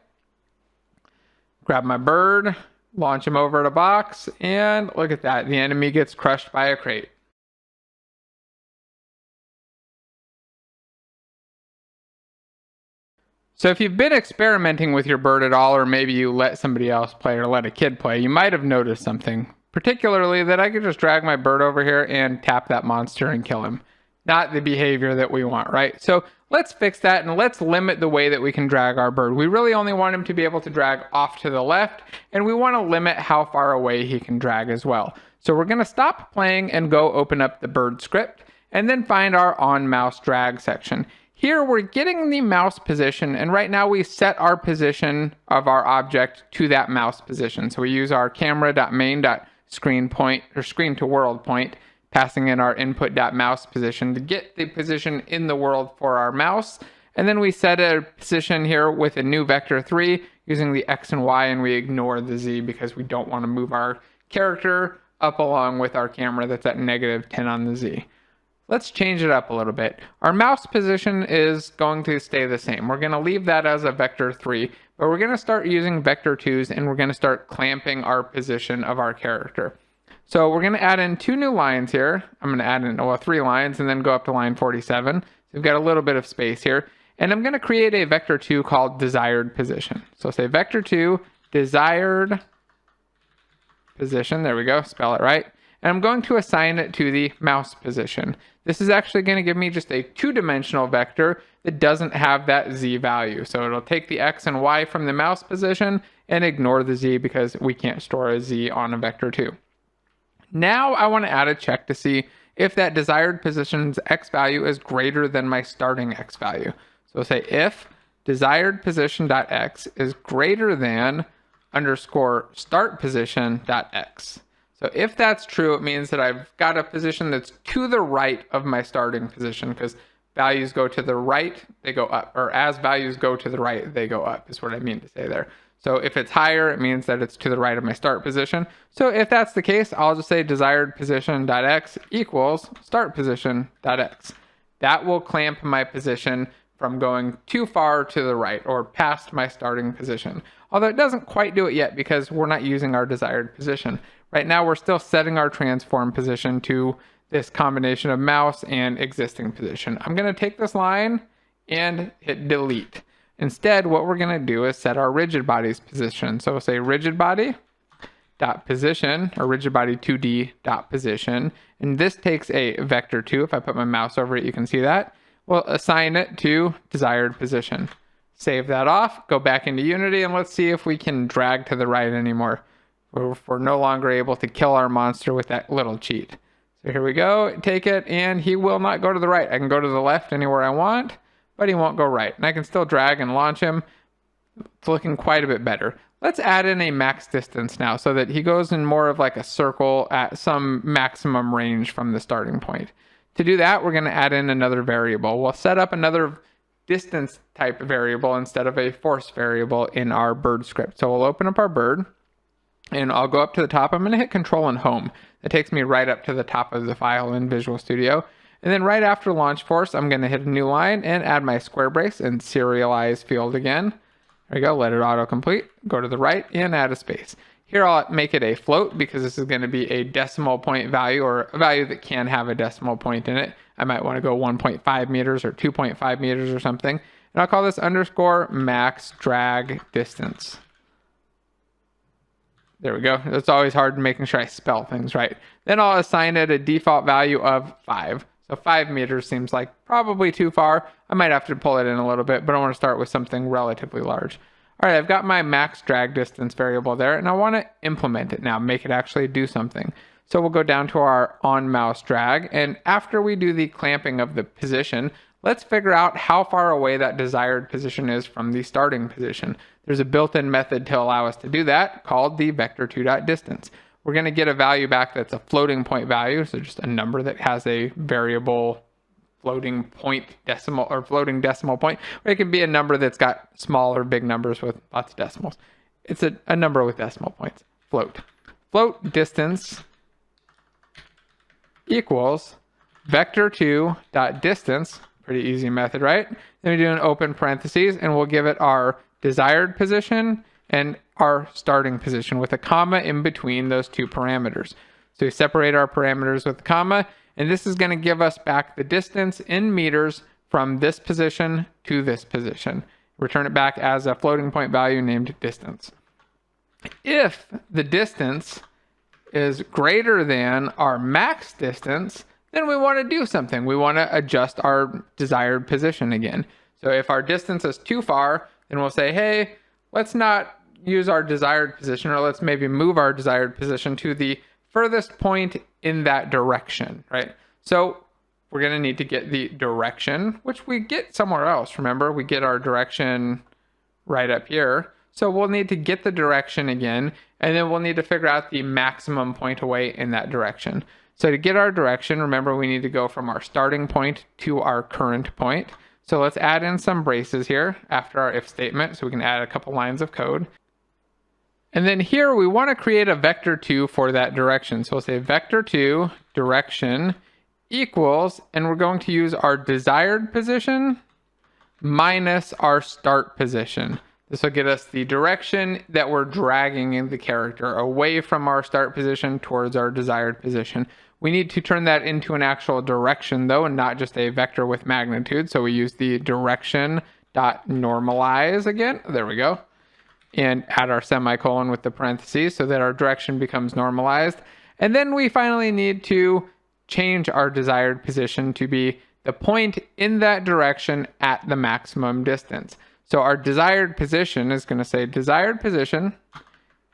Grab my bird, launch him over at a box, and look at that. The enemy gets crushed by a crate. So if you've been experimenting with your bird at all, or maybe you let somebody else play or let a kid play, you might have noticed something. Particularly that I could just drag my bird over here and tap that monster and kill him. not the behavior that we want, right? So let's fix that and let's limit the way that we can drag our bird. We really only want him to be able to drag off to the left, and we want to limit how far away he can drag as well. So we're going to stop playing and go open up the bird script and then find our on mouse drag section. Here we're getting the mouse position, and right now we set our position of our object to that mouse position. So we use our camera.main.screen point or screen to world point, passing in our input.mouse position to get the position in the world for our mouse. And then we set a position here with a new vector 3 using the X and Y, and we ignore the Z because we don't want to move our character up along with our camera that's at -10 on the Z. Let's change it up a little bit. Our mouse position is going to stay the same. We're going to leave that as a vector 3, but we're going to start using vector 2s, and we're going to start clamping our position of our character. So we're going to add in 2 new lines here. I'm going to add in 3 lines and then go up to line 47. So we've got a little bit of space here. And I'm going to create a vector 2 called desired position. So say vector 2 desired position. There we go. Spell it right. And I'm going to assign it to the mouse position. This is actually going to give me just a 2-dimensional vector that doesn't have that Z value. So it'll take the X and Y from the mouse position and ignore the Z because we can't store a Z on a vector 2. Now I want to add a check to see if that desired position's X value is greater than my starting X value. So we'll say if desired position.x is greater than underscore start position.x. So if that's true, it means that I've got a position that's to the right of my starting position, because values go to the right, they go up, or as values go to the right, they go up, is what I mean to say there. So if it's higher, it means that it's to the right of my start position. So if that's the case, I'll just say desired position.x equals start position.x. That will clamp my position from going too far to the right or past my starting position. Although it doesn't quite do it yet because we're not using our desired position. Right now, we're still setting our transform position to this combination of mouse and existing position. I'm going to take this line and hit delete. Instead, what we're going to do is set our rigid body's position. So we'll say rigid body dot position, or rigid body 2D dot position. And this takes a vector 2. If I put my mouse over it, you can see that. We'll assign it to desired position. Save that off, go back into Unity, and let's see if we can drag to the right anymore. We're no longer able to kill our monster with that little cheat. So here we go, take it, and he will not go to the right. I can go to the left anywhere I want, but he won't go right. And I can still drag and launch him. It's looking quite a bit better. Let's add in a max distance now so that he goes in more of like a circle at some maximum range from the starting point. To do that, we're going to add in another variable. We'll set up another distance type variable instead of a force variable in our bird script. So we'll open up our bird, and I'll go up to the top. I'm going to hit Control and Home. That takes me right up to the top of the file in Visual Studio. And then right after launch force, I'm going to hit a new line and add my square brace and serialize field again. There we go, let it autocomplete. Go to the right and add a space. Here I'll make it a float because this is going to be a decimal point value, or a value that can have a decimal point in it. I might want to go 1.5 meters or 2.5 meters or something. And I'll call this underscore max drag distance. There we go. It's always hard making sure I spell things right. Then I'll assign it a default value of 5. So 5 meters seems like probably too far. I might have to pull it in a little bit, but I want to start with something relatively large. All right, I've got my max drag distance variable there, and I want to implement it now, make it actually do something. So we'll go down to our on mouse drag, and after we do the clamping of the position, let's figure out how far away that desired position is from the starting position. There's a built-in method to allow us to do that called the vector2.distance. We're going to get a value back that's a floating point value, so just a number that has a variable floating point decimal or floating decimal point, or it can be a number that's got small or big numbers with lots of decimals. It's a number with decimal points. Float distance equals vector2.distance. Pretty easy method, right? Then we do an open parentheses, and we'll give it our desired position and our starting position with a comma in between those two parameters. So we separate our parameters with a comma, and this is going to give us back the distance in meters from this position to this position. Return it back as a floating point value named distance. If the distance is greater than our max distance, then we want to do something. We want to adjust our desired position again. So if our distance is too far, then we'll say, hey, let's not use our desired position, or let's maybe move our desired position to the furthest point in that direction, right? So we're going to need to get the direction, which we get somewhere else. Remember, we get our direction right up here. So we'll need to get the direction again, and then we'll need to figure out the maximum point away in that direction. So to get our direction, remember, we need to go from our starting point to our current point. So let's add in some braces here after our if statement, so we can add a couple lines of code. And then here we want to create a vector2 for that direction. So we'll say vector2 direction equals, and we're going to use our desired position minus our start position. This will get us the direction that we're dragging in the character away from our start position towards our desired position. We need to turn that into an actual direction though, and not just a vector with magnitude. So we use the direction dot normalize again. There we go. And add our semicolon with the parentheses so that our direction becomes normalized. And then we finally need to change our desired position to be the point in that direction at the maximum distance. So our desired position is going to say desired position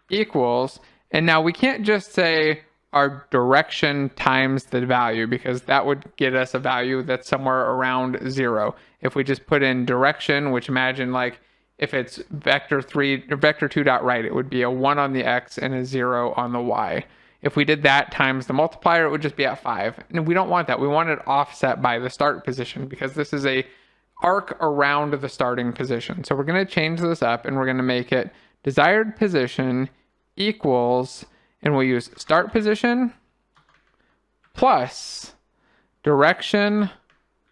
equals, and now we can't just say our direction times the value, because that would get us a value that's somewhere around 0. If we just put in direction, which imagine like if it's vector3 or vector2 dot right, it would be a 1 on the x and a 0 on the y. If we did that times the multiplier, it would just be at 5. And we don't want that. We want it offset by the start position, because this is a arc around the starting position. So we're going to change this up, and we're going to make it desired position equals, and we'll use start position plus direction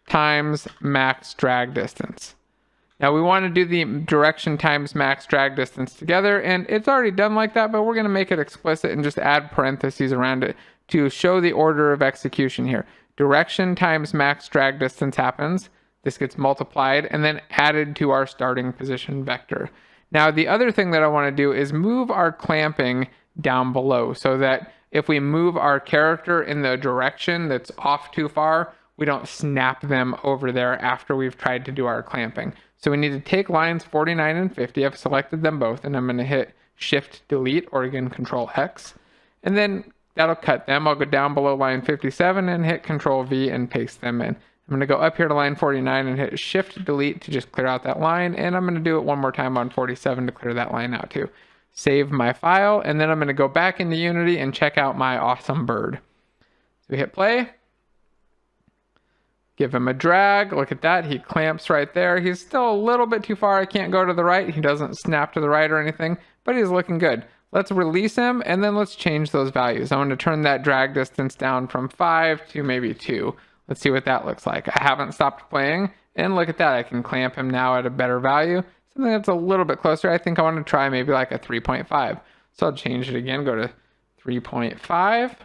times max drag distance. Now we want to do the direction times max drag distance together, and it's already done like that, but we're going to make it explicit and just add parentheses around it to show the order of execution here. Direction times max drag distance happens. This gets multiplied and then added to our starting position vector. Now the other thing that I want to do is move our clamping down below, so that if we move our character in the direction that's off too far, we don't snap them over there after we've tried to do our clamping. So we need to take lines 49 and 50. I've selected them both, and I'm going to hit Shift Delete, or again Control X, and then that'll cut them. I'll go down below line 57 and hit Control V and paste them in. I'm going to go up here to line 49 and hit Shift Delete to just clear out that line, and I'm going to do it one more time on 47 to clear that line out too. Save my file, and then I'm going to go back into Unity and check out my awesome bird. So we hit play. Give him a drag. Look at that. He clamps right there. He's still a little bit too far. I can't go to the right. He doesn't snap to the right or anything, but he's looking good. Let's release him, and then let's change those values. I want to turn that drag distance down from 5 to maybe 2. Let's see what that looks like. I haven't stopped playing, and look at that. I can clamp him now at a better value. Something that's a little bit closer. I think I want to try maybe like a 3.5. So I'll change it again. Go to 3.5.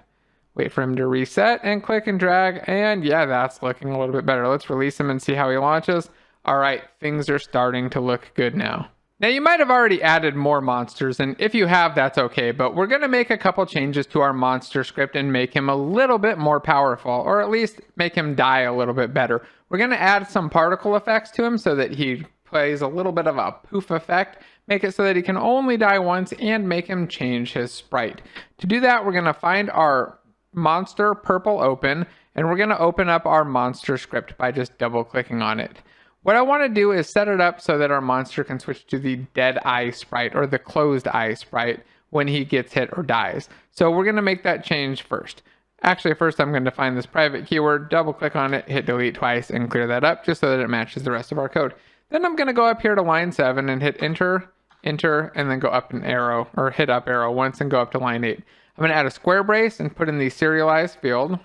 Wait for him to reset and click and drag. And yeah, that's looking a little bit better. Let's release him and see how he launches. All right, things are starting to look good now. Now you might have already added more monsters, and if you have, that's okay, but we're going to make a couple changes to our monster script and make him a little bit more powerful, or at least make him die a little bit better. We're going to add some particle effects to him so that he plays a little bit of a poof effect, make it so that he can only die once, and make him change his sprite. To do that, we're going to find our monster purple open, and we're going to open up our monster script by just double clicking on it. What I want to do is set it up so that our monster can switch to the dead eye sprite, or the closed eye sprite, when he gets hit or dies. So we're going to make that change first. Actually, first I'm going to find this private keyword, double click on it, hit delete twice, and clear that up just so that it matches the rest of our code. Then I'm going to go up here to line 7 and hit enter, enter, and then go up an arrow, or hit up arrow once and go up to line 8. I'm going to add a square brace and put in the serialized field,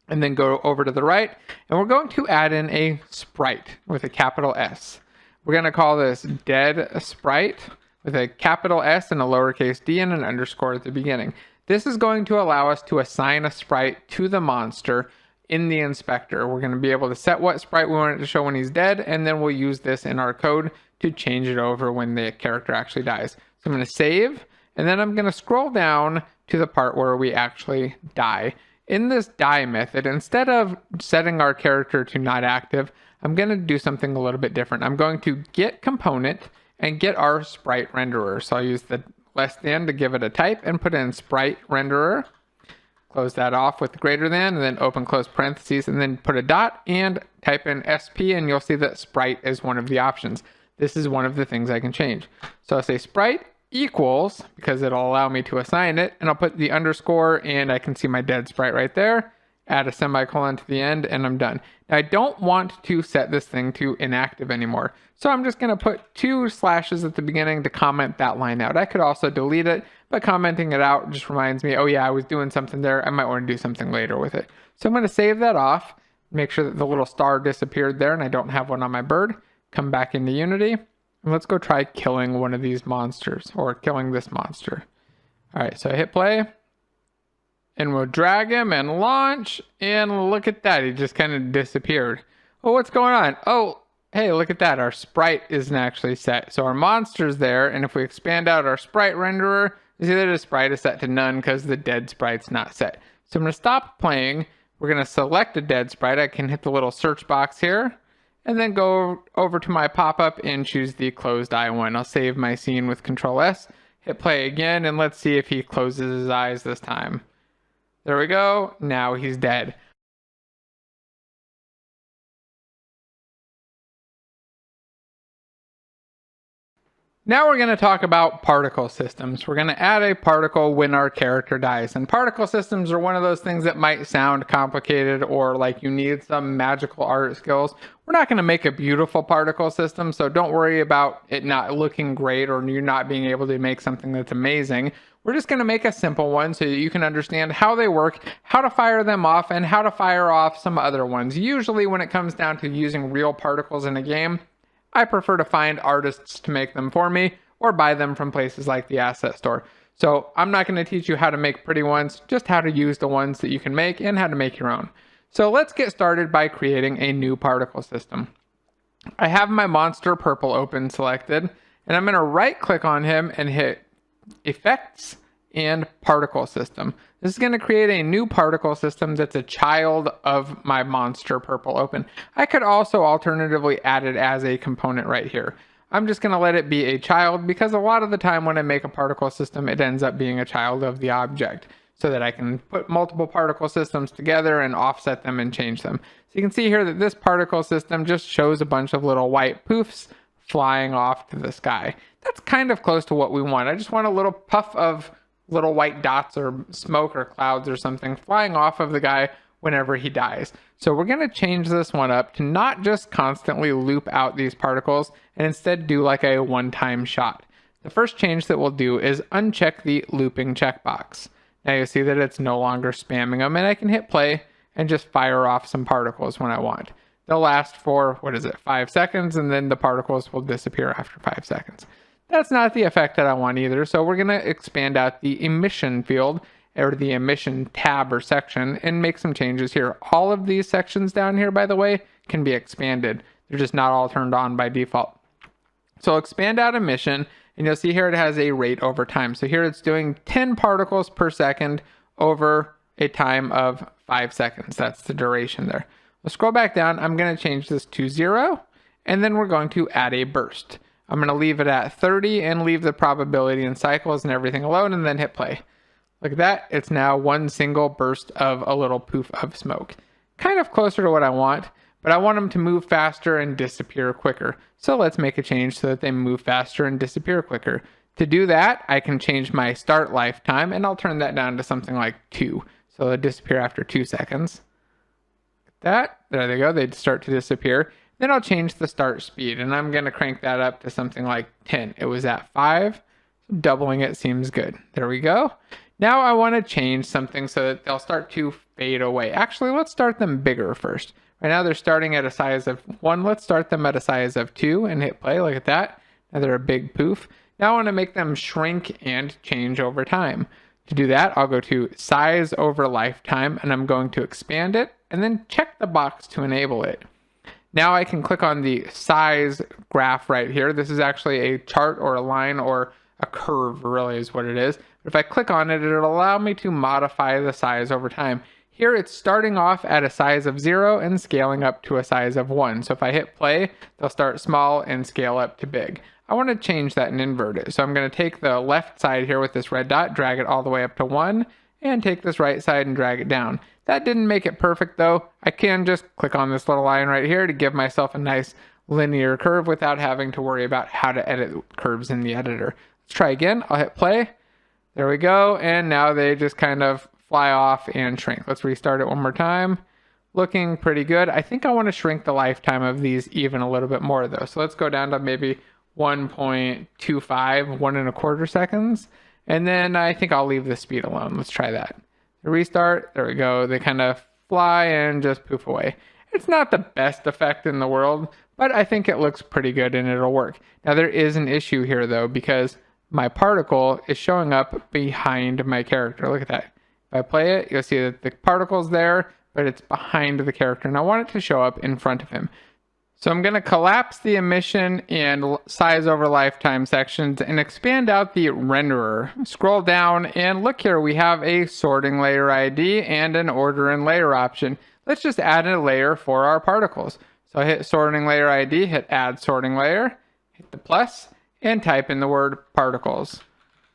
and then go over to the right, and we're going to add in a sprite with a capital S. We're going to call this dead sprite with a capital S and a lowercase d and an underscore at the beginning. This is going to allow us to assign a sprite to the monster in the inspector. We're going to be able to set what sprite we want it to show when he's dead, and then we'll use this in our code to change it over when the character actually dies. So I'm going to save, and then I'm going to scroll down to the part where we actually die. in this die method, instead of setting our character to not active, I'm going to do something a little bit different. I'm going to get component and get our sprite renderer. So I'll use the less than to give it a type and put in sprite renderer. Close that off with greater than, and then open close parentheses, and then put a dot and type in SP, and you'll see that sprite is one of the options. This is one of the things I can change. So I'll say sprite equals, because it'll allow me to assign it, and I'll put the underscore, and I can see my dead sprite right there. Add a semicolon to the end, and I'm done. Now I don't want to set this thing to inactive anymore, so I'm just going to put 2 slashes at the beginning to comment that line out. I could also delete it, but commenting it out just reminds me, oh yeah, I was doing something there. I might want to do something later with it. So I'm going to save that off, make sure that the little star disappeared there and I don't have one on my bird. Come back into Unity, and let's go try killing one of these monsters, or killing this monster. All right, so I hit play, and we'll drag him and launch, and look at that, he just kind of disappeared. Oh, what's going on? Oh, hey, look at that, our sprite isn't actually set. So our monster's there, and if we expand out our sprite renderer, you see that the sprite is set to none because the dead sprite's not set. So I'm going to stop playing. We're going to select a dead sprite. I can hit the little search box here, and then go over to my pop-up and choose the closed eye one. I'll save my scene with Control S, hit play again, and let's see if he closes his eyes this time. There we go. Now he's dead. Now we're going to talk about particle systems. We're going to add a particle when our character dies. And particle systems are one of those things that might sound complicated or like you need some magical art skills. We're not going to make a beautiful particle system, so don't worry about it not looking great or you not being able to make something that's amazing. We're just going to make a simple one so that you can understand how they work, how to fire them off, and how to fire off some other ones. Usually when it comes down to using real particles in a game, I prefer to find artists to make them for me or buy them from places like the asset store. So I'm not going to teach you how to make pretty ones, just how to use the ones that you can make and how to make your own. So let's get started by creating a new particle system. I have my monster purple open selected, and I'm going to right click on him and hit Effects and Particle System. This is going to create a new particle system that's a child of my monster purple open. I could also alternatively add it as a component right here. I'm just going to let it be a child because a lot of the time when I make a particle system, it ends up being a child of the object so that I can put multiple particle systems together and offset them and change them. So you can see here that this particle system just shows a bunch of little white poofs flying off to the sky. That's kind of close to what we want. I just want a little puff of little white dots or smoke or clouds or something flying off of the guy whenever he dies. So we're going to change this one up to not just constantly loop out these particles and instead do like a one-time shot. The first change that we'll do is uncheck the looping checkbox. Now you see that it's no longer spamming them, and I can hit play and just fire off some particles when I want. They'll last for, 5 seconds, and then the particles will disappear after 5 seconds. That's not the effect that I want either, so we're going to expand out the emission field, or the emission tab or section, and make some changes here. All of these sections down here, by the way, can be expanded. They're just not all turned on by default. So expand out emission, and you'll see here it has a rate over time. So here it's doing 10 particles per second over a time of 5 seconds. That's the duration there. We'll scroll back down. I'm going to change this to 0, and then we're going to add a burst. I'm going to leave it at 30 and leave the probability and cycles and everything alone, and then hit play. Look at that. It's now one single burst of a little poof of smoke. Kind of closer to what I want, but I want them to move faster and disappear quicker. So let's make a change so that they move faster and disappear quicker. To do that, I can change my start lifetime, and I'll turn that down to something like 2. So they'll disappear after 2 seconds. That, there they go, they start to disappear. Then I'll change the start speed, and I'm going to crank that up to something like 10. It was at 5, so doubling it seems good. There we go. Now I want to change something so that they'll start to fade away. Actually, let's start them bigger first. Right now they're starting at a size of 1. Let's start them at a size of 2 and hit play. Look at that. Now they're a big poof. Now I want to make them shrink and change over time. To do that, I'll go to size over lifetime, and I'm going to expand it and then check the box to enable it. Now I can click on the size graph right here. This is actually a chart or a line or a curve really is what it is. But if I click on it, it'll allow me to modify the size over time. Here it's starting off at a size of 0 and scaling up to a size of 1. So if I hit play, they'll start small and scale up to big. I want to change that and invert it. So I'm going to take the left side here with this red dot, drag it all the way up to 1, and take this right side and drag it down. That didn't make it perfect though. I can just click on this little line right here to give myself a nice linear curve without having to worry about how to edit curves in the editor. Let's try again. I'll hit play. There we go. And now they just kind of fly off and shrink. Let's restart it one more time. Looking pretty good. I think I want to shrink the lifetime of these even a little bit more though. So let's go down to maybe 1.25, 1.25 seconds. And then I think I'll leave the speed alone. Let's try that. Restart. There we go. They kind of fly and just poof away. It's not the best effect in the world, but I think it looks pretty good and it'll work. Now there is an issue here though, because my particle is showing up behind my character. Look at that. If I play it, you'll see that the particle's there, but it's behind the character. And I want it to show up in front of him. So I'm going to collapse the emission and size over lifetime sections and expand out the renderer. Scroll down and look here, we have a sorting layer ID and an order and layer option. Let's just add a layer for our particles. So I hit sorting layer ID, hit add sorting layer, hit the plus, and type in the word particles.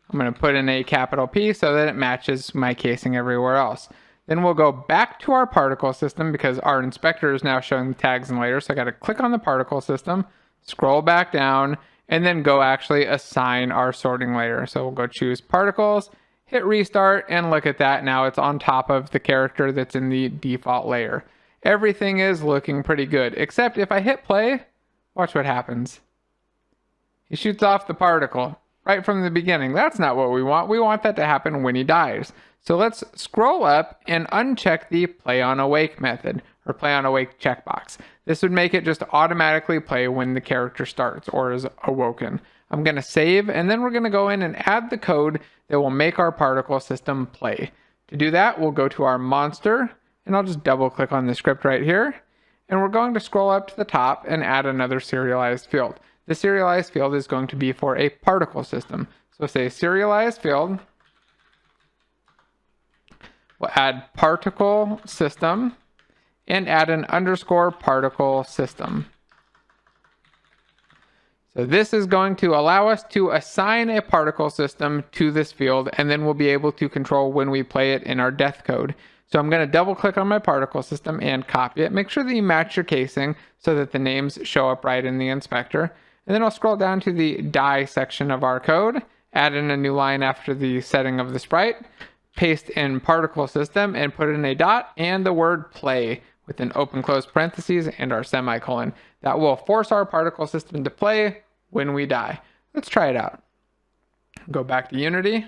I'm going to put in a capital P so that it matches my casing everywhere else. Then we'll go back to our particle system because our inspector is now showing the tags and layers. So I got to click on the particle system, scroll back down, and then go actually assign our sorting layer. So we'll go choose particles, hit restart, and look at that. Now it's on top of the character that's in the default layer. Everything is looking pretty good, except if I hit play, watch what happens. He shoots off the particle right from the beginning. That's not what we want. We want that to happen when he dies. So let's scroll up and uncheck the play on awake method, or play on awake checkbox. This would make it just automatically play when the character starts or is awoken. I'm going to save, and then we're going to go in and add the code that will make our particle system play. To do that, we'll go to our monster, and I'll just double click on the script right here. And we're going to scroll up to the top and add another serialized field. The serialized field is going to be for a particle system. So say serialized field. We'll add particle system and add an underscore particle system. So this is going to allow us to assign a particle system to this field, and then we'll be able to control when we play it in our death code. So I'm going to double click on my particle system and copy it. Make sure that you match your casing so that the names show up right in the inspector. And then I'll scroll down to the die section of our code, add in a new line after the setting of the sprite, paste in particle system, and put in a dot and the word play with an open close parentheses and our semicolon. That will force our particle system to play when we die. Let's try it out. Go back to Unity.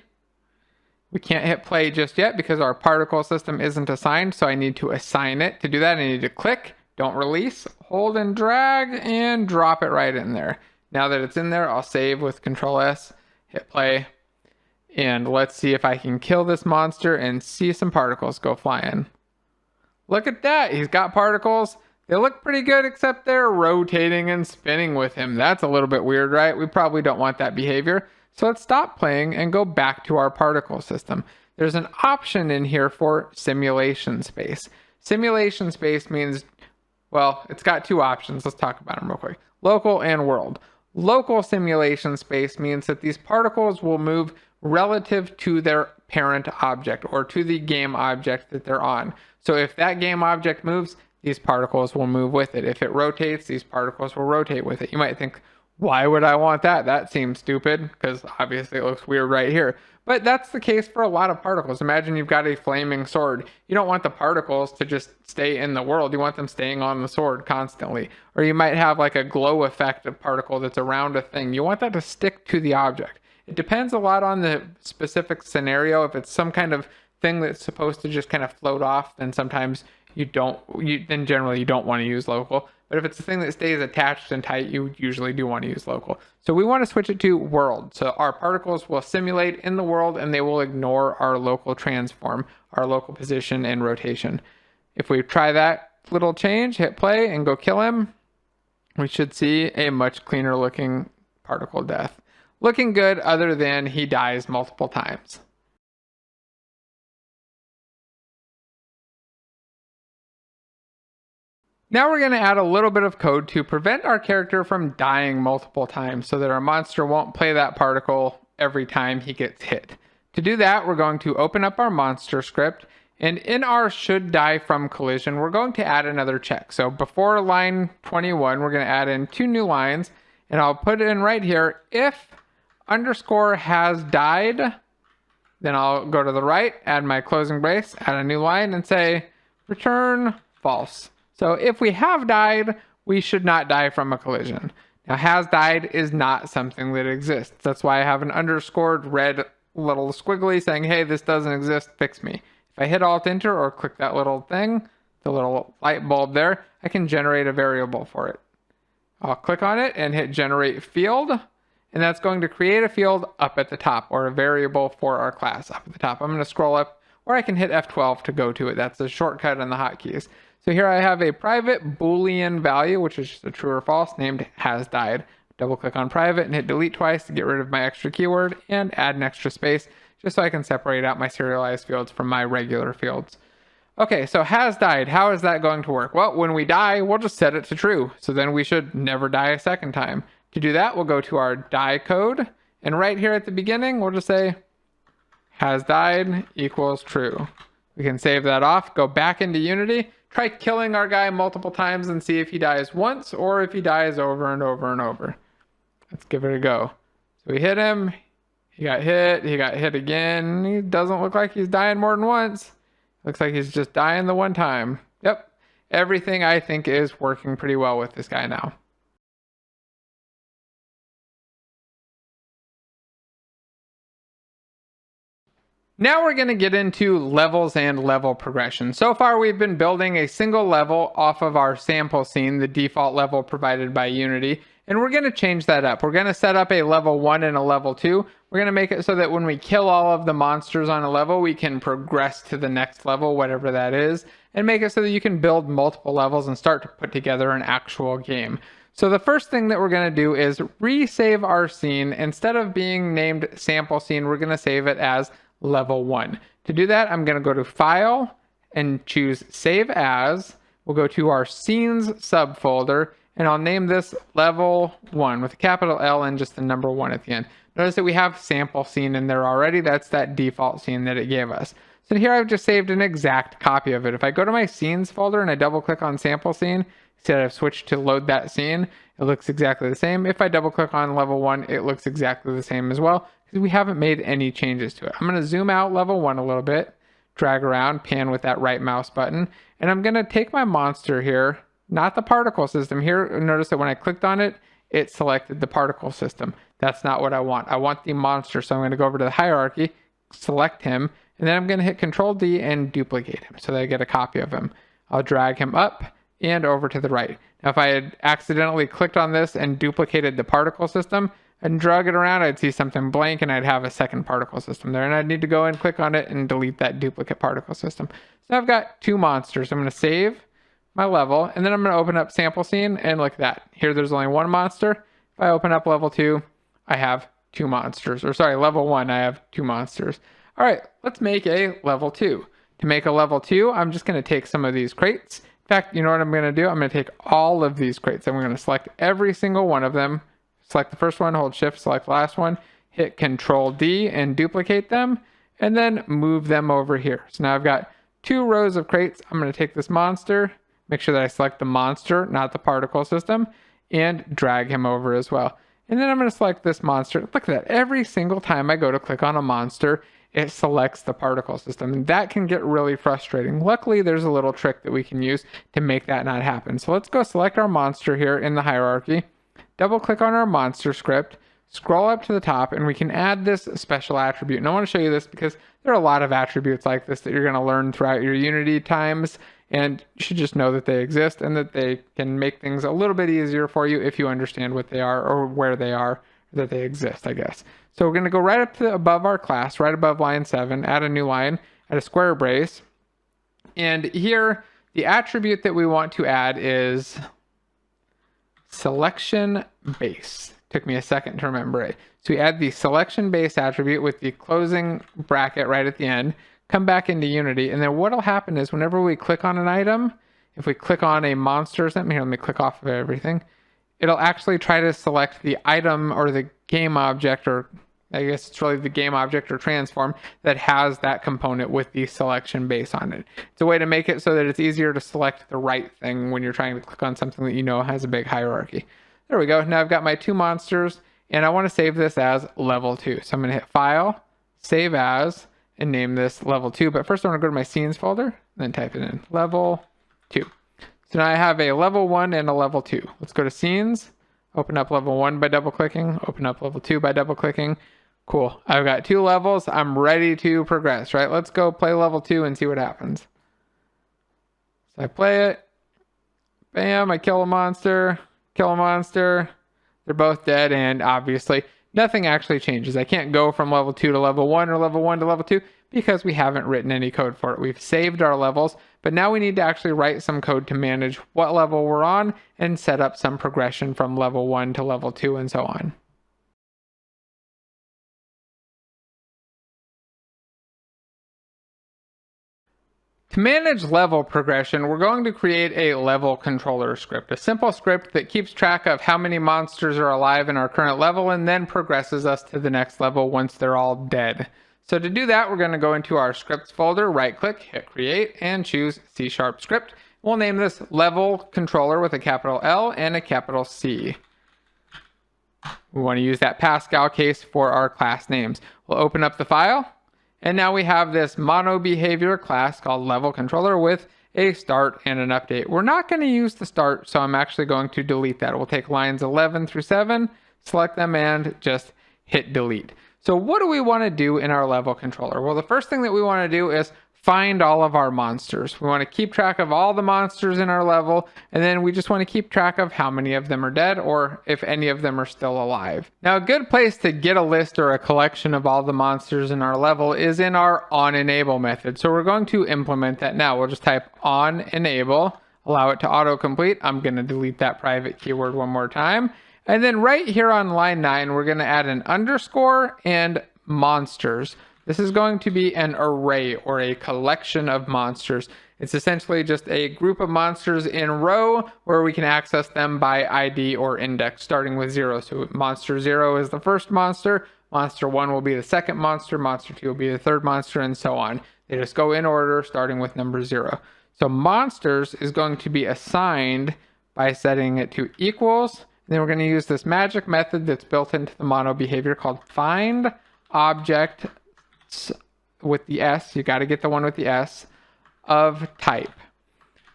We can't hit play just yet because our particle system isn't assigned, so I need to assign it. To do that, I need to click, don't release, hold and drag, and drop it right in there. Now that it's in there, I'll save with Control S, hit play, and let's see if I can kill this monster and see some particles go flying. Look at that, he's got particles. They look pretty good, except they're rotating and spinning with him. That's a little bit weird, right? We probably don't want that behavior. So let's stop playing and go back to our particle system. There's an option in here for simulation space. Simulation space means, well, it's got two options. Let's talk about them real quick. Local and world. Local simulation space means that these particles will move relative to their parent object or to the game object that they're on. So if that game object moves, these particles will move with it. If it rotates, these particles will rotate with it. You might think, why would I want that? That seems stupid because obviously it looks weird right here. But that's the case for a lot of particles. Imagine you've got a flaming sword. You don't want the particles to just stay in the world. You want them staying on the sword constantly. Or you might have like a glow effect of particle that's around a thing. You want that to stick to the object. It depends a lot on the specific scenario. If it's some kind of thing that's supposed to just kind of float off, then sometimes then generally you don't want to use local. But if it's a thing that stays attached and tight, you usually do want to use local. So we want to switch it to world. So our particles will simulate in the world and they will ignore our local transform, our local position and rotation. If we try that little change, hit play and go kill him, we should see a much cleaner looking particle death. Looking good other than he dies multiple times. Now we're going to add a little bit of code to prevent our character from dying multiple times so that our monster won't play that particle every time he gets hit. To do that, we're going to open up our monster script, and in our should die from collision, we're going to add another check. So before line 21, we're going to add in 2 new lines, and I'll put it in right here. If underscore has died, then I'll go to the right, add my closing brace, add a new line, and say return false. So if we have died, we should not die from a collision. Now, has died is not something that exists. That's why I have an underscored red little squiggly saying, hey, this doesn't exist, fix me. If I hit Alt-Enter or click that little thing, the little light bulb there, I can generate a variable for it. I'll click on it and hit Generate Field, and that's going to create a field up at the top, or a variable for our class up at the top. I'm going to scroll up, or I can hit F12 to go to it. That's a shortcut in the hotkeys. So here I have a private Boolean value, which is just a true or false, named has died. Double click on private and hit delete twice to get rid of my extra keyword, and add an extra space just so I can separate out my serialized fields from my regular fields. Okay, so has died. How is that going to work? Well, when we die, we'll just set it to true. So then we should never die a second time. To do that, we'll go to our die code, and right here at the beginning, we'll just say has died equals true. We can save that off, go back into Unity, try killing our guy multiple times and see if he dies once or if he dies over and over and over. Let's give it a go. So we hit him, he got hit again. He doesn't look like he's dying more than once. Looks like he's just dying the one time. Yep, everything I think is working pretty well with this guy now. Now we're going to get into levels and level progression. So far we've been building a single level off of our sample scene, the default level provided by Unity, and we're going to change that up. We're going to set up a level 1 and a level 2. We're going to make it so that when we kill all of the monsters on a level, we can progress to the next level, whatever that is, and make it so that you can build multiple levels and start to put together an actual game. So the first thing that we're going to do is resave our scene. Instead of being named sample scene, we're going to save it as level 1. To do that, I'm going to go to File and choose Save As. We'll go to our Scenes subfolder, and I'll name this Level 1 with a capital L and just the number 1 at the end. Notice that we have sample scene in there already. That's that default scene that it gave us. So here I've just saved an exact copy of it. If I go to my Scenes folder and I double click on sample scene, see that I've switched to load that scene, it looks exactly the same. If I double click on level 1, it looks exactly the same as well, because we haven't made any changes to it. I'm going to zoom out level 1 a little bit, drag around, pan with that right mouse button, and I'm going to take my monster here, not the particle system. Here, notice that when I clicked on it, it selected the particle system. That's not what I want. I want the monster, so I'm going to go over to the hierarchy, select him, and then I'm going to hit Control D and duplicate him so that I get a copy of him. I'll drag him up and over to the right. Now, if I had accidentally clicked on this and duplicated the particle system and drug it around, I'd see something blank and I'd have a second particle system there, and I'd need to go and click on it and delete that duplicate particle system. So I've got 2 monsters. I'm going to save my level, and then I'm going to open up sample scene, and look at that. Here there's only 1 monster. If I open up level 2, I have 2 monsters. Or sorry, level 1, I have 2 monsters. All right, let's make a level 2. To make a level 2, I'm just going to take some of these crates. In fact, you know what I'm going to do? I'm going to take all of these crates. I'm going to select every single one of them. Select the first one, hold shift, select the last one, hit Control D and duplicate them, and then move them over here. So now I've got 2 rows of crates. I'm going to take this monster, make sure that I select the monster, not the particle system, and drag him over as well. And then I'm going to select this monster. Look at that. Every single time I go to click on a monster, it selects the particle system. And that can get really frustrating. Luckily, there's a little trick that we can use to make that not happen. So let's go select our monster here in the hierarchy. Double click on our monster script, scroll up to the top, and we can add this special attribute. And I want to show you this because there are a lot of attributes like this that you're going to learn throughout your Unity times, and you should just know that they exist and that they can make things a little bit easier for you if you understand what they are or where they are, that they exist, I guess. So we're going to go right up to above our class, right above line 7, add a new line, add a square brace, and here the attribute that we want to add is selection base. Took me a second to remember it. So we add the selection base attribute with the closing bracket right at the end, come back into Unity, and then what'll happen is whenever we click on an item, if we click on a monster or something, here, let me click off of everything. It'll actually try to select the item or the game object, or I guess it's really the game object or transform that has that component with the selection base on it. It's a way to make it so that it's easier to select the right thing when you're trying to click on something that you know has a big hierarchy. There we go. Now I've got my 2 monsters, and I want to save this as level 2. So I'm going to hit File, Save As, and name this level 2. But first I want to go to my scenes folder, and then type it in, level 2. So now I have a level 1 and a level 2. Let's go to scenes, open up level 1 by double clicking, open up level 2 by double clicking. Cool. I've got 2 levels. I'm ready to progress, right? Let's go play level 2 and see what happens. So I play it. Bam, I kill a monster. Kill a monster. They're both dead, and obviously nothing actually changes. I can't go from level 2 to level 1 or level 1 to level 2 because we haven't written any code for it. We've saved our levels, but now we need to actually write some code to manage what level we're on and set up some progression from level 1 to level 2 and so on. To manage level progression, we're going to create a level controller script, a simple script that keeps track of how many monsters are alive in our current level and then progresses us to the next level once they're all dead. So to do that, we're going to go into our scripts folder, right click, hit create, and choose C# script. We'll name this level controller with a capital L and a capital C. We want to use that Pascal case for our class names. We'll open up the file. And now we have this mono behavior class called level controller with a start and an update. We're not going to use the start, so I'm actually going to delete that. We'll take lines 11 through 7, select them, and just hit delete. So what do we want to do in our level controller? Well, the first thing that we want to do is find all of our monsters. We want to keep track of all the monsters in our level, and then we just want to keep track of how many of them are dead or if any of them are still alive. Now, a good place to get a list or a collection of all the monsters in our level is in our onEnable method. So we're going to implement that now. We'll just type onEnable, allow it to autocomplete. I'm going to delete that private keyword one more time. And then right here on line 9, we're going to add an underscore and monsters. This is going to be an array or a collection of monsters. It's essentially just a group of monsters in row where we can access them by ID or index starting with 0. So monster 0 is the first monster, monster 1 will be the second monster, monster 2 will be the third monster, and so on. They just go in order starting with number 0. So monsters is going to be assigned by setting it to equals. And then we're going to use this magic method that's built into the mono behavior called find object with the S, you got to get the one with the S, of type.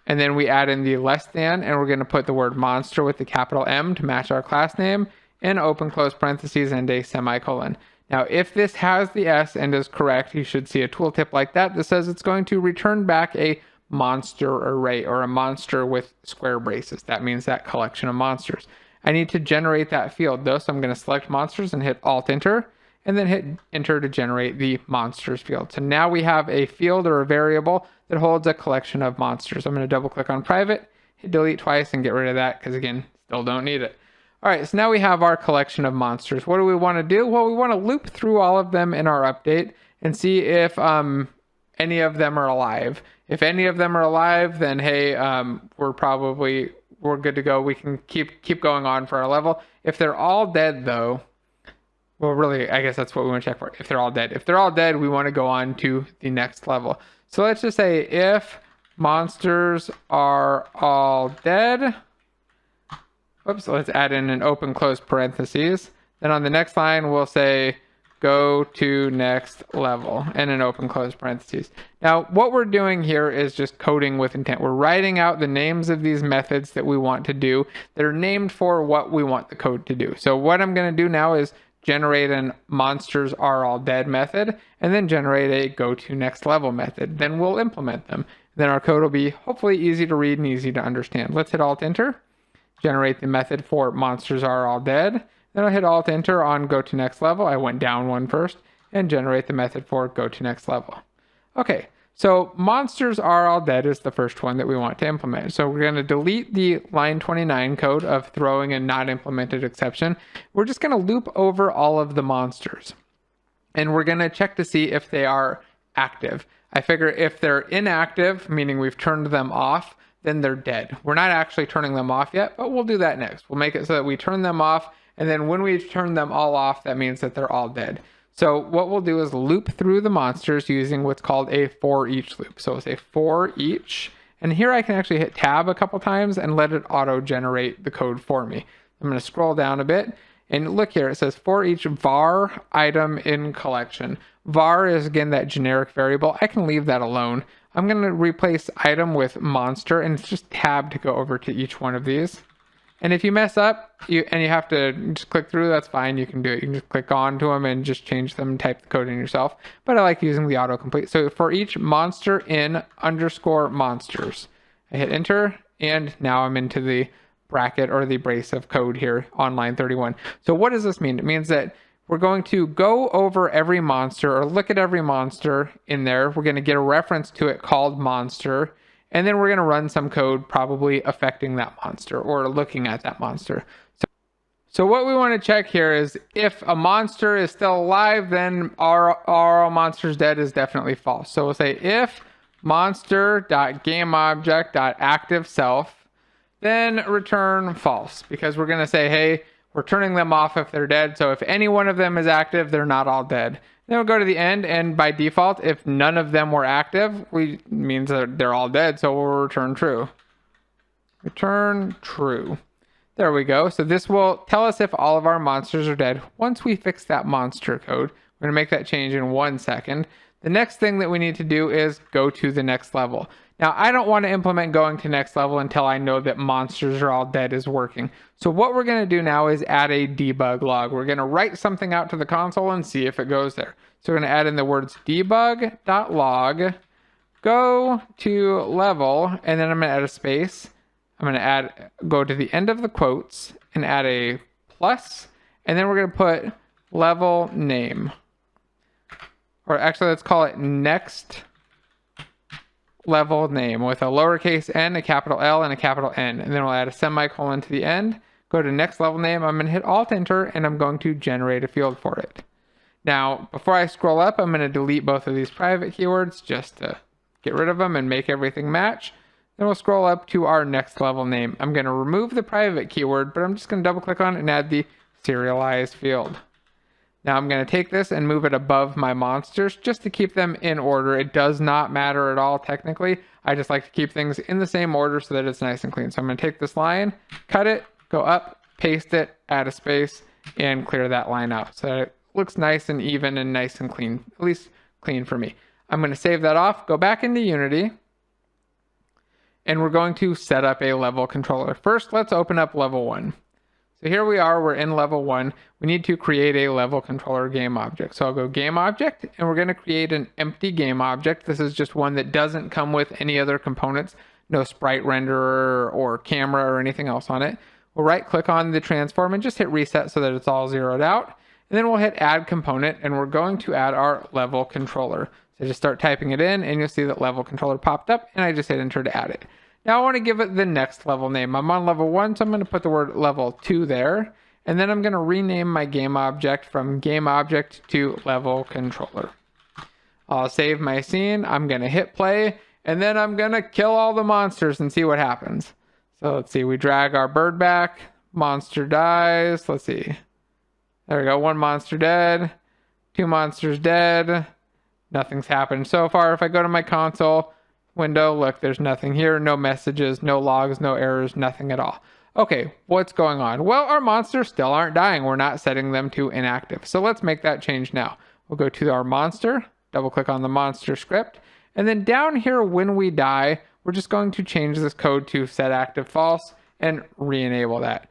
And then we add in the less than, and we're going to put the word monster with the capital M to match our class name, and open close parentheses and a semicolon. Now, if this has the S and is correct, you should see a tooltip like that that says it's going to return back a monster array or a monster with square braces. That means that collection of monsters. I need to generate that field though, so I'm going to select monsters and hit Alt-Enter, and then hit enter to generate the monsters field. So now we have a field or a variable that holds a collection of monsters. I'm going to double click on private, hit delete twice, and get rid of that because again, still don't need it. All right, so now we have our collection of monsters. What do we want to do? Well, we want to loop through all of them in our update and see if any of them are alive. If any of them are alive, then hey, we're good to go. We can keep going on for our level. If they're all dead though, well, really, I guess that's what we want to check for. If they're all dead. If they're all dead, we want to go on to the next level. So let's just say if monsters are all dead. Whoops, let's add in an open close parentheses. Then on the next line, we'll say go to next level and an open close parentheses. Now, what we're doing here is just coding with intent. We're writing out the names of these methods that we want to do that are named for what we want the code to do. So what I'm going to do now is generate an monsters are all dead method, and then generate a go to next level method. Then we'll implement them. Then our code will be hopefully easy to read and easy to understand. Let's hit Alt-Enter, generate the method for monsters are all dead. Then I'll hit Alt-Enter on go to next level. I went down one first, and generate the method for go to next level. Okay, so monsters are all dead is the first one that we want to implement. So we're going to delete the line 29 code of throwing a not implemented exception. We're just going to loop over all of the monsters. And we're going to check to see if they are active. I figure if they're inactive, meaning we've turned them off, then they're dead. We're not actually turning them off yet, but we'll do that next. We'll make it so that we turn them off, and then when we turn them all off, that means that they're all dead. So what we'll do is loop through the monsters using what's called a for each loop. So we'll say for each, and here I can actually hit tab a couple times and let it auto generate the code for me. I'm going to scroll down a bit, and look here, it says for each var item in collection. Var is again that generic variable. I can leave that alone. I'm going to replace item with monster, and it's just tab to go over to each one of these. And if you mess up you have to just click through, that's fine. You can do it. You can just click onto them and just change them and type the code in yourself. But I like using the autocomplete. So for each monster in underscore monsters, I hit enter, and now I'm into the bracket or the brace of code here on line 31. So what does this mean? It means that we're going to go over every monster or look at every monster in there. We're going to get a reference to it called monster, and then we're going to run some code probably affecting that monster or looking at that monster. So what we want to check here is if a monster is still alive, then are all monsters dead is definitely false. So we'll say if monster.gameObject.activeSelf, then return false, because we're going to say, hey, we're turning them off if they're dead. So if any one of them is active, they're not all dead. Then we'll go to the end, and by default, if none of them were active, means that they're all dead. So we'll return true. Return true. There we go. So this will tell us if all of our monsters are dead. Once we fix that monster code, we're going to make that change in 1 second. The next thing that we need to do is go to the next level. Now, I don't want to implement going to next level until I know that monsters are all dead is working. So what we're going to do now is add a debug log. We're going to write something out to the console and see if it goes there. So we're going to add in the words debug.log, go to level, and then I'm going to add a space. I'm going to go to the end of the quotes and add a plus, and then we're going to put level name. Or actually, let's call it next level name with a lowercase n, a capital L, and a capital N. And then we'll add a semicolon to the end. Go to next level name. I'm going to hit Alt Enter, and I'm going to generate a field for it. Now, before I scroll up, I'm going to delete both of these private keywords just to get rid of them and make everything match. Then we'll scroll up to our next level name. I'm going to remove the private keyword, but I'm just going to double click on it and add the serialized field. Now I'm going to take this and move it above my monsters just to keep them in order. It does not matter at all technically. I just like to keep things in the same order so that it's nice and clean. So I'm going to take this line, cut it, go up, paste it, add a space, and clear that line out so that it looks nice and even and nice and clean, at least clean for me. I'm going to save that off, go back into Unity, and we're going to set up a level controller. First, let's open up level 1. So here we are, we're in level 1. We need to create a level controller game object. So I'll go game object, and we're going to create an empty game object. This is just one that doesn't come with any other components, no sprite renderer or camera or anything else on it. We'll right click on the transform and just hit reset so that it's all zeroed out. And then we'll hit add component, and we're going to add our level controller. So just start typing it in, and you'll see that level controller popped up, and I just hit enter to add it. Now I want to give it the next level name. I'm on level 1, so I'm going to put the word level 2 there. And then I'm going to rename my game object from game object to level controller. I'll save my scene. I'm going to hit play, and then I'm going to kill all the monsters and see what happens. So let's see. We drag our bird back. Monster dies. Let's see. There we go. 1 monster dead. 2 monsters dead. Nothing's happened so far. If I go to my console window, look, there's nothing here. No messages, no logs, no errors, nothing at all. Okay, what's going on? Well, our monsters still aren't dying. We're not setting them to inactive. So let's make that change now. We'll go to our monster, double click on the monster script, and then down here when we die, we're just going to change this code to set active false and re-enable that.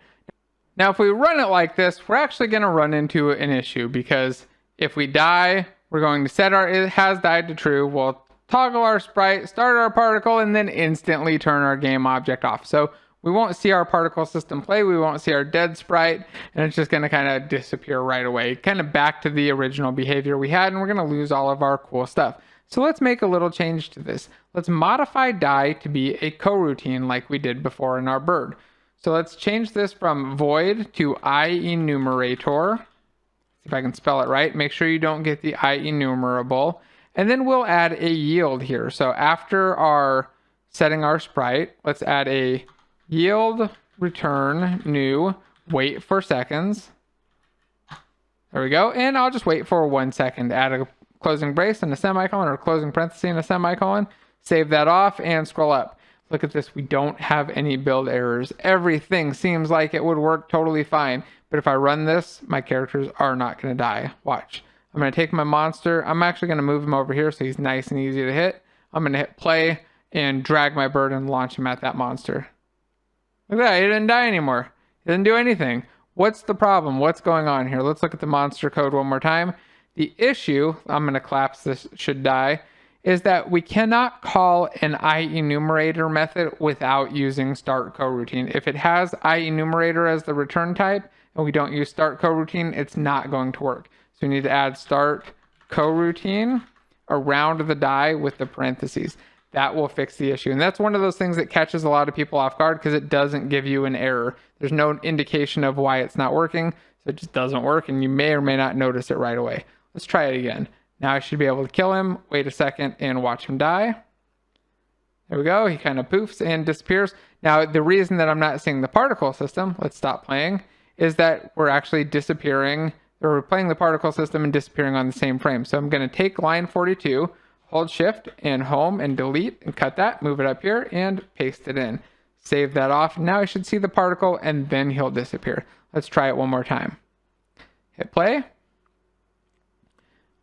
Now, if we run it like this, we're actually going to run into an issue, because if we die, we're going to set our it has died to true. We'll toggle our sprite, start our particle, and then instantly turn our game object off. So we won't see our particle system play. We won't see our dead sprite, and it's just going to kind of disappear right away, kind of back to the original behavior we had, and we're going to lose all of our cool stuff. So let's make a little change to this. Let's modify die to be a coroutine like we did before in our bird. So let's change this from void to IEnumerator. See if I can spell it right. Make sure you don't get the IEnumerable. And then we'll add a yield here. So after our setting our sprite. Let's add a yield return new wait for seconds. There we go. And I'll just wait for 1 second. Add a closing brace and a semicolon, or closing parenthesis and a semicolon. Save that off and scroll up. Look at this. We don't have any build errors. Everything seems like it would work totally fine. But if I run this, my characters are not going to die. Watch. I'm going to take my monster. I'm actually going to move him over here so he's nice and easy to hit. I'm going to hit play and drag my bird and launch him at that monster. Look at that. He didn't die anymore. He didn't do anything. What's the problem? What's going on here? Let's look at the monster code one more time. The issue, I'm going to collapse this, should die, is that we cannot call an IEnumerator method without using start coroutine. If it has IEnumerator as the return type and we don't use start coroutine, it's not going to work. So we need to add start coroutine around the die with the parentheses. That will fix the issue. And that's one of those things that catches a lot of people off guard because it doesn't give you an error. There's no indication of why it's not working. So it just doesn't work and you may or may not notice it right away. Let's try it again. Now I should be able to kill him, wait a second, and watch him die. There we go. He kind of poofs and disappears. Now, the reason that I'm not seeing the particle system, let's stop playing, is that we're actually disappearing, or we're playing the particle system and disappearing on the same frame. So I'm going to take line 42, hold shift and home and delete and cut that, move it up here and paste it in. Save that off. Now I should see the particle and then he'll disappear. Let's try it one more time. Hit play.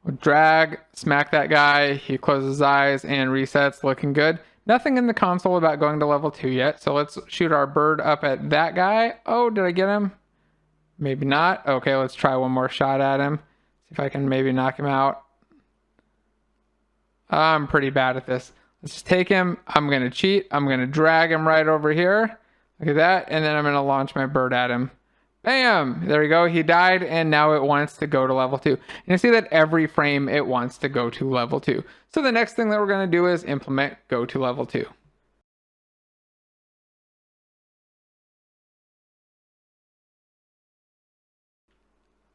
We'll drag, smack that guy. He closes his eyes and resets, looking good. Nothing in the console about going to level 2 yet. So let's shoot our bird up at that guy. Oh, did I get him? Maybe not. Okay, let's try one more shot at him. See if I can maybe knock him out. I'm pretty bad at this. Let's just take him. I'm going to cheat. I'm going to drag him right over here. Look at that. And then I'm going to launch my bird at him. Bam! There we go. He died, and now it wants to go to level 2. And you see that every frame it wants to go to level 2. So the next thing that we're going to do is implement go to level 2.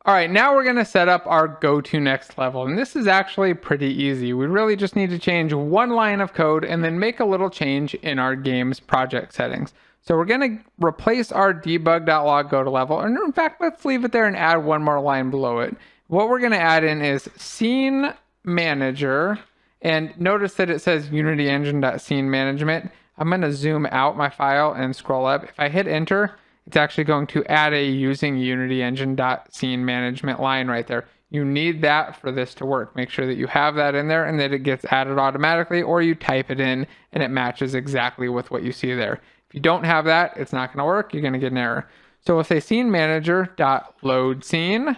All right, now we're going to set up our go to next level. And this is actually pretty easy. We really just need to change one line of code and then make a little change in our game's project settings. So we're going to replace our debug.log go to level. And in fact, let's leave it there and add one more line below it. What we're going to add in is scene manager. And notice that it says Unity Engine.scene management. I'm going to zoom out my file and scroll up. If I hit enter, it's actually going to add a using Unity Engine.scene management line right there. You need that for this to work. Make sure that you have that in there and that it gets added automatically, or you type it in and it matches exactly with what you see there. If you don't have that, it's not going to work. You're going to get an error. So we'll say scene manager.load scene,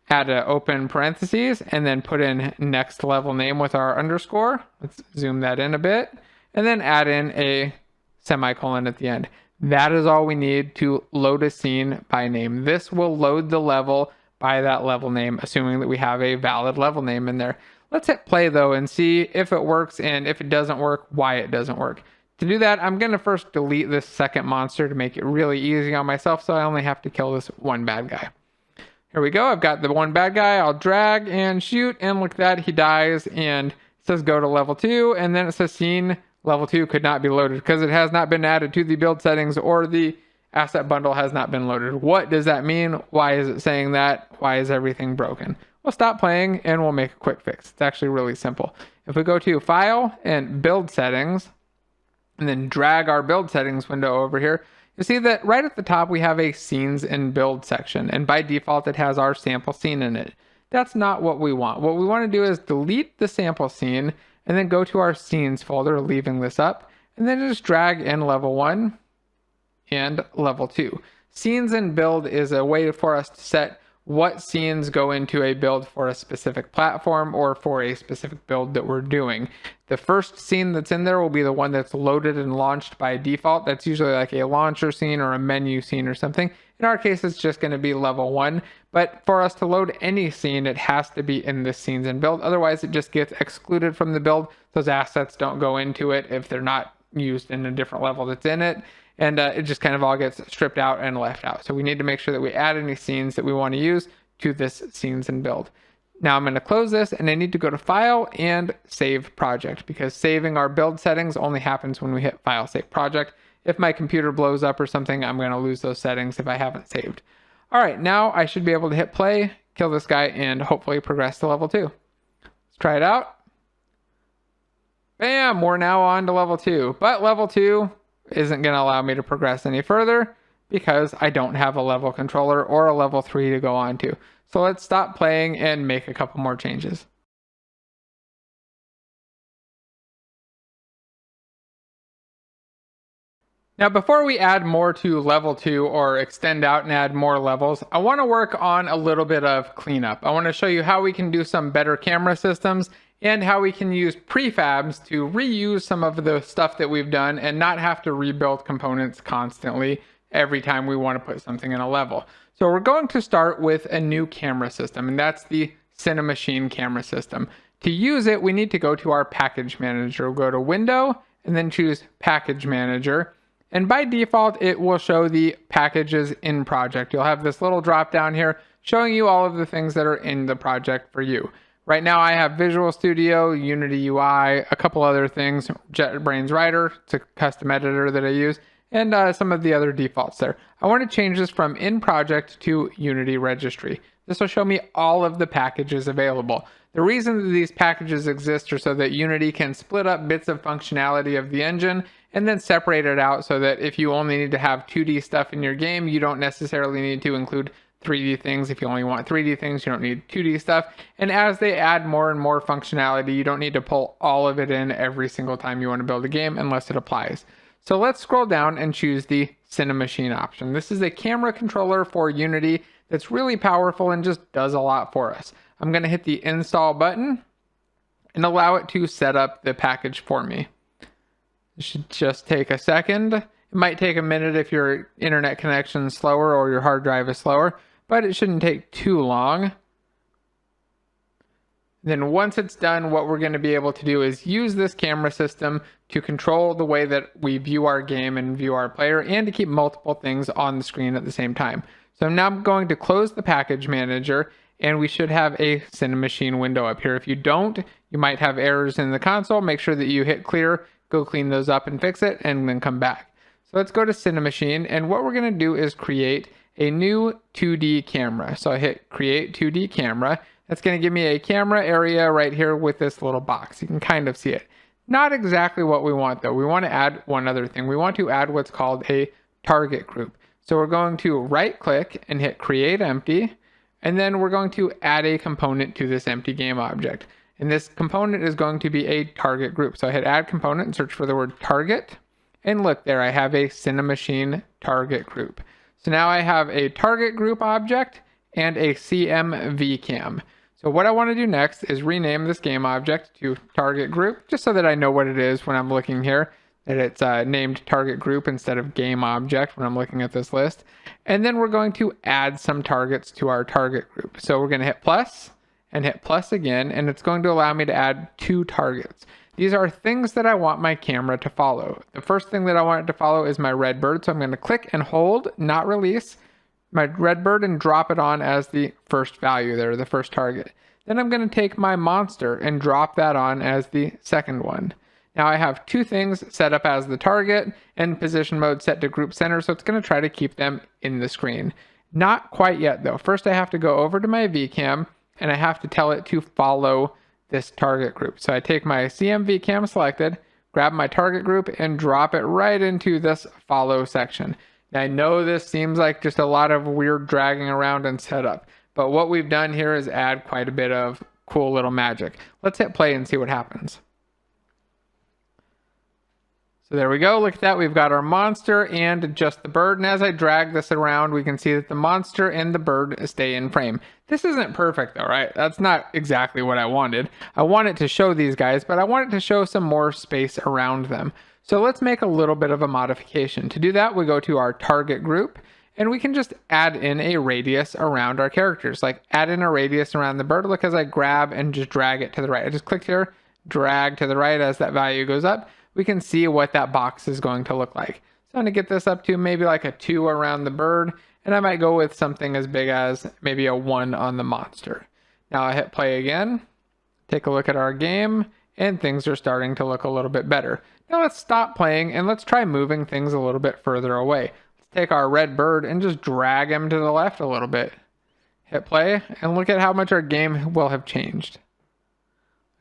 add an open parentheses, and then put in next level name with our underscore. Let's zoom that in a bit, and then add in a semicolon at the end. That is all we need to load a scene by name. This will load the level by that level name, assuming that we have a valid level name in there. Let's hit play though and see if it works, and if it doesn't work, why it doesn't work. To do that, I'm going to first delete this second monster to make it really easy on myself, so I only have to kill this one bad guy. Here we go. I've got the one bad guy. I'll drag and shoot, and look at that. He dies, and it says go to level 2, and then it says scene level 2 could not be loaded because it has not been added to the build settings, or the asset bundle has not been loaded. What does that mean? Why is it saying that? Why is everything broken? We'll stop playing, and we'll make a quick fix. It's actually really simple. If we go to File and Build Settings, and then drag our build settings window over here, you see that right at the top we have a scenes and build section, and by default it has our sample scene in it. That's not what we want. What we want to do is delete the sample scene and then go to our scenes folder, leaving this up, and then just drag in level 1 and level 2. Scenes and build is a way for us to set what scenes go into a build for a specific platform or for a specific build that we're doing. The first scene that's in there will be the one that's loaded and launched by default. That's usually like a launcher scene or a menu scene or something. In our case, it's just going to be level 1. But for us to load any scene, it has to be in this scenes and build. Otherwise, it just gets excluded from the build. Those assets don't go into it if they're not used in a different level that's in it. And it just kind of all gets stripped out and left out. So we need to make sure that we add any scenes that we want to use to this scenes and build. Now I'm going to close this and I need to go to File and Save Project, because saving our build settings only happens when we hit File, Save Project. If my computer blows up or something, I'm going to lose those settings if I haven't saved. All right, now I should be able to hit play, kill this guy, and hopefully progress to level 2. Let's try it out. Bam, we're now on to level 2. But level 2 isn't going to allow me to progress any further because I don't have a level controller or a level 3 to go on to. So let's stop playing and make a couple more changes. Now, before we add more to level 2 or extend out and add more levels, I want to work on a little bit of cleanup. I want to show you how we can do some better camera systems and how we can use prefabs to reuse some of the stuff that we've done and not have to rebuild components constantly every time we want to put something in a level. So we're going to start with a new camera system, and that's the Cinemachine camera system. To use it, we need to go to our package manager. We'll go to Window and then choose Package Manager. And by default, it will show the packages in project. You'll have this little drop down here showing you all of the things that are in the project for you. Right now I have Visual Studio, Unity UI, a couple other things, JetBrains Writer, it's a custom editor that I use, and some of the other defaults there. I want to change this from in project to Unity registry. This will show me all of the packages available. The reason that these packages exist are so that Unity can split up bits of functionality of the engine and then separate it out so that if you only need to have 2D stuff in your game, you don't necessarily need to include 3D things. If you only want 3D things, you don't need 2D stuff. And as they add more and more functionality, you don't need to pull all of it in every single time you want to build a game unless it applies. So let's scroll down and choose the Cinemachine option. This is a camera controller for Unity that's really powerful and just does a lot for us. I'm going to hit the install button and allow it to set up the package for me. It should just take a second. It might take a minute if your internet connection is slower or your hard drive is slower, but it shouldn't take too long. Then once it's done, what we're going to be able to do is use this camera system to control the way that we view our game and view our player, and to keep multiple things on the screen at the same time. So I'm now going to close the package manager, and we should have a Cinemachine window up here. If you don't, you might have errors in the console. Make sure that you hit clear, go clean those up and fix it, and then come back. So let's go to Cinemachine, and what we're going to do is create a new 2D camera. So I hit create 2D camera. That's going to give me a camera area right here with this little box. You can kind of see it. Not exactly what we want though. We want to add one other thing. We want to add what's called a target group. So we're going to right click and hit create empty, and then we're going to add a component to this empty game object. And this component is going to be a target group. So I hit add component and search for the word target, and look there, I have a Cinemachine target group. So now I have a target group object and a CMVCam. So what I want to do next is rename this game object to target group, just so that I know what it is when I'm looking here, that it's named target group instead of game object when I'm looking at this list. And then we're going to add some targets to our target group. So we're going to hit plus and hit plus again, and it's going to allow me to add 2 targets. These are things that I want my camera to follow. The first thing that I want it to follow is my red bird. So I'm going to click and hold, not release, my red bird and drop it on as the first value there, the first target. Then I'm going to take my monster and drop that on as the second one. Now I have 2 things set up as the target and position mode set to group center, so it's going to try to keep them in the screen. Not quite yet though. First I have to go over to my VCam and I have to tell it to follow this target group. So I take my CMVCam selected, grab my target group and drop it right into this follow section. Now, I know this seems like just a lot of weird dragging around and setup, but what we've done here is add quite a bit of cool little magic. Let's hit play and see what happens. So there we go. Look at that. We've got our monster and just the bird. And as I drag this around, we can see that the monster and the bird stay in frame. This isn't perfect though, right? That's not exactly what I wanted. I want it to show these guys, but I want it to show some more space around them. So let's make a little bit of a modification. To do that, we go to our target group and we can just add in a radius around our characters. Like add in a radius around the bird. Look, as I grab and just drag it to the right. I just click here, drag to the right as that value goes up. We can see what that box is going to look like. So I'm going to get this up to maybe like a 2 around the bird, and I might go with something as big as maybe a 1 on the monster. Now I hit play again, take a look at our game, and things are starting to look a little bit better. Now let's stop playing and let's try moving things a little bit further away. Let's take our red bird and just drag him to the left a little bit. Hit play and look at how much our game will have changed.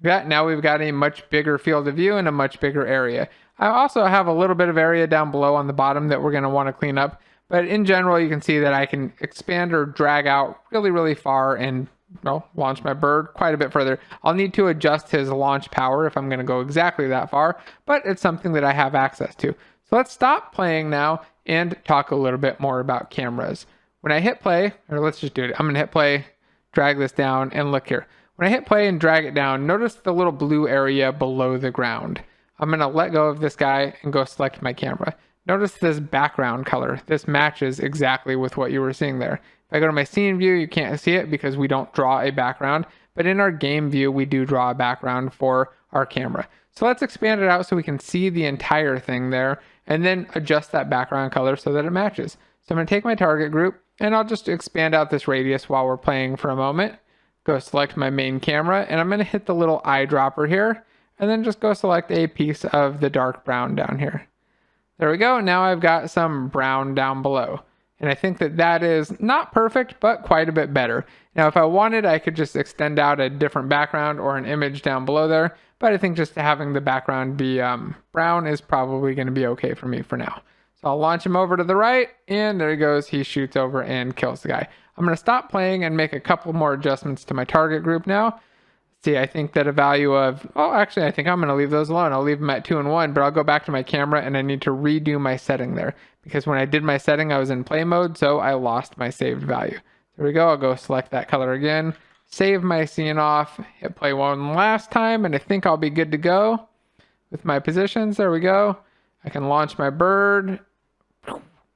Now we've got a much bigger field of view and a much bigger area. I also have a little bit of area down below on the bottom that we're going to want to clean up. But in general, you can see that I can expand or drag out really far and launch my bird quite a bit further. I'll need to adjust his launch power if I'm going to go exactly that far, but it's something that I have access to. So let's stop playing now and talk a little bit more about cameras. When I hit play, or let's just do it. I'm going to hit play, drag this down, and look here. When I hit play and drag it down, notice the little blue area below the ground. I'm going to let go of this guy and go select my camera. Notice this background color. This matches exactly with what you were seeing there. If I go to my scene view, you can't see it because we don't draw a background, but in our game view, we do draw a background for our camera. So let's expand it out so we can see the entire thing there and then adjust that background color so that it matches. So I'm going to take my target group and I'll just expand out this radius while we're playing for a moment. Go select my main camera and I'm going to hit the little eyedropper here and then just go select a piece of the dark brown down here. There we go. Now I've got some brown down below. And I think that that is not perfect, but quite a bit better. Now, if I wanted, I could just extend out a different background or an image down below there. But I think just having the background be brown is probably going to be okay for me for now. So I'll launch him over to the right, and there he goes. He shoots over and kills the guy. I'm going to stop playing and make a couple more adjustments to my target group now. See, I think that a value of, actually, I think I'm going to leave those alone. I'll leave them at 2 and 1, but I'll go back to my camera and I need to redo my setting there because when I did my setting, I was in play mode, so I lost my saved value. There we go. I'll go select that color again, save my scene off, hit play one last time, and I think I'll be good to go with my positions. There we go. I can launch my bird,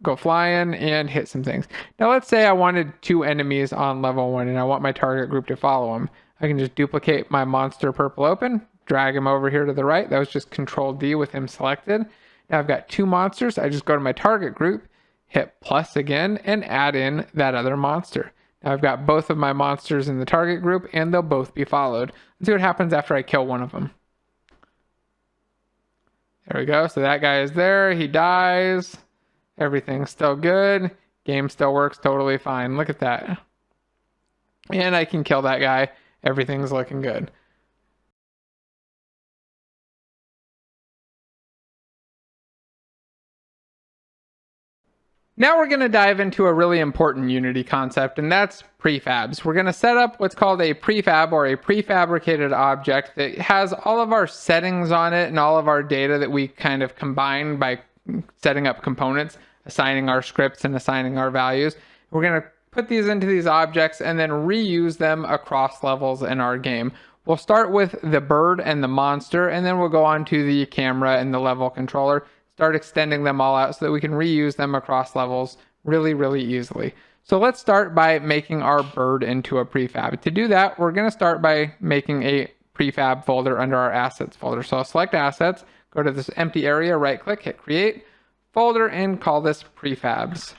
go flying, and hit some things. Now, let's say I wanted 2 enemies on level 1 and I want my target group to follow them. I can just duplicate my monster purple open, drag him over here to the right. That was just Control D with him selected. Now I've got 2 monsters. I just go to my target group, hit plus again, and add in that other monster. Now I've got both of my monsters in the target group, and they'll both be followed. Let's see what happens after I kill one of them. There we go. So that guy is there. He dies. Everything's still good. Game still works totally fine. Look at that. And I can kill that guy. Everything's looking good. Now we're going to dive into a really important Unity concept, and that's prefabs. We're going to set up what's called a prefab or a prefabricated object that has all of our settings on it and all of our data that we kind of combine by setting up components, assigning our scripts and assigning our values. We're going to put these into these objects and then reuse them across levels in our game. We'll start with the bird and the monster, and then we'll go on to the camera and the level controller, start extending them all out so that we can reuse them across levels really easily. So let's start by making our bird into a prefab. To do that, we're going to start by making a prefab folder under our assets folder. So I'll select assets, go to this empty area, right click, hit create folder, and call this prefabs.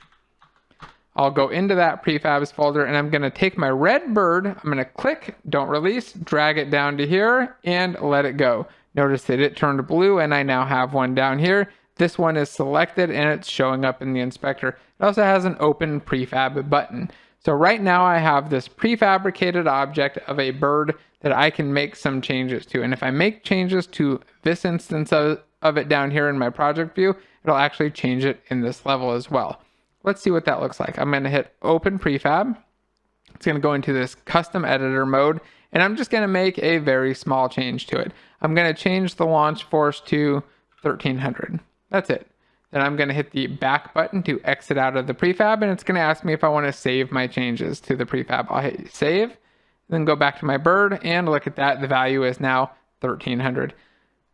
I'll go into that prefabs folder and I'm going to take my red bird, I'm going to click, don't release, drag it down to here and let it go. Notice that it turned blue and I now have one down here. This one is selected and it's showing up in the inspector. It also has an open prefab button. So right now I have this prefabricated object of a bird that I can make some changes to. And if I make changes to this instance of it down here in my project view, it'll actually change it in this level as well. Let's see what that looks like. I'm going to hit open prefab. It's going to go into this custom editor mode, and I'm just going to make a very small change to it. I'm going to change the launch force to 1300. That's it. Then I'm going to hit the back button to exit out of the prefab, and it's going to ask me if I want to save my changes to the prefab. I'll hit save, then go back to my bird, and look at that. The value is now 1300.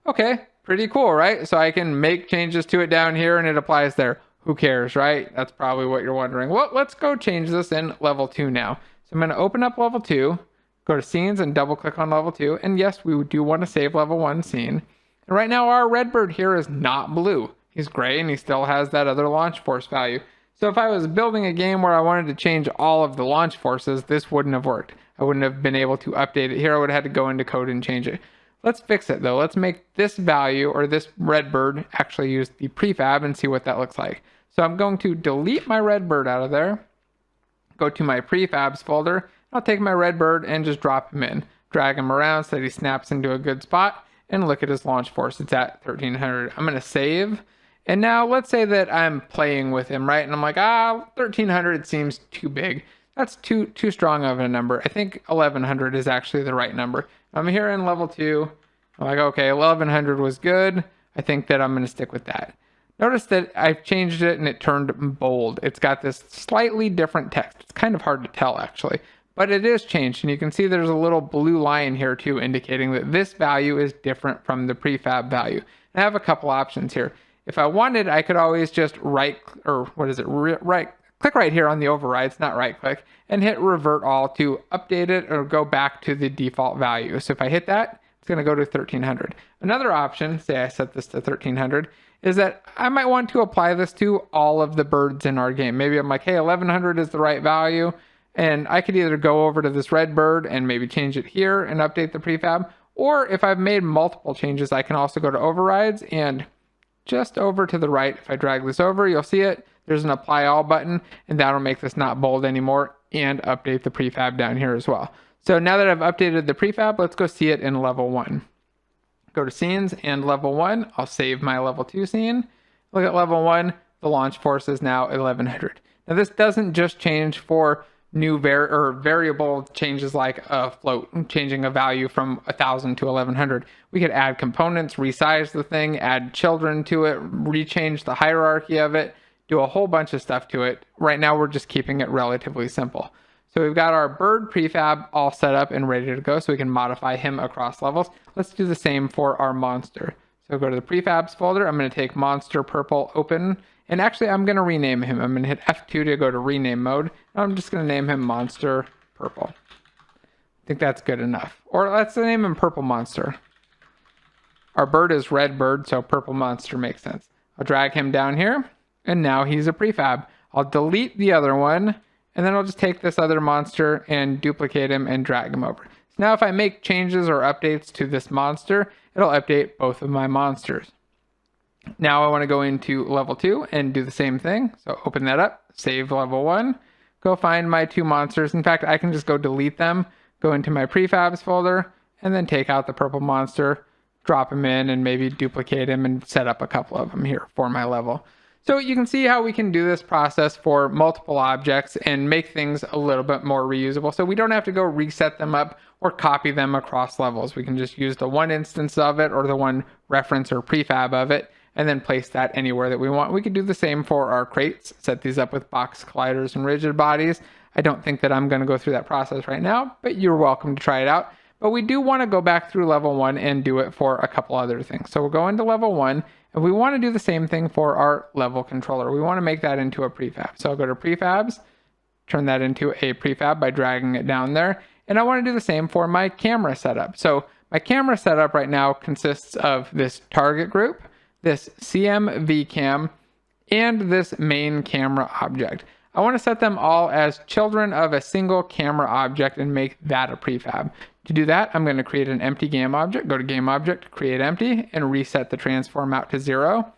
Okay, pretty cool, right? So I can make changes to it down here, and it applies there. Who cares, right? That's probably what you're wondering. Well, let's go change this in level 2 now. So I'm going to open up level 2, go to scenes and double click on level 2. And yes, we do want to save level 1 scene. And right now our red bird here is not blue. He's gray and he still has that other launch force value. So if I was building a game where I wanted to change all of the launch forces, this wouldn't have worked. I wouldn't have been able to update it here. I would have had to go into code and change it. Let's fix it though. Let's make this value, or this Redbird, actually use the prefab and see what that looks like. So I'm going to delete my Redbird out of there, go to my prefabs folder. I'll take my Redbird and just drop him in, drag him around so that he snaps into a good spot, and look at his launch force. It's at 1300. I'm going to save. And now let's say that I'm playing with him, right? And I'm like, 1300 seems too big. That's too strong of a number. I think 1100 is actually the right number. I'm here in level 2. I'm like, okay, 1100 was good. I think that I'm going to stick with that. Notice that I've changed it and it turned bold. It's got this slightly different text. It's kind of hard to tell actually, but it is changed. And you can see there's a little blue line here too, indicating that this value is different from the prefab value. And I have a couple options here. If I wanted, I could always just click right here on the overrides, not right click, and hit revert all to update it or go back to the default value. So if I hit that, it's going to go to 1300. Another option, say I set this to 1300, is that I might want to apply this to all of the birds in our game. Maybe I'm like, hey, 1100 is the right value, and I could either go over to this red bird and maybe change it here and update the prefab, or if I've made multiple changes, I can also go to overrides and just over to the right, if I drag this over, you'll see it. There's an apply all button, and that'll make this not bold anymore and update the prefab down here as well. So now that I've updated the prefab, let's go see it in level 1. Go to scenes and level 1. I'll save my level 2 scene. Look at level 1. The launch force is now 1100. Now this doesn't just change for new variable changes like a float, changing a value from 1000 to 1100. We could add components, resize the thing, add children to it, rechange the hierarchy of it, do a whole bunch of stuff to it. Right now we're just keeping it relatively simple. So we've got our bird prefab all set up and ready to go, so we can modify him across levels. Let's do the same for our monster. So go to the prefabs folder. I'm going to take monster purple open, and actually I'm going to rename him. I'm going to hit F2 to go to rename mode. I'm just going to name him monster purple. I think that's good enough. Or let's name him purple monster. Our bird is red bird, so purple monster makes sense. I'll drag him down here, and now he's a prefab. I'll delete the other one, and then I'll just take this other monster and duplicate him and drag him over. So now if I make changes or updates to this monster, it'll update both of my monsters. Now I want to go into level 2 and do the same thing. So open that up, save level 1, go find my 2 monsters. In fact, I can just go delete them, go into my prefabs folder, and then take out the purple monster, drop him in, and maybe duplicate him and set up a couple of them here for my level. So you can see how we can do this process for multiple objects and make things a little bit more reusable. So we don't have to go reset them up or copy them across levels. We can just use the one instance of it or the one reference or prefab of it and then place that anywhere that we want. We could do the same for our crates, set these up with box colliders and rigid bodies. I don't think that I'm going to go through that process right now, but you're welcome to try it out. But we do want to go back through level 1 and do it for a couple other things. So we'll go into level 1, and we want to do the same thing for our level controller. We want to make that into a prefab. So I'll go to prefabs, turn that into a prefab by dragging it down there. And I want to do the same for my camera setup. So my camera setup right now consists of this target group, this CMVCam, and this main camera object. I want to set them all as children of a single camera object and make that a prefab. To do that, I'm going to create an empty game object, go to game object, create empty, and reset the transform out to 0.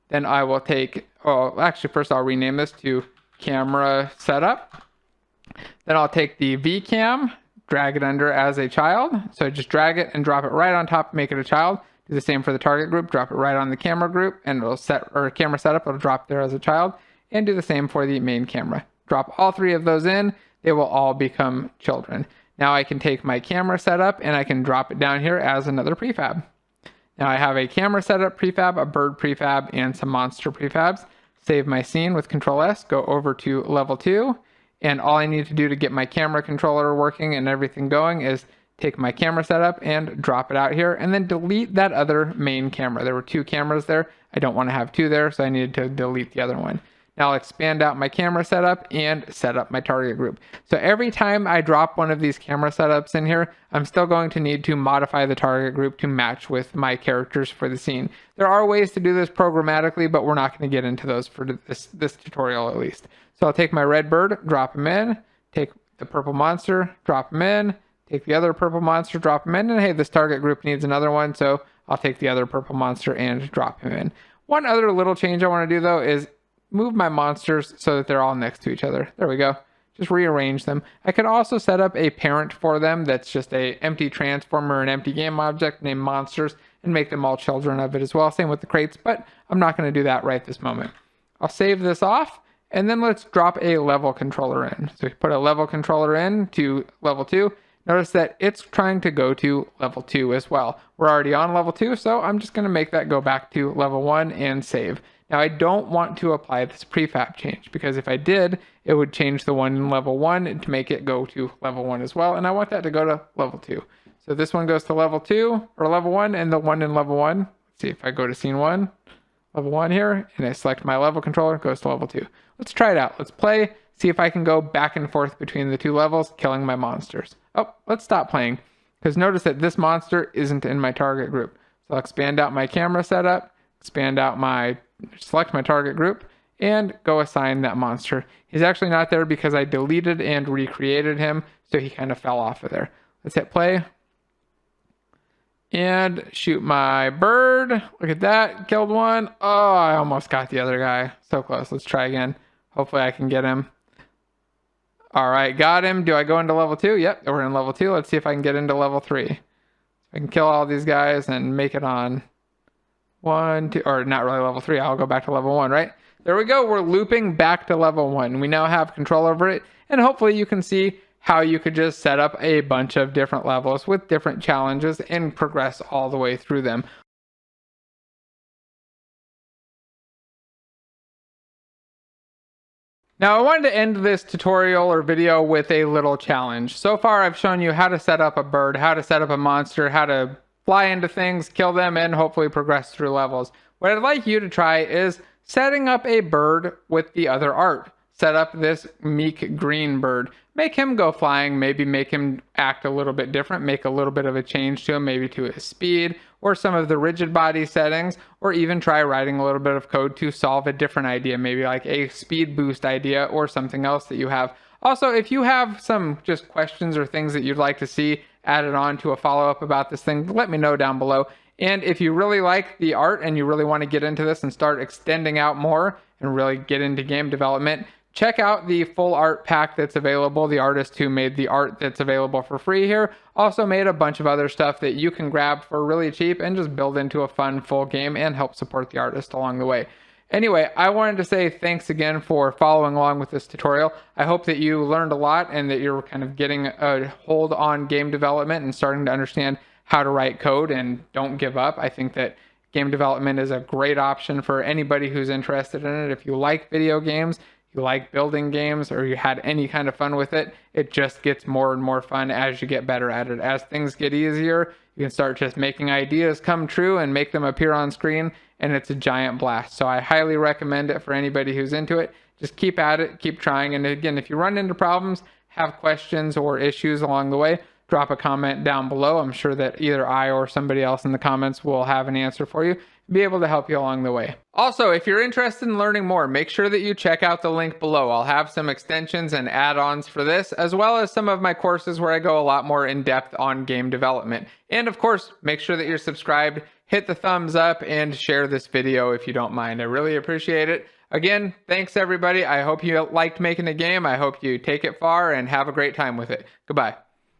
Then I will take, first I'll rename this to camera setup. Then I'll take the VCam, drag it under as a child. So just drag it and drop it right on top, make it a child. Do the same for the target group, drop it right on the camera group, and it'll camera setup, it'll drop there as a child. And do the same for the main camera. Drop all 3 of those in, they will all become children. Now I can take my camera setup and I can drop it down here as another prefab. Now I have a camera setup prefab, a bird prefab, and some monster prefabs. Save my scene with Control S, go over to level 2, and all I need to do to get my camera controller working and everything going is take my camera setup and drop it out here, and then delete that other main camera. There were 2 cameras there. I don't want to have 2 there, so I needed to delete the other one. Now I'll expand out my camera setup and set up my target group. So every time I drop one of these camera setups in here, I'm still going to need to modify the target group to match with my characters for the scene. There are ways to do this programmatically, but we're not going to get into those for this tutorial at least. So I'll take my red bird, drop him in, take the purple monster, drop him in, take the other purple monster, drop him in, and hey, this target group needs another one, so I'll take the other purple monster and drop him in. One other little change I want to do though is move my monsters so that they're all next to each other. There we go. Just rearrange them. I could also set up a parent for them that's just a empty transformer, an empty game object named monsters, and make them all children of it as well. Same with the crates, but I'm not going to do that right this moment. I'll save this off, and then let's drop a level controller in. So we put a level controller in to level 2. Notice that it's trying to go to level 2 as well. We're already on level 2, so I'm just going to make that go back to level 1 and save. Now I don't want to apply this prefab change, because if I did, it would change the one in level 1 to make it go to level 1 as well, and I want that to go to level 2. So this one goes to level 2, or level 1, and the one in level 1. Let's see if I go to scene 1, level 1 here, and I select my level controller, it goes to level 2. Let's try it out. Let's play, see if I can go back and forth between the two levels, killing my monsters. Oh, let's stop playing, because notice that this monster isn't in my target group. So I'll expand out my camera setup, select my target group, and go assign that monster. He's actually not there because I deleted and recreated him, so he kind of fell off of there. Let's hit play. And shoot my bird. Look at that, killed one. Oh, I almost got the other guy. So close, let's try again. Hopefully I can get him. All right, got him. Do I go into level 2? Yep, we're in level 2. Let's see if I can get into level 3. I can kill all these guys and make it on 1, 2, or not really level 3. I'll go back to level 1, right? There we go. We're looping back to level 1. We now have control over it, and hopefully you can see how you could just set up a bunch of different levels with different challenges and progress all the way through them. Now I wanted to end this tutorial or video with a little challenge. So far I've shown you how to set up a bird, how to set up a monster, how to fly into things, kill them, and hopefully progress through levels. What I'd like you to try is setting up a bird with the other art. Set up this meek green bird. Make him go flying, maybe make him act a little bit different, make a little bit of a change to him, maybe to his speed, or some of the rigid body settings, or even try writing a little bit of code to solve a different idea, maybe like a speed boost idea or something else that you have. Also, if you have some just questions or things that you'd like to see added on to a follow-up about this thing, let me know down below. And if you really like the art and you really want to get into this and start extending out more and really get into game development, check out the full art pack that's available. The artist who made the art that's available for free here also made a bunch of other stuff that you can grab for really cheap and just build into a fun full game and help support the artist along the way. Anyway, I wanted to say thanks again for following along with this tutorial. I hope that you learned a lot and that you're kind of getting a hold on game development and starting to understand how to write code, and don't give up. I think that game development is a great option for anybody who's interested in it. If you like video games, you like building games, or you had any kind of fun with it, it just gets more and more fun as you get better at it. As things get easier, you can start just making ideas come true and make them appear on screen, and it's a giant blast. So I highly recommend it for anybody who's into it. Just keep at it, keep trying, and again, if you run into problems, have questions or issues along the way, drop a comment down below. I'm sure that either I or somebody else in the comments will have an answer for you, be able to help you along the way. Also, if you're interested in learning more, make sure that you check out the link below. I'll have some extensions and add-ons for this, as well as some of my courses where I go a lot more in depth on game development. And of course, make sure that you're subscribed, hit the thumbs up, and share this video if you don't mind. I really appreciate it. Again, thanks everybody. I hope you liked making the game. I hope you take it far and have a great time with it. Goodbye.